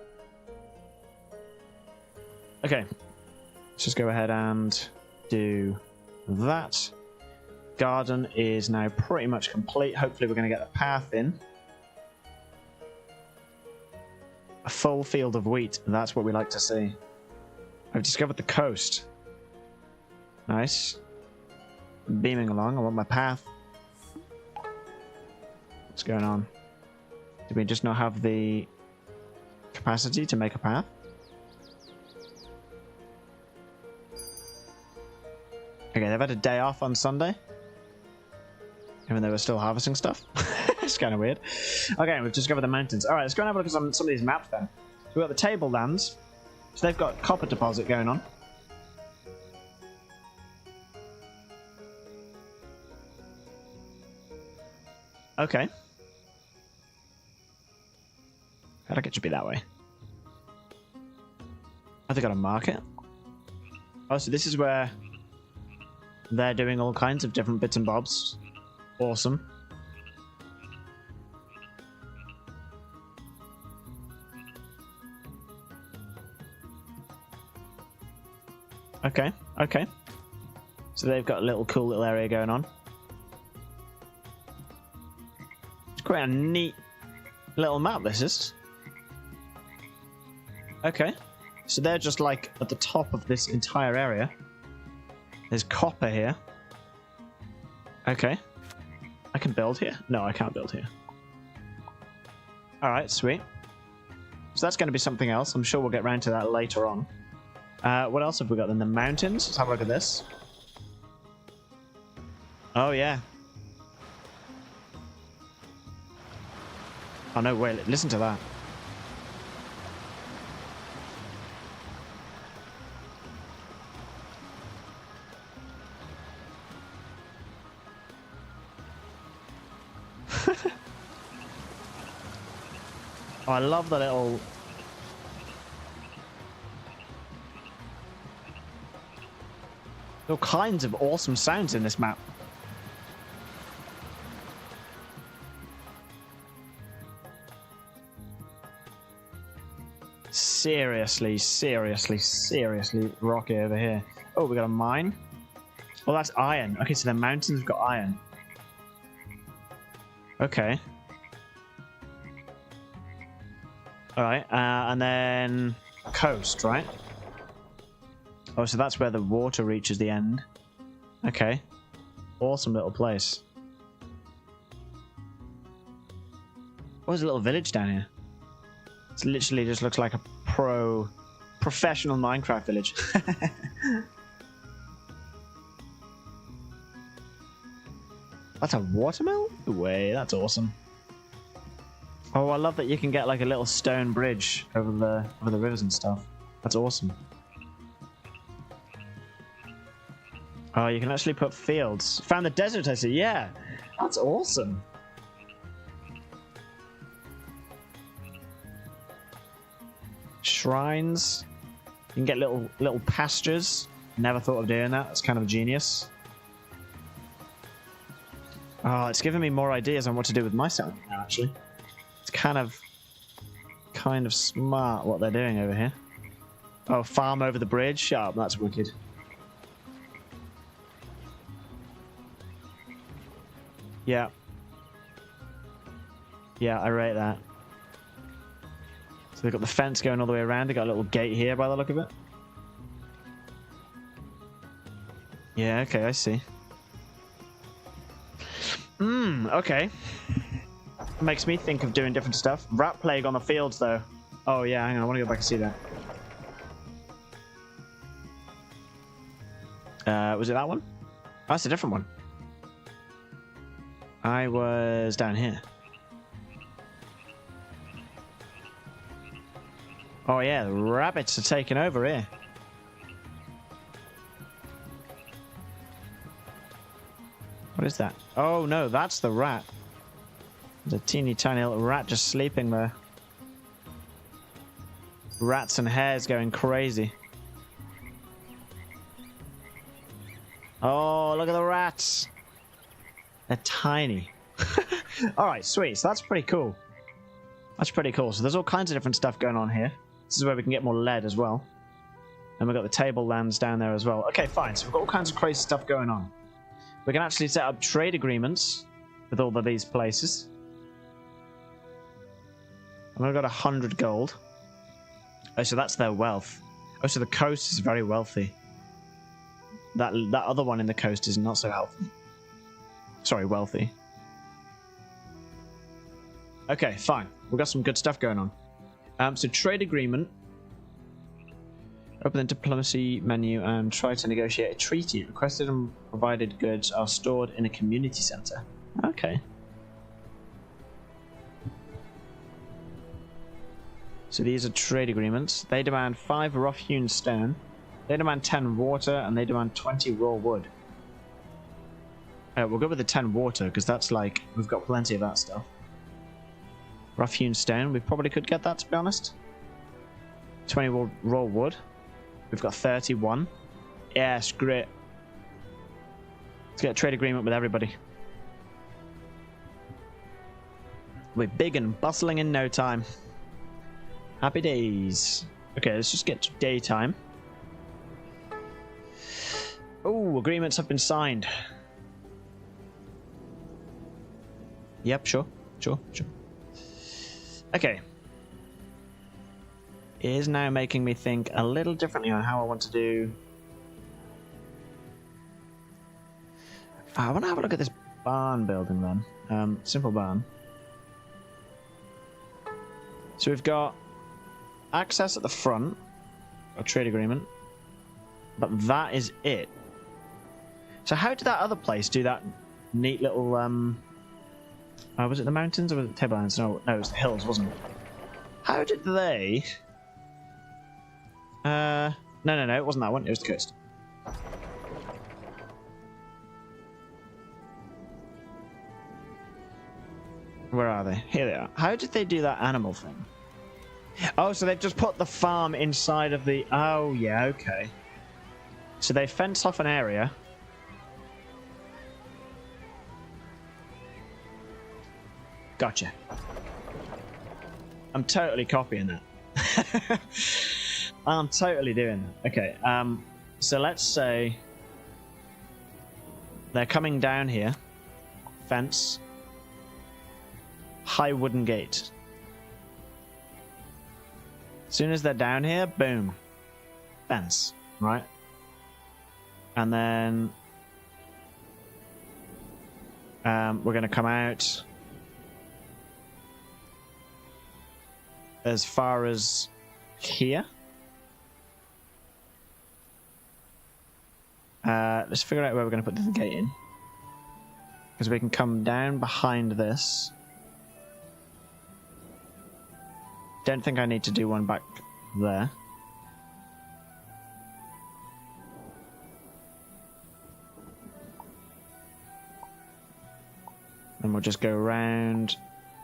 Okay. Let's just go ahead and do that. Garden is now pretty much complete. Hopefully we're going to get the path in. A full field of wheat. That's what we like to see. I've discovered the coast. Nice. Beaming along. I want my path. What's going on? Do we just not have the capacity to make a path? Okay, they've had a day off on Sunday. Even though we're still harvesting stuff. It's kind of weird. Okay, we've discovered the mountains. Alright, let's go and have a look at some of these maps then. So we've got the tablelands. So they've got copper deposit going on. Okay. I think it should be that way. Have they got a market? Oh, so this is where they're doing all kinds of different bits and bobs. Awesome. Okay, okay. So they've got a little cool little area going on. It's quite a neat little map, this is. Okay. So they're just like at the top of this entire area. There's copper here. Okay. I can build here? No, I can't build here. Alright, sweet. So that's going to be something else. I'm sure we'll get around to that later on. What else have we got then? The mountains. Let's have a look at this. Oh, yeah. Oh, no, wait. Listen to that. Oh, I love the little... all kinds of awesome sounds in this map. Seriously, seriously, seriously rocky over here. Oh, we got a mine. Oh, that's iron. Okay, so the mountains have got iron. Okay. Alright, and then coast, right? Oh, so that's where the water reaches the end. Okay. Awesome little place. Oh, there's a little village down here. It literally just looks like a professional Minecraft village. That's a watermill? No way, that's awesome. Oh, I love that you can get like a little stone bridge over the rivers and stuff. That's awesome. Oh, you can actually put fields. Found the desert, I see. Yeah, that's awesome. Shrines. You can get little pastures. Never thought of doing that. That's kind of genius. Oh, it's giving me more ideas on what to do with my settlement now, actually. It's kind of smart what they're doing over here. Oh, farm over the bridge? Shut up, that's wicked. Yeah. Yeah, I rate that. So they've got the fence going all the way around. They've got a little gate here by the look of it. Yeah, okay, I see. Okay. Makes me think of doing different stuff. Rat plague on the fields, though. Oh, yeah, hang on. I want to go back and see that. Was it that one? Oh, that's a different one. I was down here. Oh yeah, the rabbits are taking over here. What is that? Oh no, that's the rat. There's a teeny tiny little rat just sleeping there. Rats and hares going crazy. Oh, look at the rats. They're tiny. Alright, sweet. So that's pretty cool. That's pretty cool. So there's all kinds of different stuff going on here. This is where we can get more lead as well. And we've got the tablelands down there as well. Okay, fine. So we've got all kinds of crazy stuff going on. We can actually set up trade agreements with all of these places. And we've got 100 gold. Oh, so that's their wealth. Oh, so the coast is very wealthy. That other one in the coast is not so healthy. Sorry, wealthy. Okay, fine. We've got some good stuff going on. So trade agreement. Open the diplomacy menu and try to negotiate a treaty. Requested and provided goods are stored in a community center. Okay. So these are trade agreements. They demand 5 rough-hewn stone. They demand 10 water, and they demand 20 raw wood. We'll go with the 10 water, because that's like, we've got plenty of that stuff. Rough-hewn stone, we probably could get that, to be honest. 20 raw wood. We've got 31. Yes, great. Let's get a trade agreement with everybody. We're big and bustling in no time. Happy days. Okay, let's just get to daytime. Oh, agreements have been signed. Yep, sure. Okay. It is now making me think a little differently on how I want to do... I want to have a look at this barn building then. Simple barn. So we've got access at the front, a trade agreement, but that is it. So how did that other place do that neat little, was it the mountains or was it the tablelands? No, it was the hills, wasn't it? How did they... No, it wasn't that one, it was the coast. Where are they? Here they are. How did they do that animal thing? Oh, so they've just put the farm inside of the... Oh, yeah, okay. So they fence off an area. Gotcha. I'm totally copying that. I'm totally doing that. Okay, so let's say they're coming down here. Fence. High wooden gate. As soon as they're down here, boom. Fence, right? And then we're going to come out as far as here. Let's figure out where we're going to put the gate in. Because we can come down behind this. Don't think I need to do one back there. Then we'll just go around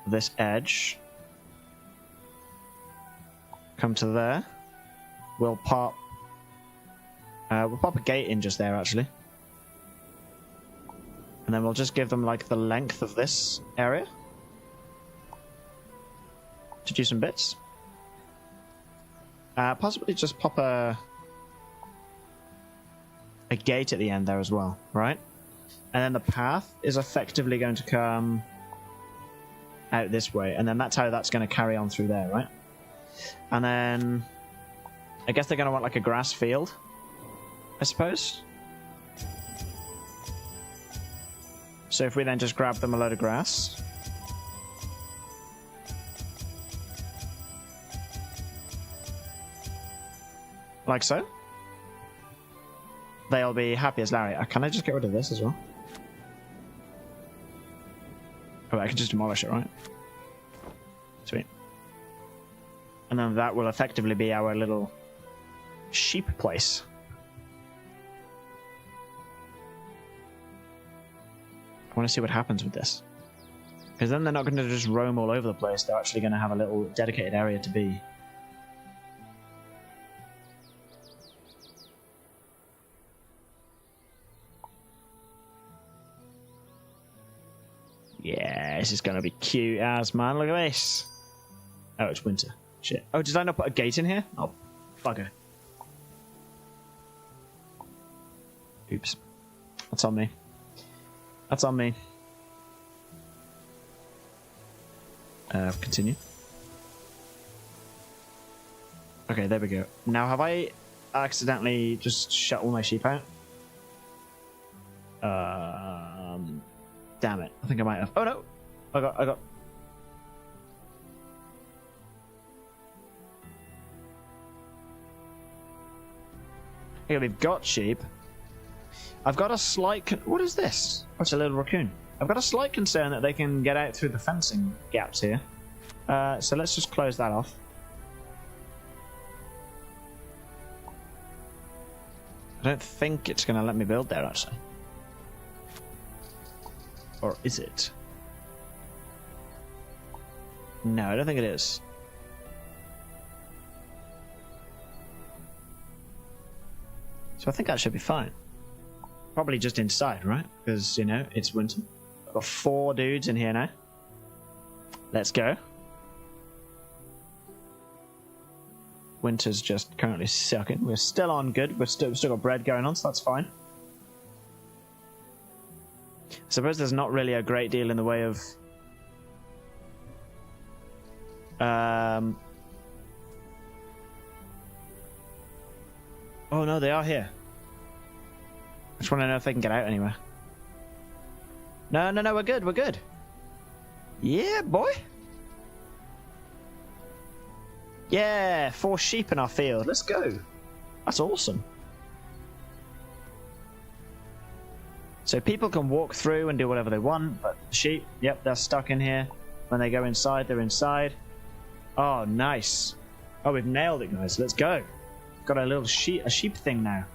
this edge. Come to there. We'll pop a gate in just there, actually. And then we'll just give them, like, the length of this area. To do some bits. Possibly just pop a gate at the end there as well, right? And then the path is effectively going to come out this way, and then that's how that's going to carry on through there, right? And then I guess they're going to want like a grass field, I suppose. So if we then just grab them a load of grass. Like so. They'll be happy as Larry. Can I just get rid of this as well? Oh, I can just demolish it, right? Sweet. And then that will effectively be our little sheep place. I want to see what happens with this. Because then they're not going to just roam all over the place. They're actually going to have a little dedicated area to be. Yeah, this is going to be cute as, man. Look at this. Oh, it's winter. Shit. Oh, did I not put a gate in here? Oh, bugger. Oops. That's on me. That's on me. Continue. Okay, there we go. Now, have I accidentally just shut all my sheep out? Damn it. I think I might have. Oh, no. I got... Okay, we've got sheep. I've got a slight... What is this? Oh, it's a little raccoon. I've got a slight concern that they can get out through the fencing gaps here. So let's just close that off. I don't think it's going to let me build there, actually. Or is it? No, I don't think it is. So I think that should be fine. Probably just inside, right? Because, you know, it's winter. I've got 4 dudes in here now. Let's go. Winter's just currently sucking. We're still on good. We've still got bread going on, so that's fine. I suppose there's not really a great deal in the way of... Oh no, they are here. I just want to know if they can get out anywhere. No, we're good, we're good. Yeah, boy. Yeah, 4 sheep in our field. Let's go. That's awesome. So people can walk through and do whatever they want, but sheep, yep, they're stuck in here. When they go inside, they're inside. Oh, nice. Oh, we've nailed it, guys. Let's go. Got a little sheep thing now.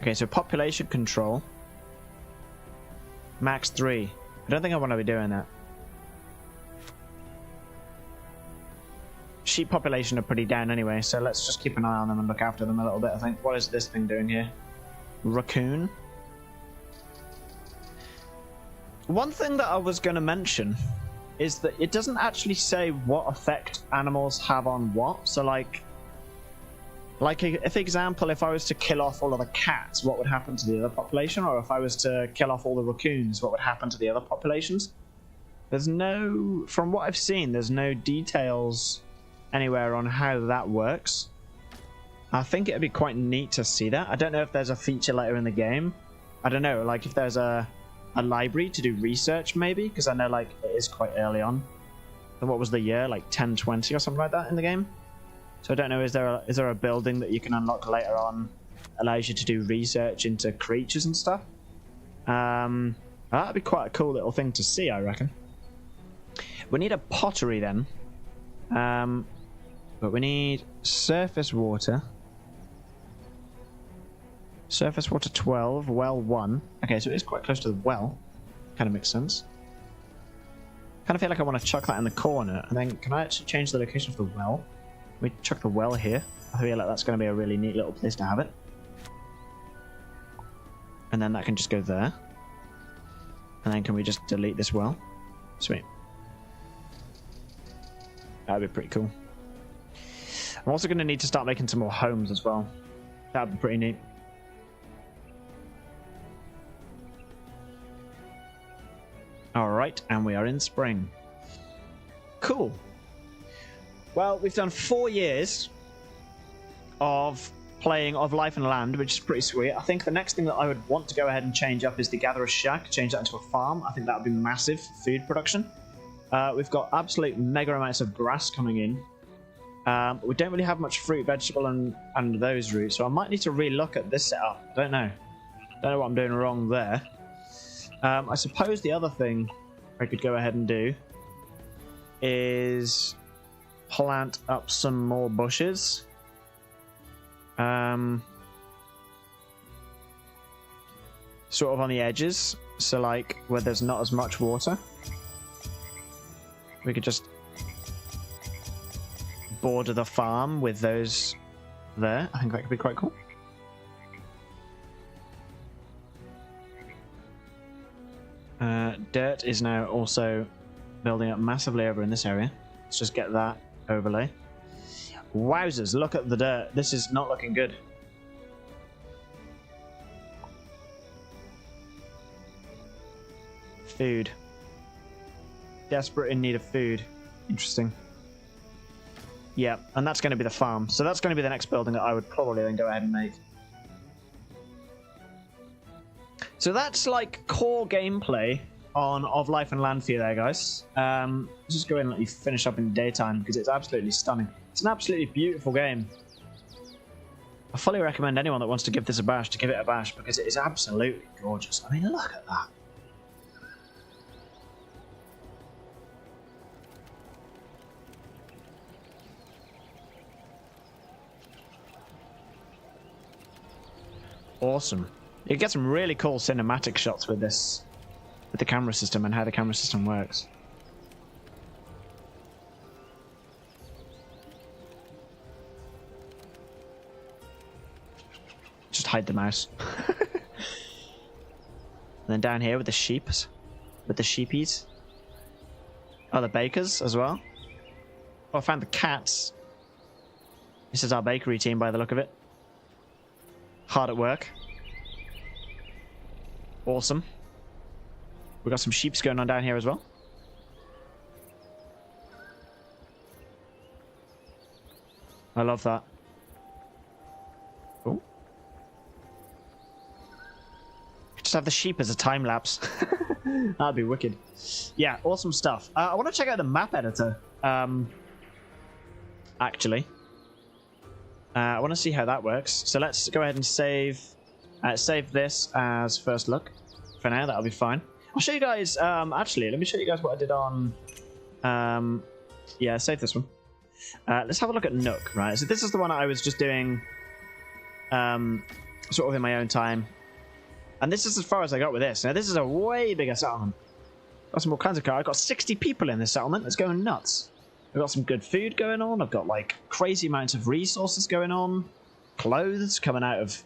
Okay, so population control. Max 3. I don't think I want to be doing that. Sheep population are pretty down anyway, so let's just keep an eye on them and look after them a little bit, I think. What is this thing doing here? Raccoon. One thing that I was going to mention is that it doesn't actually say what effect animals have on what. So, like if example, if I was to kill off all of the cats, what would happen to the other population? Or if I was to kill off all the raccoons, what would happen to the other populations? There's no... From what I've seen, there's no details anywhere on how that works. I think it'd be quite neat to see that. I don't know if there's a feature later in the game. I don't know, like if there's a library to do research maybe, because I know like it is quite early on. And what was the year, like 1020 or something like that in the game? So I don't know, is there a building that you can unlock later on, allows you to do research into creatures and stuff? That'd be quite a cool little thing to see, I reckon. We need a pottery then. But we need surface water. Surface water 12, well 1. Okay, so it is quite close to the well. Kind of makes sense. Kind of feel like I want to chuck that in the corner. And then, can I actually change the location of the well? Can we chuck the well here? I feel like that's going to be a really neat little place to have it. And then that can just go there. And then can we just delete this well? Sweet. That'd be pretty cool. I'm also going to need to start making some more homes as well. That'd be pretty neat. Alright, and we are in spring. Cool. Well, we've done 4 years of playing of Life and Land, which is pretty sweet. I think the next thing that I would want to go ahead and change up is the Gatherer's Shack, change that into a farm. I think that would be massive for food production. We've got absolute mega amounts of grass coming in. We don't really have much fruit, vegetable, and those roots, so I might need to re-look at this setup. I don't know. Don't know what I'm doing wrong there. I suppose the other thing I could go ahead and do is plant up some more bushes. Sort of on the edges, so like where there's not as much water. We could just border the farm with those there. I think that could be quite cool. Dirt is now also building up massively over in this area. Let's just get that overlay. Wowzers, look at the dirt. This is not looking good. Food. Desperate in need of food. Interesting. Yeah, and that's going to be the farm. So that's going to be the next building that I would probably then go ahead and make. So that's like core gameplay on Of Life and Land for you there, guys. Let's just go ahead and let you finish up in daytime because it's absolutely stunning. It's an absolutely beautiful game. I fully recommend anyone that wants to give this a bash to give it a bash because it is absolutely gorgeous. I mean, look at that. Awesome. You get some really cool cinematic shots with this, with the camera system and how the camera system works. Just hide the mouse. And then down here with the sheeps, with the sheepies. Oh, the bakers as well. Oh, I found the cats. This is our bakery team by the look of it. Hard at work. Awesome. We've got some sheeps going on down here as well. I love that. Oh. Just have the sheep as a time lapse. That'd be wicked. Yeah, awesome stuff. I want to check out the map editor. Actually. I want to see how that works. So let's go ahead and save this as first look. For now, that'll be fine. I'll show you guys, actually, let me show you guys what I did on, yeah, save this one. Let's have a look at Nook, right? So this is the one I was just doing, sort of in my own time. And this is as far as I got with this. Now, this is a way bigger settlement. Got some more kinds of cars. I've got 60 people in this settlement. It's going nuts. I've got some good food going on. I've got like crazy amounts of resources going on. Clothes coming out of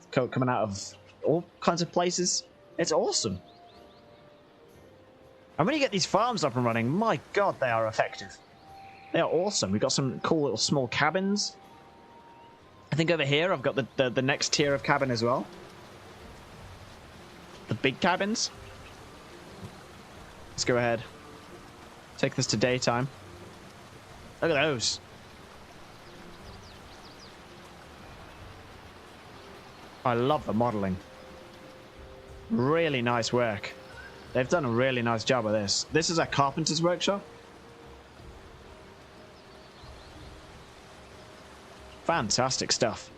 all kinds of places. It's awesome. And when you get these farms up and running, my god, they are effective. They are awesome. We've got some cool little small cabins. I think over here I've got the next tier of cabin as well. The big cabins. Let's go ahead. Take this to daytime. Look at those. I love the modeling. Really nice work. They've done a really nice job of this. This is a carpenter's workshop. Fantastic stuff.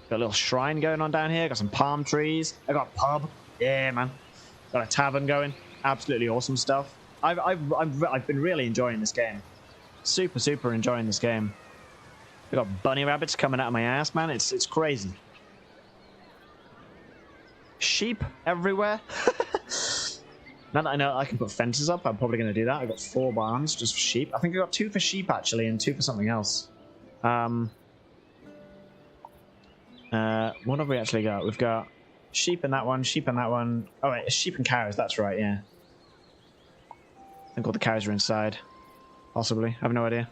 Got a little shrine going on down here. Got some palm trees. I got a pub. Yeah, man. Got a tavern going. Absolutely awesome stuff. I've been really enjoying this game. Super enjoying this game. I got bunny rabbits coming out of my ass, man. It's crazy. Sheep everywhere. Now that I know I can put fences up, I'm probably going to do that. I've got 4 barns just for sheep. I think I got 2 for sheep actually, and 2 for something else. What have we actually got? We've got sheep in that one, sheep in that one. Oh wait, it's sheep and cows. That's right. Yeah. I think all the cows are inside. Possibly. I have no idea.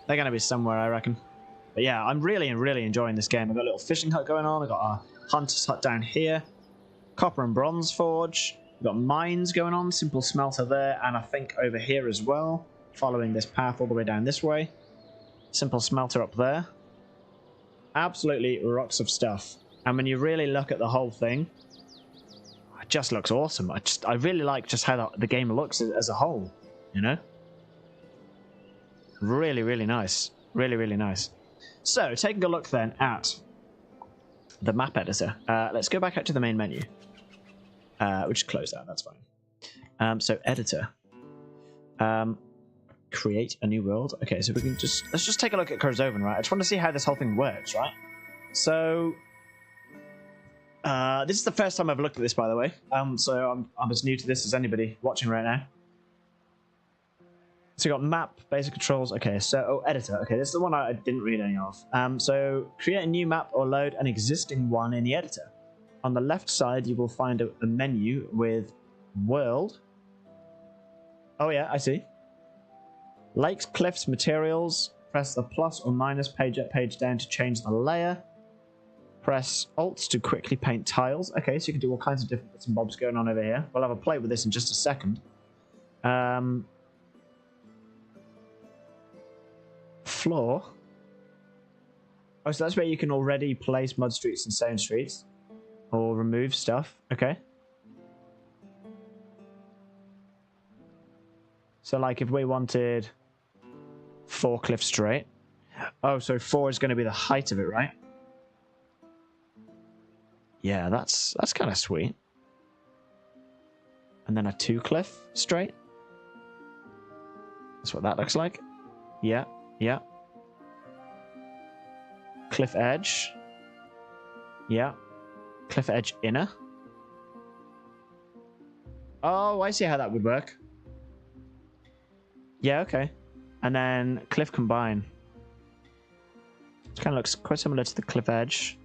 They're going to be somewhere, I reckon. But yeah, I'm really enjoying this game. I've got a little fishing hut going on. I've got a hunter's hut down here. Copper and bronze forge. We've got mines going on. Simple smelter there. And I think over here as well. Following this path all the way down this way. Simple smelter up there. Absolutely rocks of stuff. And when you really look at the whole thing, it just looks awesome. I really like just how the game looks as a whole, you know? Really nice. Really nice. So, taking a look then at the map editor. Let's go back out to the main menu. We'll just close that, that's fine. So editor. Create a new world. Okay, so we can let's just take a look at Kerzoven, right? I just want to see how this whole thing works, right? So this is the first time I've looked at this, by the way. So I'm as new to this as anybody watching right now. So you got map, basic controls. Okay, so editor. Okay, this is the one I didn't read any of. So create a new map or load an existing one in the editor. On the left side, you will find a menu with world. Oh yeah, I see. Lakes, cliffs, materials. Press the plus or minus page up, page down to change the layer. Press Alt to quickly paint tiles. Okay, so you can do all kinds of different bits and bobs going on over here. We'll have a play with this in just a second. Floor. Oh, so that's where you can already place mud streets and stone streets. Or remove stuff. Okay. So like if we wanted 4 cliff straight. Oh, so 4 is going to be the height of it, right? Yeah, that's kind of sweet. And then a 2 cliff straight. That's what that looks like. Yeah, yeah. Cliff edge. Yeah. Cliff edge inner. Oh, I see how that would work. Yeah, okay. And then cliff combine. It kind of looks quite similar to the cliff edge.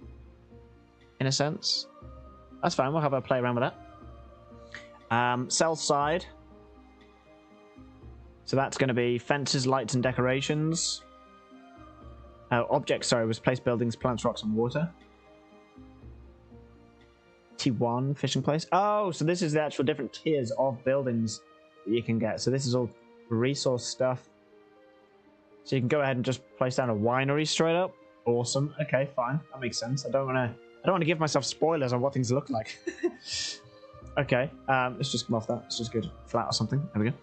In a sense. That's fine, we'll have a play around with that. Cell side. So that's going to be fences, lights, and decorations. Objects, sorry, was place buildings, plants, rocks, and water. T1, fishing place. Oh, so this is the actual different tiers of buildings that you can get. So this is all resource stuff. So you can go ahead and just place down a winery straight up. Awesome. Okay, fine. That makes sense. I don't want to give myself spoilers on what things look like. Okay, let's just come off that. Let's just go to flat or something. There we go.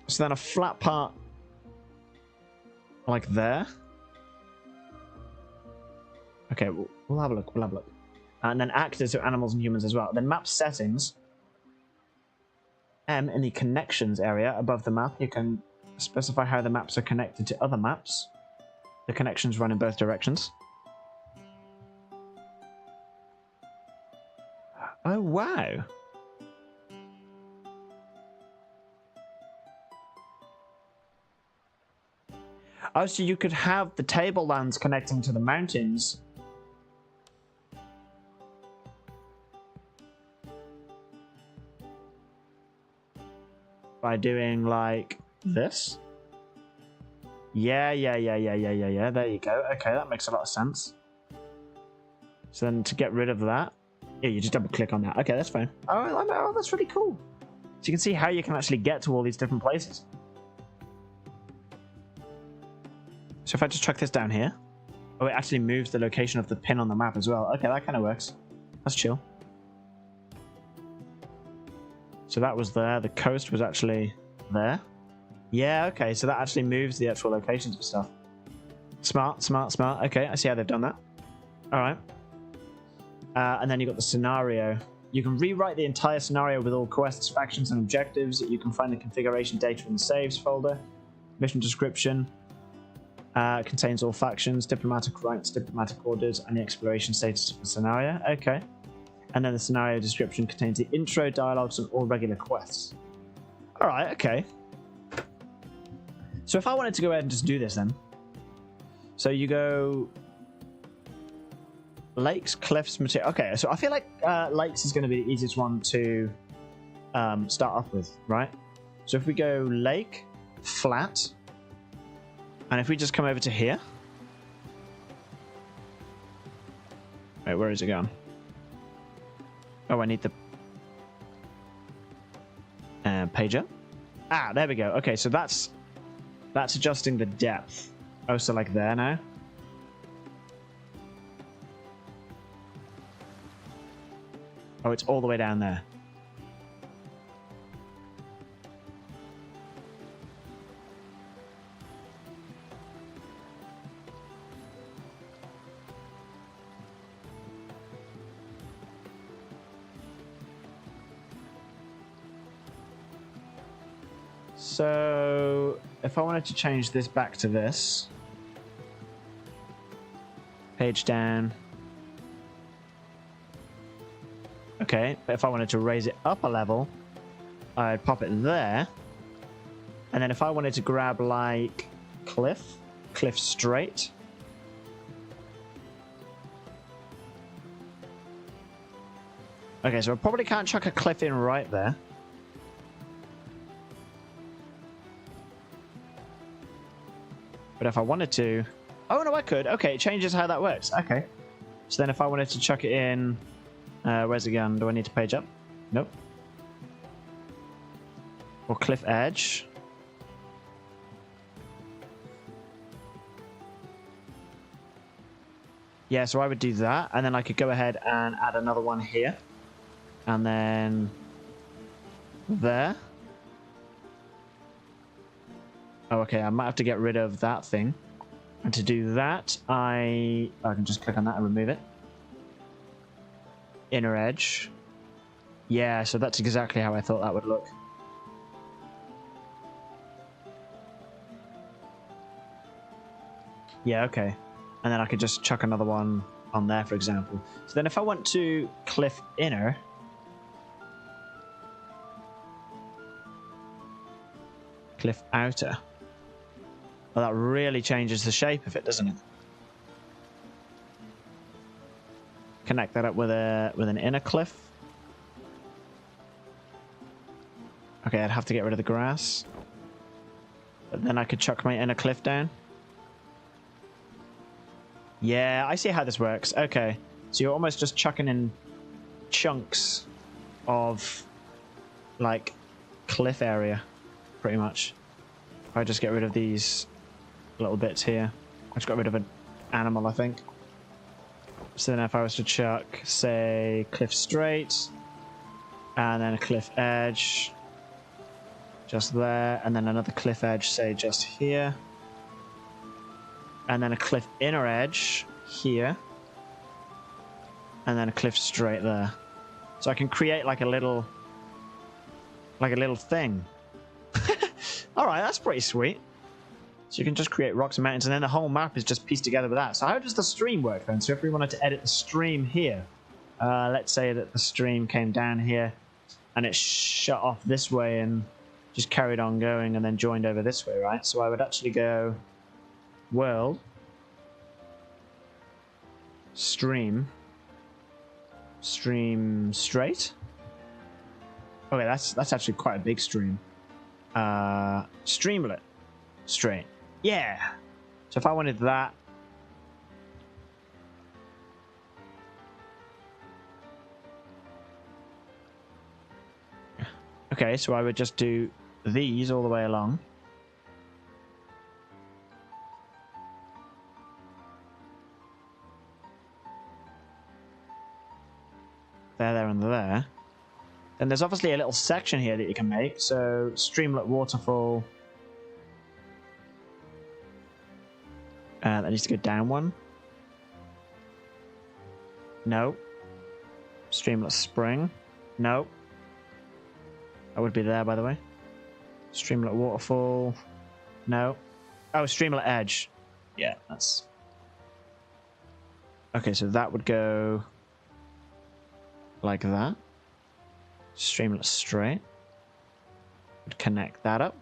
So then a flat part like there. Okay, we'll have a look. We'll have a look. And then actors are animals and humans as well. Then map settings. M in the connections area above the map, you can specify how the maps are connected to other maps. The connections run in both directions. Oh, wow. Oh, so you could have the tablelands connecting to the mountains. By doing like this. Yeah. There you go. Okay, that makes a lot of sense. So then to get rid of that, yeah, you just double click on that. Okay, that's fine. Oh, that's really cool. So you can see how you can actually get to all these different places. So if I just chuck this down here, oh, it actually moves the location of the pin on the map as well. Okay, that kind of works. That's chill. So that was there. The coast was actually there. Yeah, okay. So that actually moves the actual locations of stuff. Smart. Okay, I see how they've done that. All right. And then you've got the scenario. You can rewrite the entire scenario with all quests, factions, and objectives. You can find the configuration data in the saves folder. Mission description. Contains all factions, diplomatic rights, diplomatic orders, and the exploration status of the scenario. Okay. And then the scenario description contains the intro, dialogues, and all regular quests. Alright, okay. So if I wanted to go ahead and just do this then. So you go... Lakes, cliffs, material. Okay, so I feel like lakes is going to be the easiest one to start off with, right? So if we go lake, flat, and if we just come over to here. Wait, where is it going? Oh, I need the pager. Ah, there we go. Okay, so that's adjusting the depth. Oh, so like there now. Oh, it's all the way down there. So if I wanted to change this back to this, page down. Okay, but if I wanted to raise it up a level, I'd pop it there. And then if I wanted to grab like cliff straight. Okay, so I probably can't chuck a cliff in right there. But if I wanted to... Oh, no, I could. Okay, it changes how that works. Okay. So then if I wanted to chuck it in... where's it gone? Do I need to page up? Nope. Or cliff edge. Yeah, so I would do that. And then I could go ahead and add another one here. And then... there. Oh, okay, I might have to get rid of that thing. And to do that, I can just click on that and remove it. Inner edge. Yeah, so that's exactly how I thought that would look. Yeah, okay. And then I could just chuck another one on there, for example. So then if I want to cliff inner... cliff outer... Well, that really changes the shape of it, doesn't it? Connect that up with an inner cliff. Okay, I'd have to get rid of the grass. But then I could chuck my inner cliff down. Yeah, I see how this works. Okay, so you're almost just chucking in chunks of, like, cliff area, pretty much. If I just get rid of these little bits here. I just got rid of an animal, I think. So then if I was to chuck, say, cliff straight, and then a cliff edge, just there, and then another cliff edge, say, just here, and then a cliff inner edge here, and then a cliff straight there. So I can create like a little thing. Alright, that's pretty sweet. So you can just create rocks and mountains, and then the whole map is just pieced together with that. So how does the stream work then? So if we wanted to edit the stream here, let's say that the stream came down here, and it shut off this way and just carried on going and then joined over this way, right? So I would actually go world, stream straight. Okay, that's actually quite a big stream. Streamlet straight. Yeah. So if I wanted that, okay, so I would just do these all the way along. There, and there. Then there's obviously a little section here that you can make. So streamlet waterfall. That needs to go down one. No. Streamlet spring. No. That would be there, by the way. Streamlet waterfall. No. Oh, streamlet edge. Yeah, that's... Okay, so that would go like that. Streamlet straight. Would connect that up.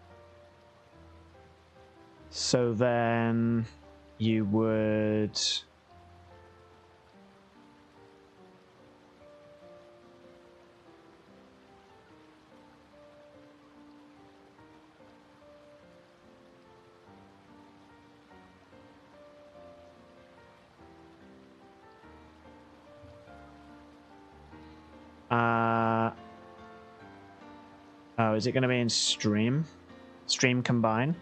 So then you would... Oh, is it going to be in stream? Stream combine?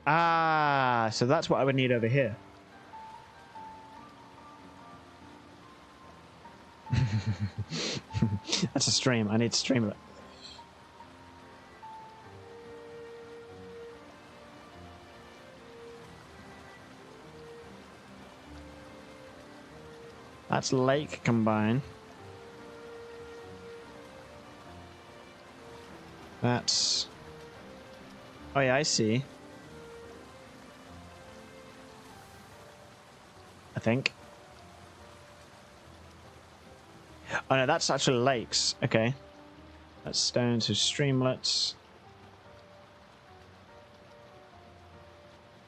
Ah, so that's what I would need over here. That's a stream. I need to stream it. That's lake combine. That's... Oh yeah, I see. I think. Oh no, that's actually lakes. Okay. That's stone to streamlets.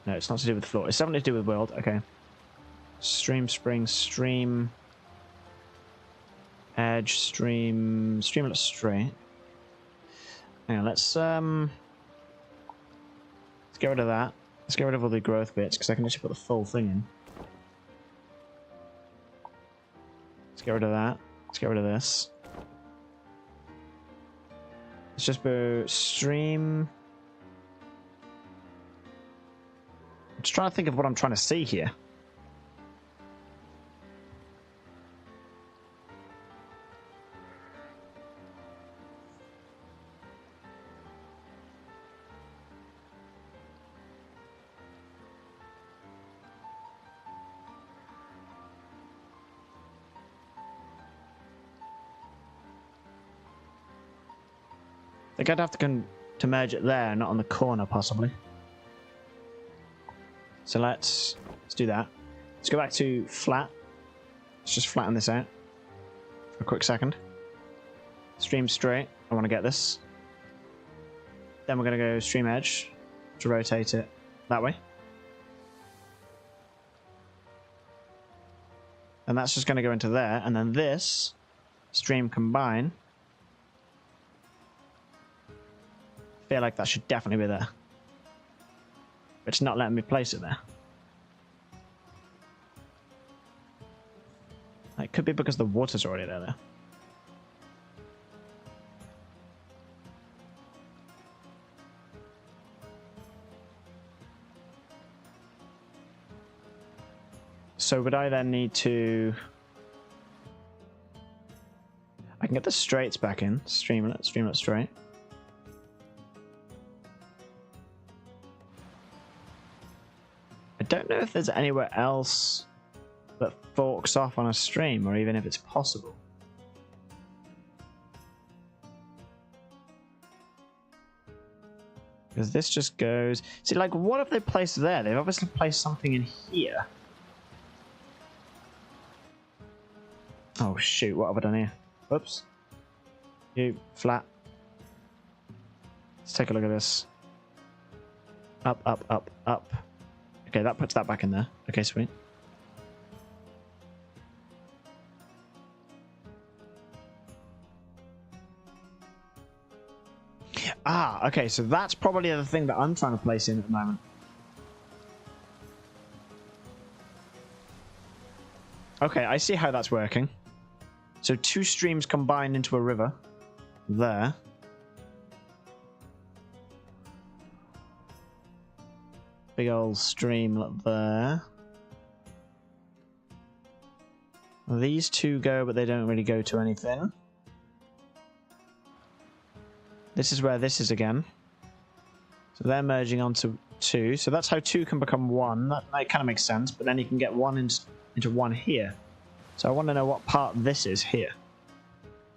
No, it's not to do with the floor. It's something to do with world. Okay. Stream, spring, stream, edge, stream, streamlet straight. Hang on, let's get rid of that. Let's get rid of all the growth bits because I can actually put the full thing in. Let's get rid of that. Let's get rid of this. Let's just go stream. I'm just trying to think of what I'm trying to see here. I think I'd have to merge it there, not on the corner, possibly. So let's do that. Let's go back to flat. Let's just flatten this out for a quick second. Stream straight. I want to get this. Then we're going to go stream edge to rotate it that way. And that's just going to go into there. And then this stream combine. I feel like that should definitely be there. But it's not letting me place it there. It could be because the water's already there. So would I then need to... I can get the straights back in. Streamlet straight. I don't know if there's anywhere else that forks off on a stream, or even if it's possible. Because this just goes... See, like, what have they placed there? They've obviously placed something in here. Oh, shoot. What have I done here? Oops. You, flat. Let's take a look at this. Up, up, up, up. Okay, that puts that back in there. Okay, sweet. Ah, okay, so that's probably the thing that I'm trying to place in at the moment. Okay, I see how that's working. So 2 streams combined into a river. There. Big old streamlet there. These 2 go, but they don't really go to anything. This is where this is again. So they're merging onto 2. So that's how 2 can become 1. That kind of makes sense, but then you can get 1 into 1 here. So I want to know what part this is here.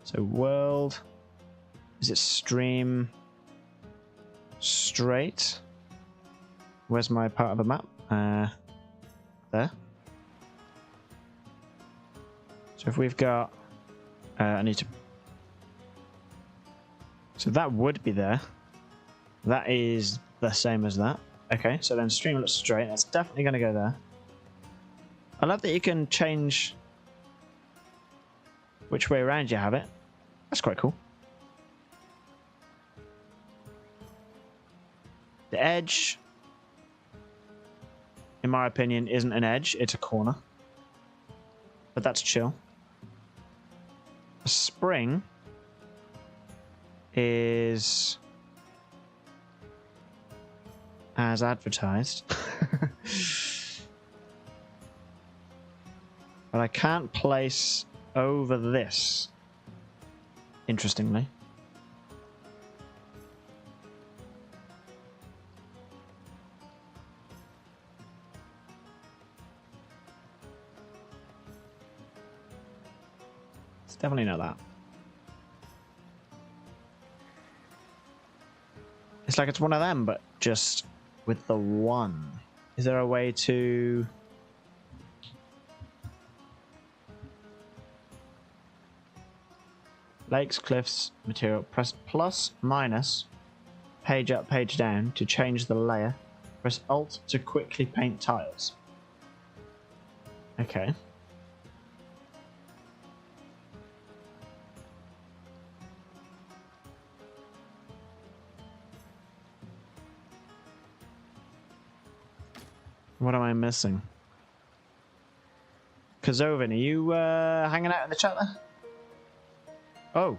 So world... Is it stream... straight? Where's my part of the map? There. So if we've got... I need to... So that would be there. That is the same as that. Okay, so then streamlet straight. That's definitely going to go there. I love that you can change which way around you have it. That's quite cool. The edge, in my opinion, isn't an edge. It's a corner. But that's chill. A spring is as advertised. But I can't place over this, interestingly. It's definitely not that. It's like it's one of them, but just with the one. Is there a way to... Lakes, cliffs, material. Press plus, minus, page up, page down to change the layer. Press Alt to quickly paint tiles. Okay. What am I missing? Kerzoven, are you hanging out in the chat there? Oh.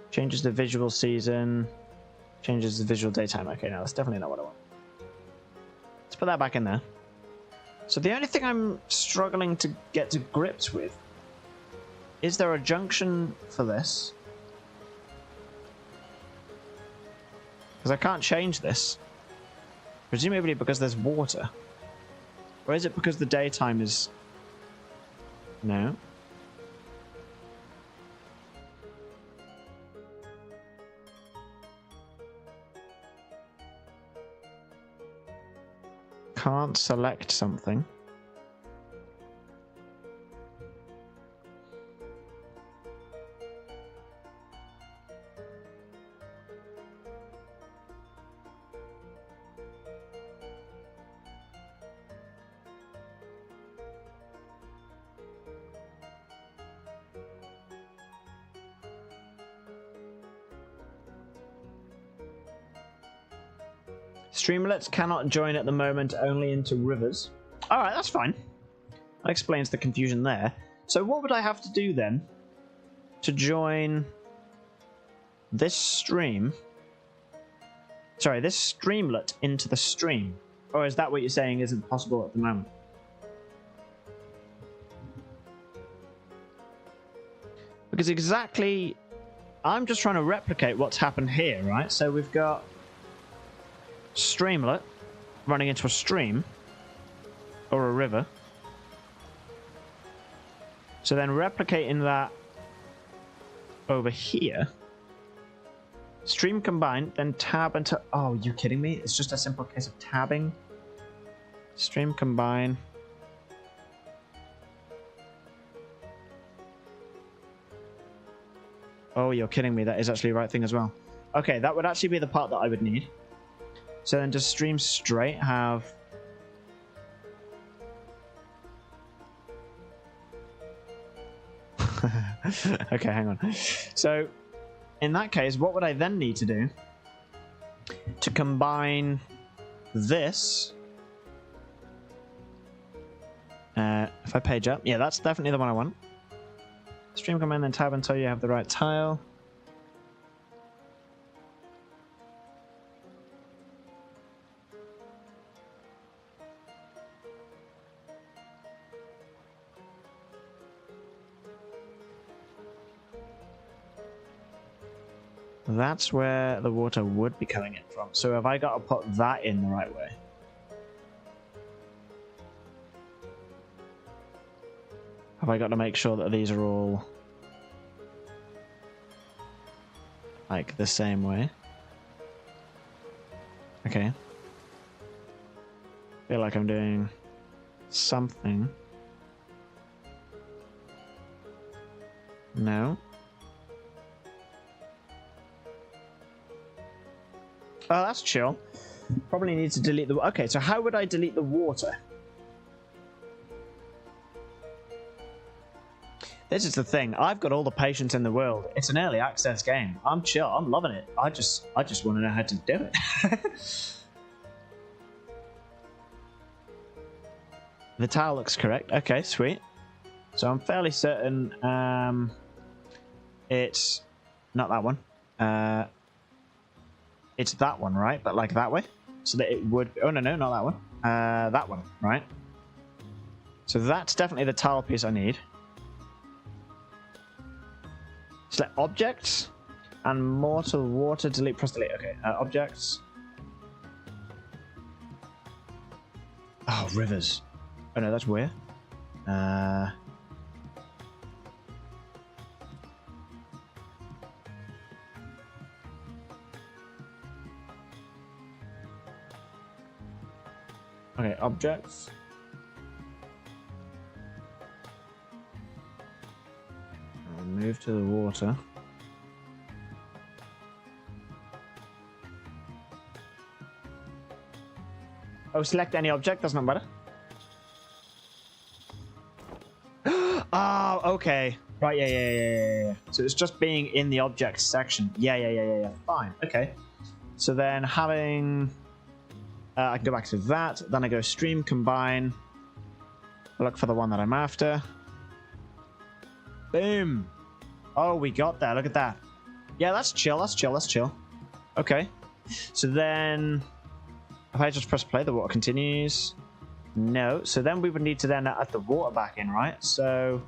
Changes the visual season. Changes the visual daytime. Okay, no, that's definitely not what I want. Let's put that back in there. So the only thing I'm struggling to get to grips with, is there a junction for this? Because I can't change this. Presumably because there's water. Or is it because the daytime is... No. Can't select something. Streamlets cannot join at the moment, only into rivers. Alright, that's fine. That explains the confusion there. So what would I have to do then to join this stream? Sorry, this streamlet into the stream? Or is that what you're saying isn't possible at the moment? Because exactly... I'm just trying to replicate what's happened here, right? So we've got... Streamlet running into a stream or a river. So then replicating that over here. Stream combined, then tab into... Oh, you kidding me? It's just a simple case of tabbing. Stream combine. Oh, you're kidding me. That is actually the right thing as well. Okay, that would actually be the part that I would need. So then does stream straight have... Okay, hang on. So in that case, what would I then need to do to combine this? If I page up, yeah, that's definitely the one I want. Stream command, then tab until you have the right tile. That's where the water would be coming in from. So have I got to put that in the right way? Have I got to make sure that these are all like the same way? Okay. Feel like I'm doing something. No. Oh, that's chill. Probably need to delete the... Okay, so how would I delete the water? This is the thing. I've got all the patience in the world. It's an early access game. I'm chill. I'm loving it. I just want to know how to do it. The tile looks correct. Okay, sweet. So I'm fairly certain it's not that one. It's that one, right? But like that way? So that it would... Oh, no, not that one. That one, right? So that's definitely the tile piece I need. Select objects and mortal water, delete, press delete. Okay, objects. Oh, rivers. Oh no, that's where. Okay, objects. I'll move to the water. Oh, select any object, does not matter. Oh, okay. Right, yeah. So it's just being in the objects section. Yeah. Fine, okay. So then having... I can go back to that. Then I go stream, combine. Look for the one that I'm after. Boom. Oh, we got that. Look at that. Yeah, that's chill. Okay. So then... If I just press play, the water continues. No. So then we would need to then add the water back in, right? So...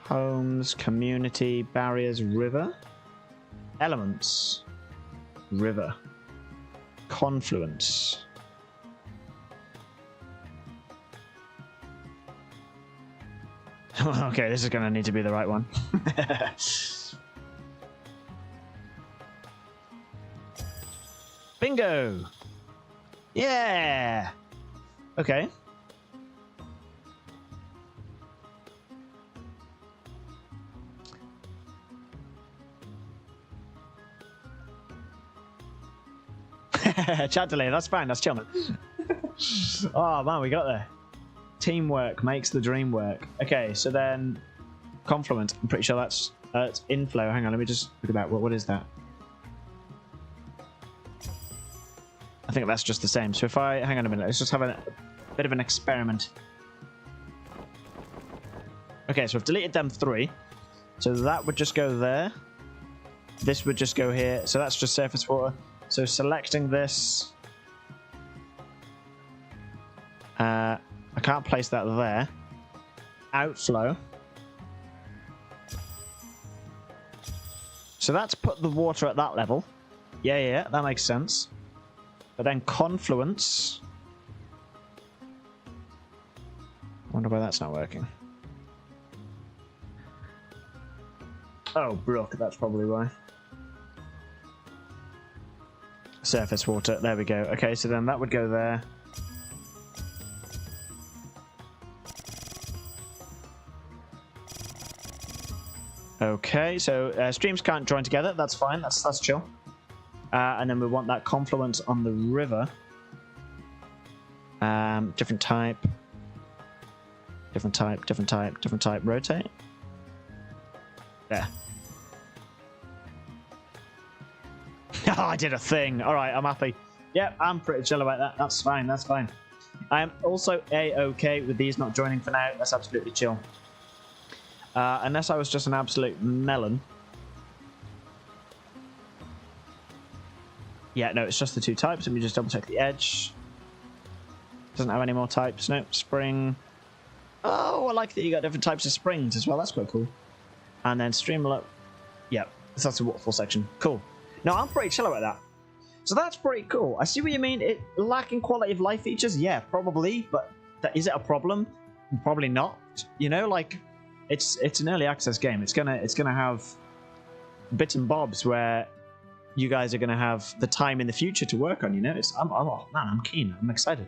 Homes, community, barriers, river. Elements. River. Confluence. Okay, this is going to need to be the right one. Bingo! Yeah! Okay. Chat delay, that's fine, that's chill, man. Oh man, we got there. Teamwork makes the dream work. Okay, so then confluent. I'm pretty sure that's inflow. Hang on, let me just look at that. What is that? I think that's just the same. So if I hang on a minute, let's just have a bit of an experiment. Okay, so I've deleted them 3. So that would just go there. This would just go here. So that's just surface water. So selecting this, I can't place that there. Outflow. So that's put the water at that level. Yeah, that makes sense. But then confluence. I wonder why that's not working. Oh, brook, that's probably why. Surface water, there we go. Okay, so then that would go there. Okay, so streams can't join together. That's fine. That's chill. And then we want that confluence on the river. Different type. Rotate. There. Oh, I did a thing. All right, I'm happy. Yep, I'm pretty chill about that. That's fine. I am also A-okay with these not joining for now. That's absolutely chill. Unless I was just an absolute melon. Yeah, no, it's just the 2 types. Let me just double check the edge. Doesn't have any more types. Nope, spring. Oh, I like that you got different types of springs as well. That's quite cool. And then streamlet. Yep, so that's the waterfall section. Cool. No, I'm pretty chill about that. So that's pretty cool. I see what you mean. It lacking quality of life features? Yeah, probably. But is it a problem? Probably not. You know, like... It's an early access game. It's gonna have bits and bobs where you guys are gonna have the time in the future to work on. You know, I'm keen. I'm excited.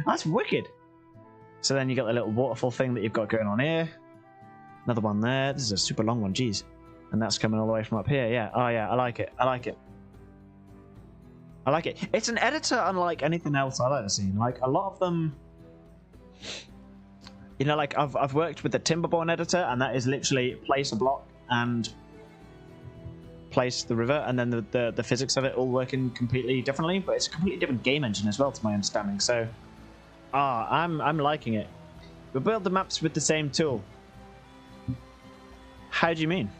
That's wicked. So then you got the little waterfall thing that you've got going on here. Another one there. This is a super long one. Jeez, and that's coming all the way from up here. Yeah. Oh yeah. I like it. It's an editor unlike anything else I've ever seen. Like a lot of them. You know, like I've worked with the Timberborn editor, and that is literally place a block and place the river, and then the physics of it all working completely differently. But it's a completely different game engine as well, to my understanding. So, I'm liking it. We build the maps with the same tool. How do you mean?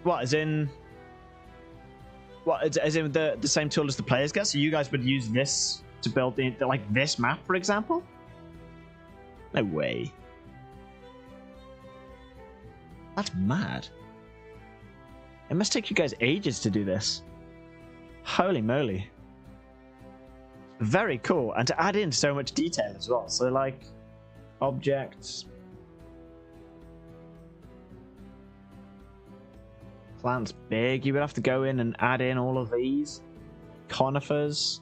What, as in? What, as in the same tool as the players get? So you guys would use this to build like this map, for example? No way. That's mad. It must take you guys ages to do this. Holy moly. Very cool. And to add in so much detail as well. So like objects. plant's big. You would have to go in and add in all of these conifers.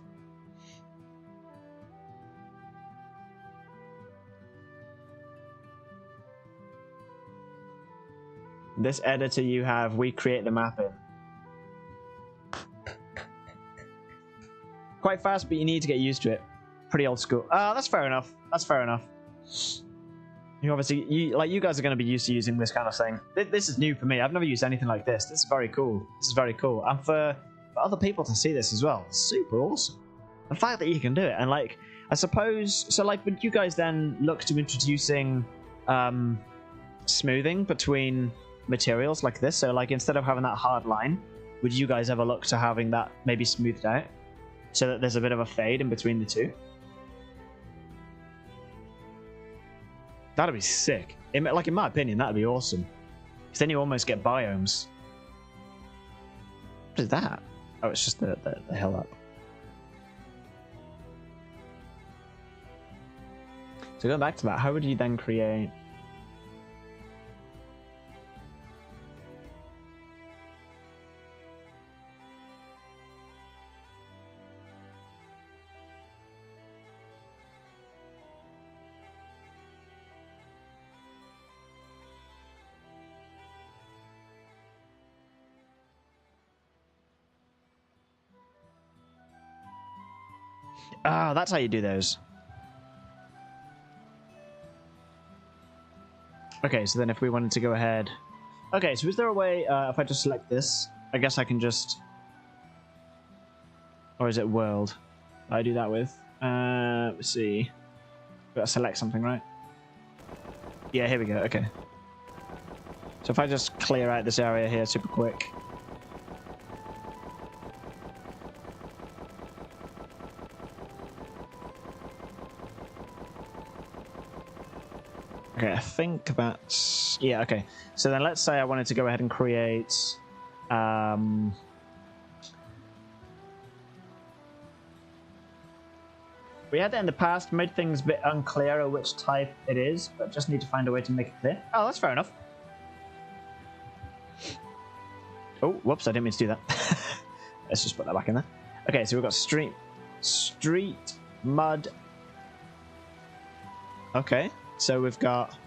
This editor you have, we create the map in. Quite fast, but you need to get used to it. Pretty old school. That's fair enough. That's fair enough. You obviously, you guys are going to be used to using this kind of thing. This is new for me. I've never used anything like this. This is very cool. This is very cool. And for other people to see this as well, super awesome. The fact that you can do it, and like, I suppose, so like, would you guys then look to introducing smoothing between materials like this? So like, instead of having that hard line, would you guys ever look to having that maybe smoothed out so that there's a bit of a fade in between the two? That'd be sick. Like, in my opinion, that'd be awesome. Because then you almost get biomes. What is that? Oh, it's just the hill up. So going back to that, how would you then create... Ah, that's how you do those. Okay, so then if we wanted to go ahead... Okay, so is there a way, if I just select this, I guess I can just... Or is it world I do that with? Let's see. Gotta select something, right? Yeah, here we go, okay. So if I just clear out this area here super quick... Okay, I think that's... Yeah, okay. So then let's say I wanted to go ahead and create... We had that in the past, made things a bit unclear of which type it is, but just need to find a way to make it clear. Oh, that's fair enough. Oh, whoops, I didn't mean to do that. Let's just put that back in there. Okay, so we've got street, mud. Okay. So we've got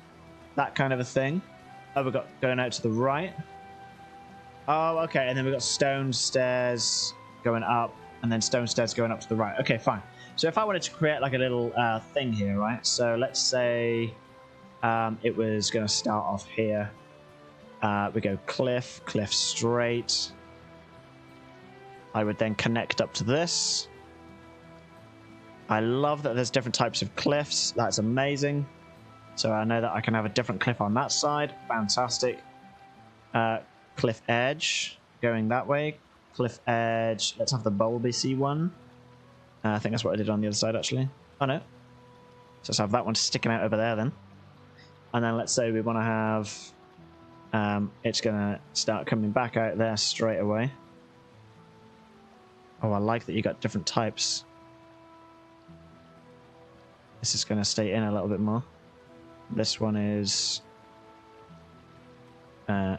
that kind of a thing. Oh, we've got going out to the right. Oh, okay. And then we've got stone stairs going up, and then stone stairs going up to the right. Okay, fine. So if I wanted to create like a little thing here, right? So let's say it was going to start off here. We go cliff straight. I would then connect up to this. I love that there's different types of cliffs. That's amazing. So I know that I can have a different cliff on that side. Fantastic. Cliff edge going that way. Cliff edge. Let's have the bulbousy one. I think that's what I did on the other side, actually. Oh, no. So let's have that one sticking out over there, then. And then let's say we want to have... it's going to start coming back out there straight away. Oh, I like that you got different types. This is going to stay in a little bit more. This one is... oh,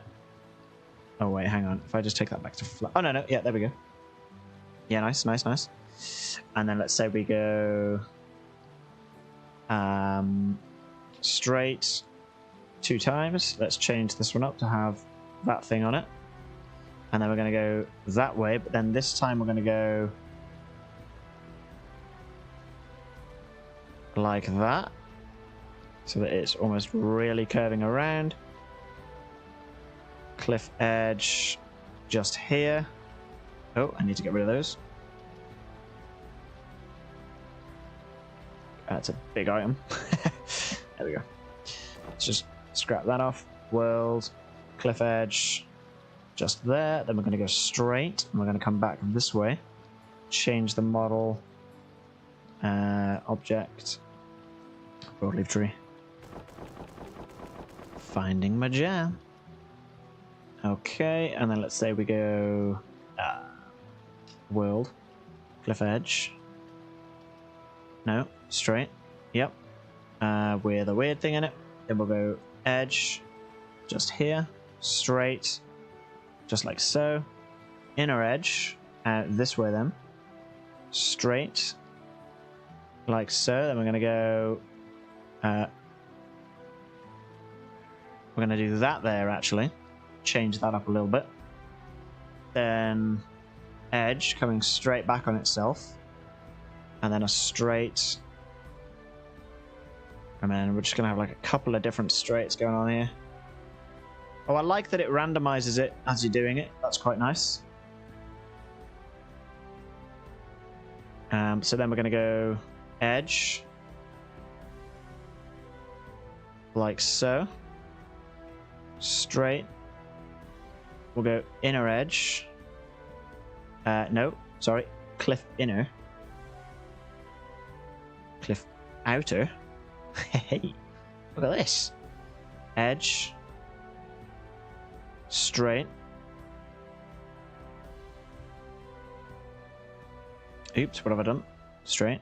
wait, hang on. If I just take that back to flat... Oh, no, no. Yeah, there we go. Yeah, nice. And then let's say we go... straight 2 times. Let's change this one up to have that thing on it. And then we're going to go that way. But then this time we're going to go... like that. So that it's almost really curving around. Cliff edge just here. Oh, I need to get rid of those. That's a big item. There we go. Let's just scrap that off. World, cliff edge, just there. Then we're going to go straight, and we're going to come back this way. Change the model. Object. Broadleaf tree. Finding my jam. Okay, and then let's say we go world, cliff edge. No, straight. Yep. With a weird thing in it. Then we'll go edge, just here, straight, just like so. Inner edge out this way then. Straight, like so. Then we're going to go... we're going to do that there, actually. Change that up a little bit. Then edge coming straight back on itself. And then a straight. And then we're just going to have like a couple of different straights going on here. Oh, I like that it randomizes it as you're doing it. That's quite nice. So then we're going to go edge. Like so. Straight. We'll go inner edge. No, sorry. Cliff inner. Cliff outer. Hey, look at this. Edge. Straight. Oops, what have I done? Straight.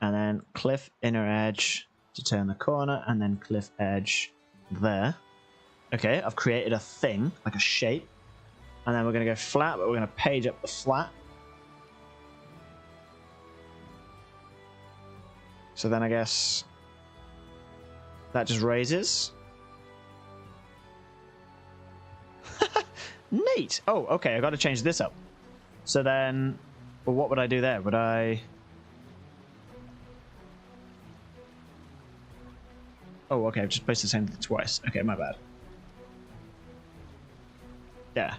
And then cliff inner edge to turn the corner, and then cliff edge there. Okay, I've created a thing, like a shape. And then we're going to go flat, but we're going to page up the flat. So then I guess that just raises. Neat! Oh, okay, I've got to change this up. So then, well, what would I do there? Would I... Oh, okay, I've just placed the same thing twice. Okay, my bad. Yeah.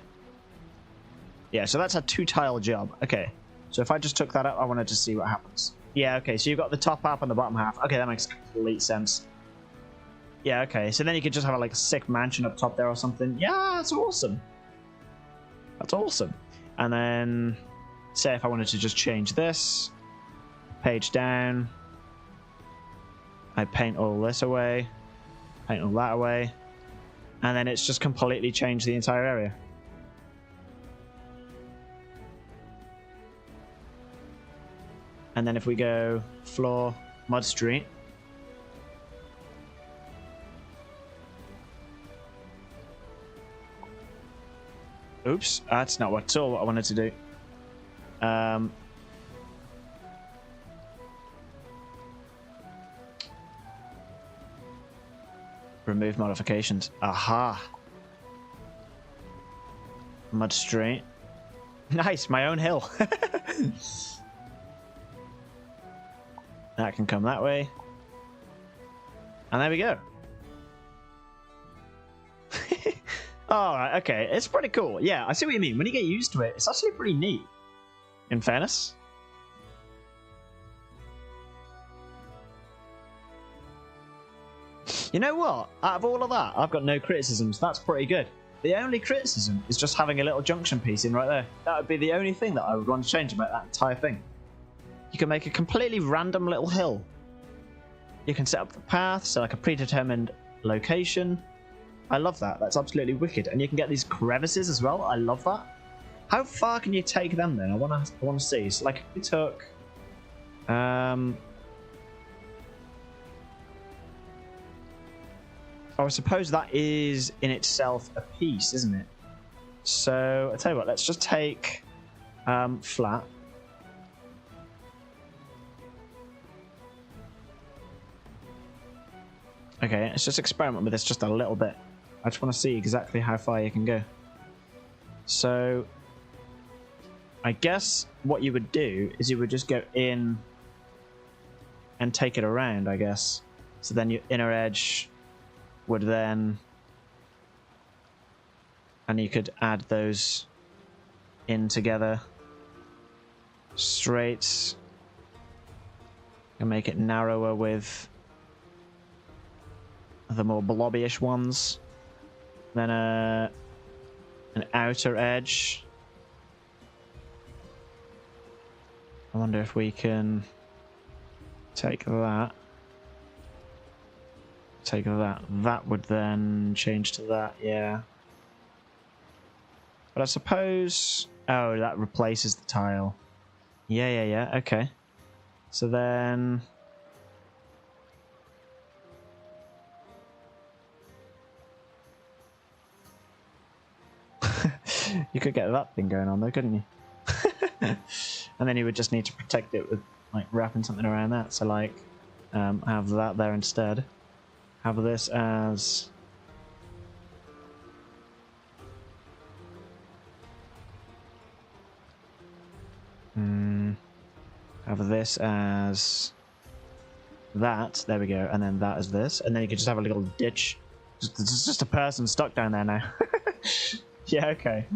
Yeah, so that's a 2-tile job. Okay, so if I just took that up, I wanted to see what happens. Yeah, okay, so you've got the top half and the bottom half. Okay, that makes complete sense. Yeah, okay, so then you could just have like a sick mansion up top there or something. Yeah, that's awesome. That's awesome. And then, say if I wanted to just change this, page down, I paint all this away, paint all that away, and then it's just completely changed the entire area. And then if we go floor, mud street, oops, that's not at all what I wanted to do. Remove modifications. Aha. Mud street. Nice, my own hill. That can come that way. And there we go. Alright, okay. It's pretty cool. Yeah, I see what you mean. When you get used to it, it's actually pretty neat. In fairness. You know what? Out of all of that, I've got no criticisms. That's pretty good. The only criticism is just having a little junction piece in right there. That would be the only thing that I would want to change about that entire thing. You can make a completely random little hill. You can set up the path, so like a predetermined location. I love that. That's absolutely wicked. And you can get these crevices as well. I love that. How far can you take them then? I want to see. So like if we took... I suppose that is in itself a piece, isn't it? So, I'll tell you what, let's just take flat. Okay, let's just experiment with this just a little bit. I just want to see exactly how far you can go. So, I guess what you would do is you would just go in and take it around, I guess. So then your inner edge would then, and you could add those in together, straight, and make it narrower with the more blobbyish ones. Then an outer edge. I wonder if we can take that. Take that. That would then change to that, yeah. But I suppose... Oh, that replaces the tile. Yeah, okay. So then... You could get that thing going on though, couldn't you? And then you would just need to protect it with like wrapping something around that. So like have that there instead. Have this as have this as that. There we go. And then that as this. And then you could just have a little ditch. There's just a person stuck down there now. Yeah, okay.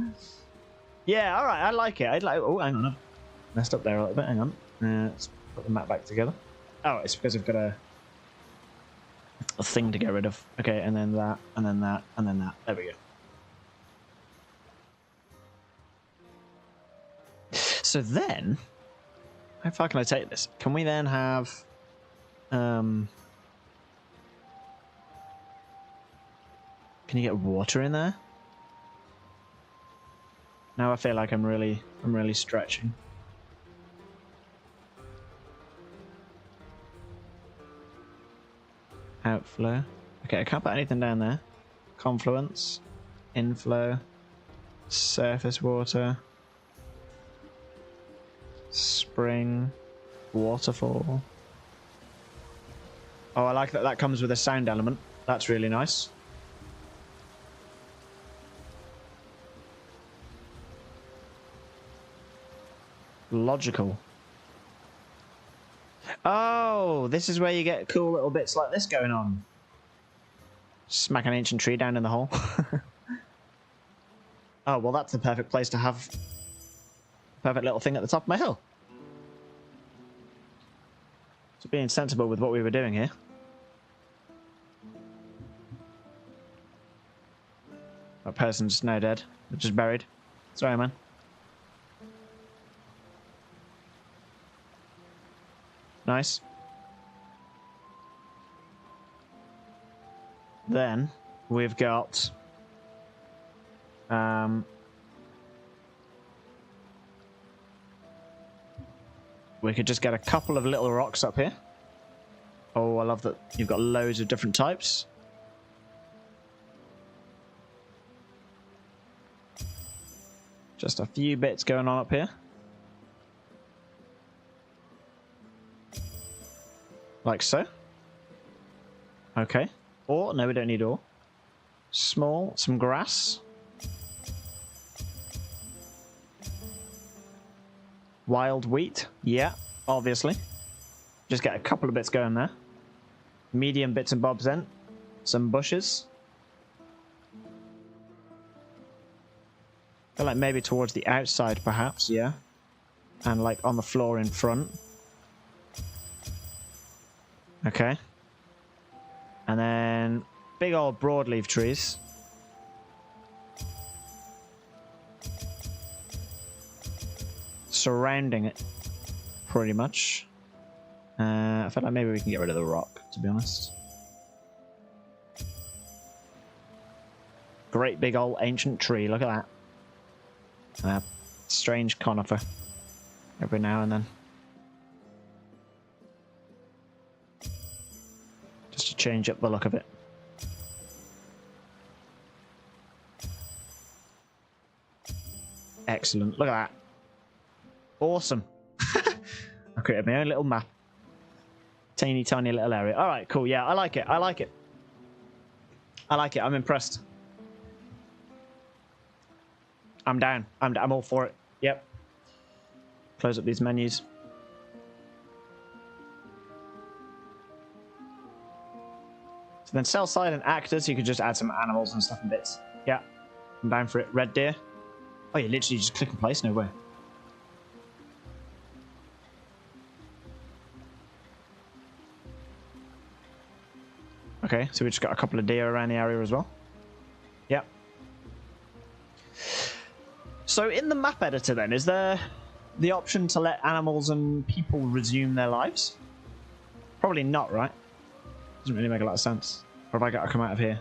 Yeah, alright, I like it. I'd like. Oh, hang on. I messed up there a little bit. Hang on. Let's put the map back together. Oh, it's because I've got a thing to get rid of. Okay, and then that, and then that, and then that. There we go. So then, how far can I take this? Can we then have can you get water in there? Now I feel like I'm really stretching. Outflow. Okay, I can't put anything down there. Confluence, inflow, surface water, spring, waterfall. Oh, I like that. That comes with a sound element. That's really nice. Logical. Oh, this is where you get cool little bits like this going on. Smack an ancient tree down in the hole. Oh, well, that's the perfect place to have a perfect little thing at the top of my hill. So being sensible with what we were doing here. That person's now dead. They're just buried. Sorry, man. Nice. Then we've got we could just get a couple of little rocks up here. Oh, I love that you've got loads of different types. Just a few bits going on up here. Like so. Okay. Ore? No, we don't need ore. Small. Some grass. Wild wheat. Yeah, obviously. Just get a couple of bits going there. Medium bits and bobs then. Some bushes. I feel like maybe towards the outside, perhaps. Yeah. And like on the floor in front. Okay. And then big old broadleaf trees. Surrounding it, pretty much. I feel like maybe we can get rid of the rock, to be honest. Great big old ancient tree, look at that. Strange conifer every now and then. Just to change up the look of it. Excellent, look at that. Awesome. I created my own little map. Teeny tiny little area. Alright, cool. Yeah, I like it. I like it. I like it. I'm impressed. I'm down. I'm all for it. Yep. Close up these menus. So then cell side and actors, you could just add some animals and stuff and bits. Yeah. I'm down for it. Red deer. Oh, you literally just click and place? No way. Okay, so we just got a couple of deer around the area as well. Yep. So in the map editor then, is there the option to let animals and people resume their lives? Probably not, right? Doesn't really make a lot of sense. Or have I got to come out of here?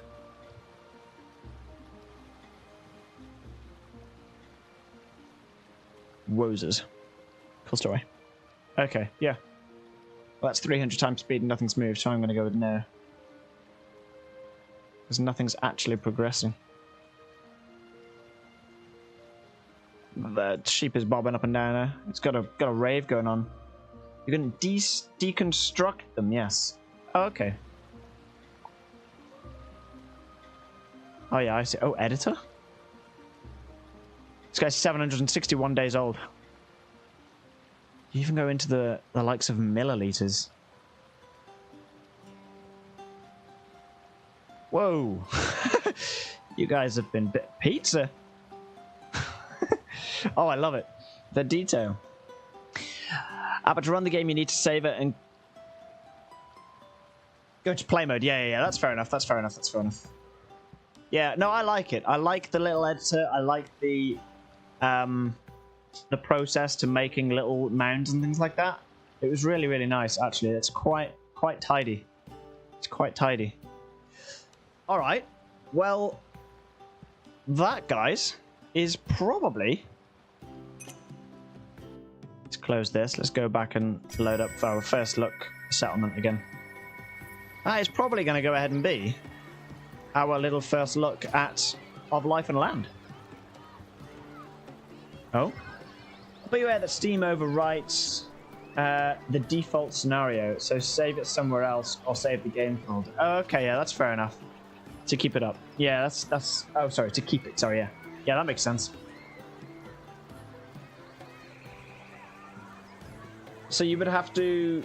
Wozers. Cool story. Okay, yeah. Well, that's 300 times speed and nothing's moved, so I'm going to go with no. Because nothing's actually progressing. The sheep is bobbing up and down there. It's got a rave going on. You can deconstruct them, yes. Oh, okay. Oh yeah, I see. Oh, editor? This guy's 761 days old. You even go into the likes of milliliters. Whoa. You guys have been pizza. Oh, I love it. The detail. But to run the game, you need to save it and go to play mode. Yeah. That's fair enough. That's fair enough. Yeah, no, I like it. I like the little editor. I like the process to making little mounds and things like that. It was really, really nice, actually. It's quite tidy. It's quite tidy. All right. Well, that, guys, is probably... Let's close this. Let's go back and load up our first look settlement again. That is probably going to go ahead and be our little first look at Of Life and Land. Oh. But you aware that Steam overwrites the default scenario, so save it somewhere else or save the game folder. Okay, yeah, that's fair enough. To keep it up. Yeah, that's oh, sorry, to keep it. Sorry, yeah. Yeah, that makes sense. So you would have to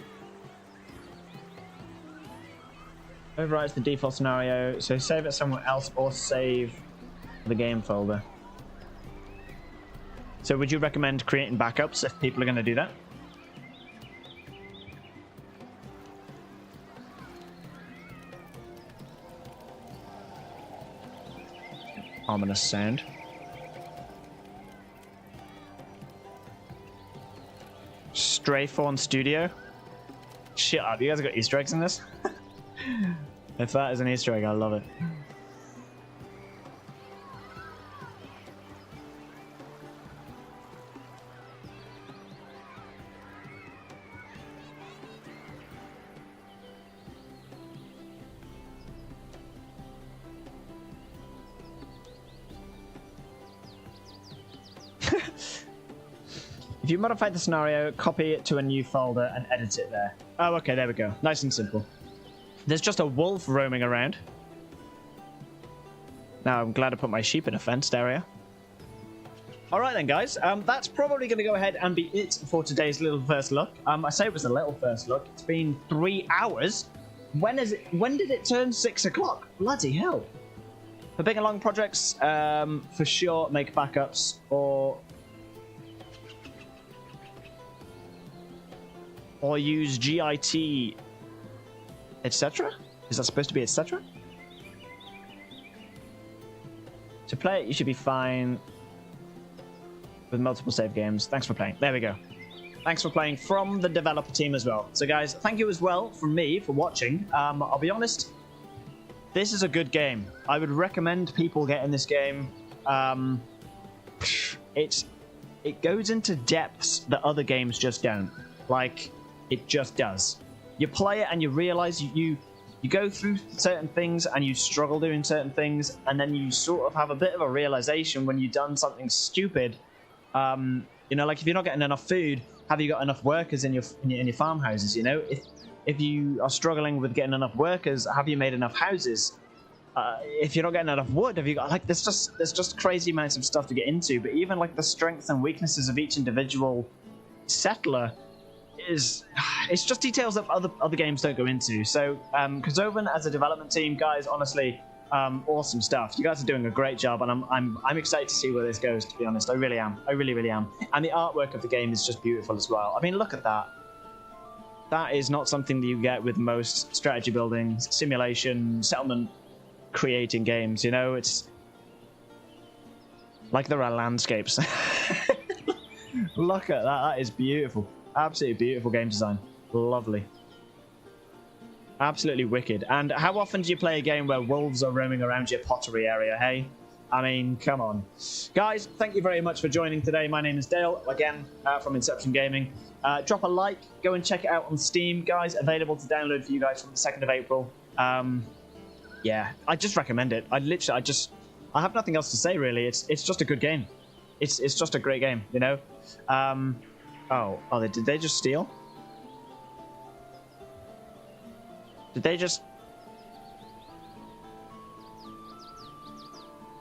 overwrite the default scenario, so save it somewhere else or save the game folder. So would you recommend creating backups if people are going to do that? Ominous sound. Strayfawn Studio. Shut up, you guys got Easter eggs in this? If that is an Easter egg, I love it. If you modify the scenario, copy it to a new folder and edit it there. Oh, okay, there we go. Nice and simple. There's just a wolf roaming around. Now, I'm glad I put my sheep in a fenced area. Alright then, guys. That's probably going to go ahead and be it for today's little first look. I say it was a little first look. It's been 3 hours. When did it turn 6 o'clock? Bloody hell. For big and long projects, for sure, make backups or use GIT, etc. Is that supposed to be etc? To play it, you should be fine with multiple save games. Thanks for playing. There we go. Thanks for playing from the developer team as well. So guys, thank you as well from me for watching. I'll be honest, this is a good game. I would recommend people getting this game. It goes into depths that other games just don't. Like, it just does. You play it and you realize you go through certain things and you struggle doing certain things, and then you sort of have a bit of a realization when you've done something stupid. You know, like if you're not getting enough food, have you got enough workers in your farmhouses? You know, if you are struggling with getting enough workers, have you made enough houses? If you're not getting enough wood, have you got, like, there's just crazy amounts of stuff to get into. But even like the strengths and weaknesses of each individual settler it's just details that other games don't go into. So Kerzoven as a development team, guys, honestly, awesome stuff. You guys are doing a great job, and I'm excited to see where this goes, to be honest. I really am. I really am. And the artwork of the game is just beautiful as well. I mean, look at that. That is not something that you get with most strategy building, simulation, settlement creating games. You know, it's like there are landscapes. Look at that. That is beautiful. Absolutely beautiful game design. Lovely. Absolutely wicked. And how often do you play a game where wolves are roaming around your pottery area, hey? I mean, come on. Guys, thank you very much for joining today. My name is Dale, again, from Inception Gaming. Drop a like. Go and check it out on Steam. Guys, available to download for you guys from the 2nd of April. Yeah, I just recommend it. I have nothing else to say, really. It's just a good game. it's just a great game, you know. Did they just steal? Did they just?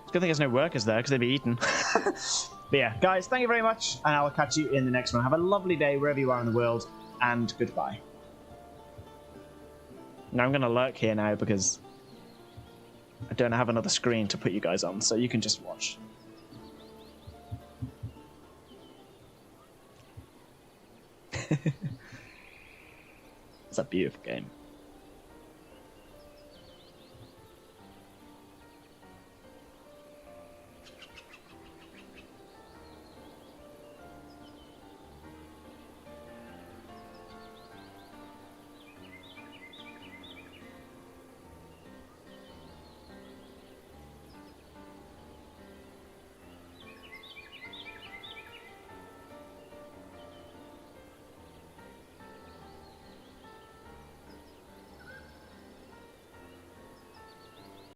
It's a good thing there's no workers there because they'd be eaten. But yeah, guys, thank you very much, and I will catch you in the next one. Have a lovely day wherever you are in the world, and goodbye. Now I'm going to lurk here now because I don't have another screen to put you guys on, so you can just watch. It's a beautiful game.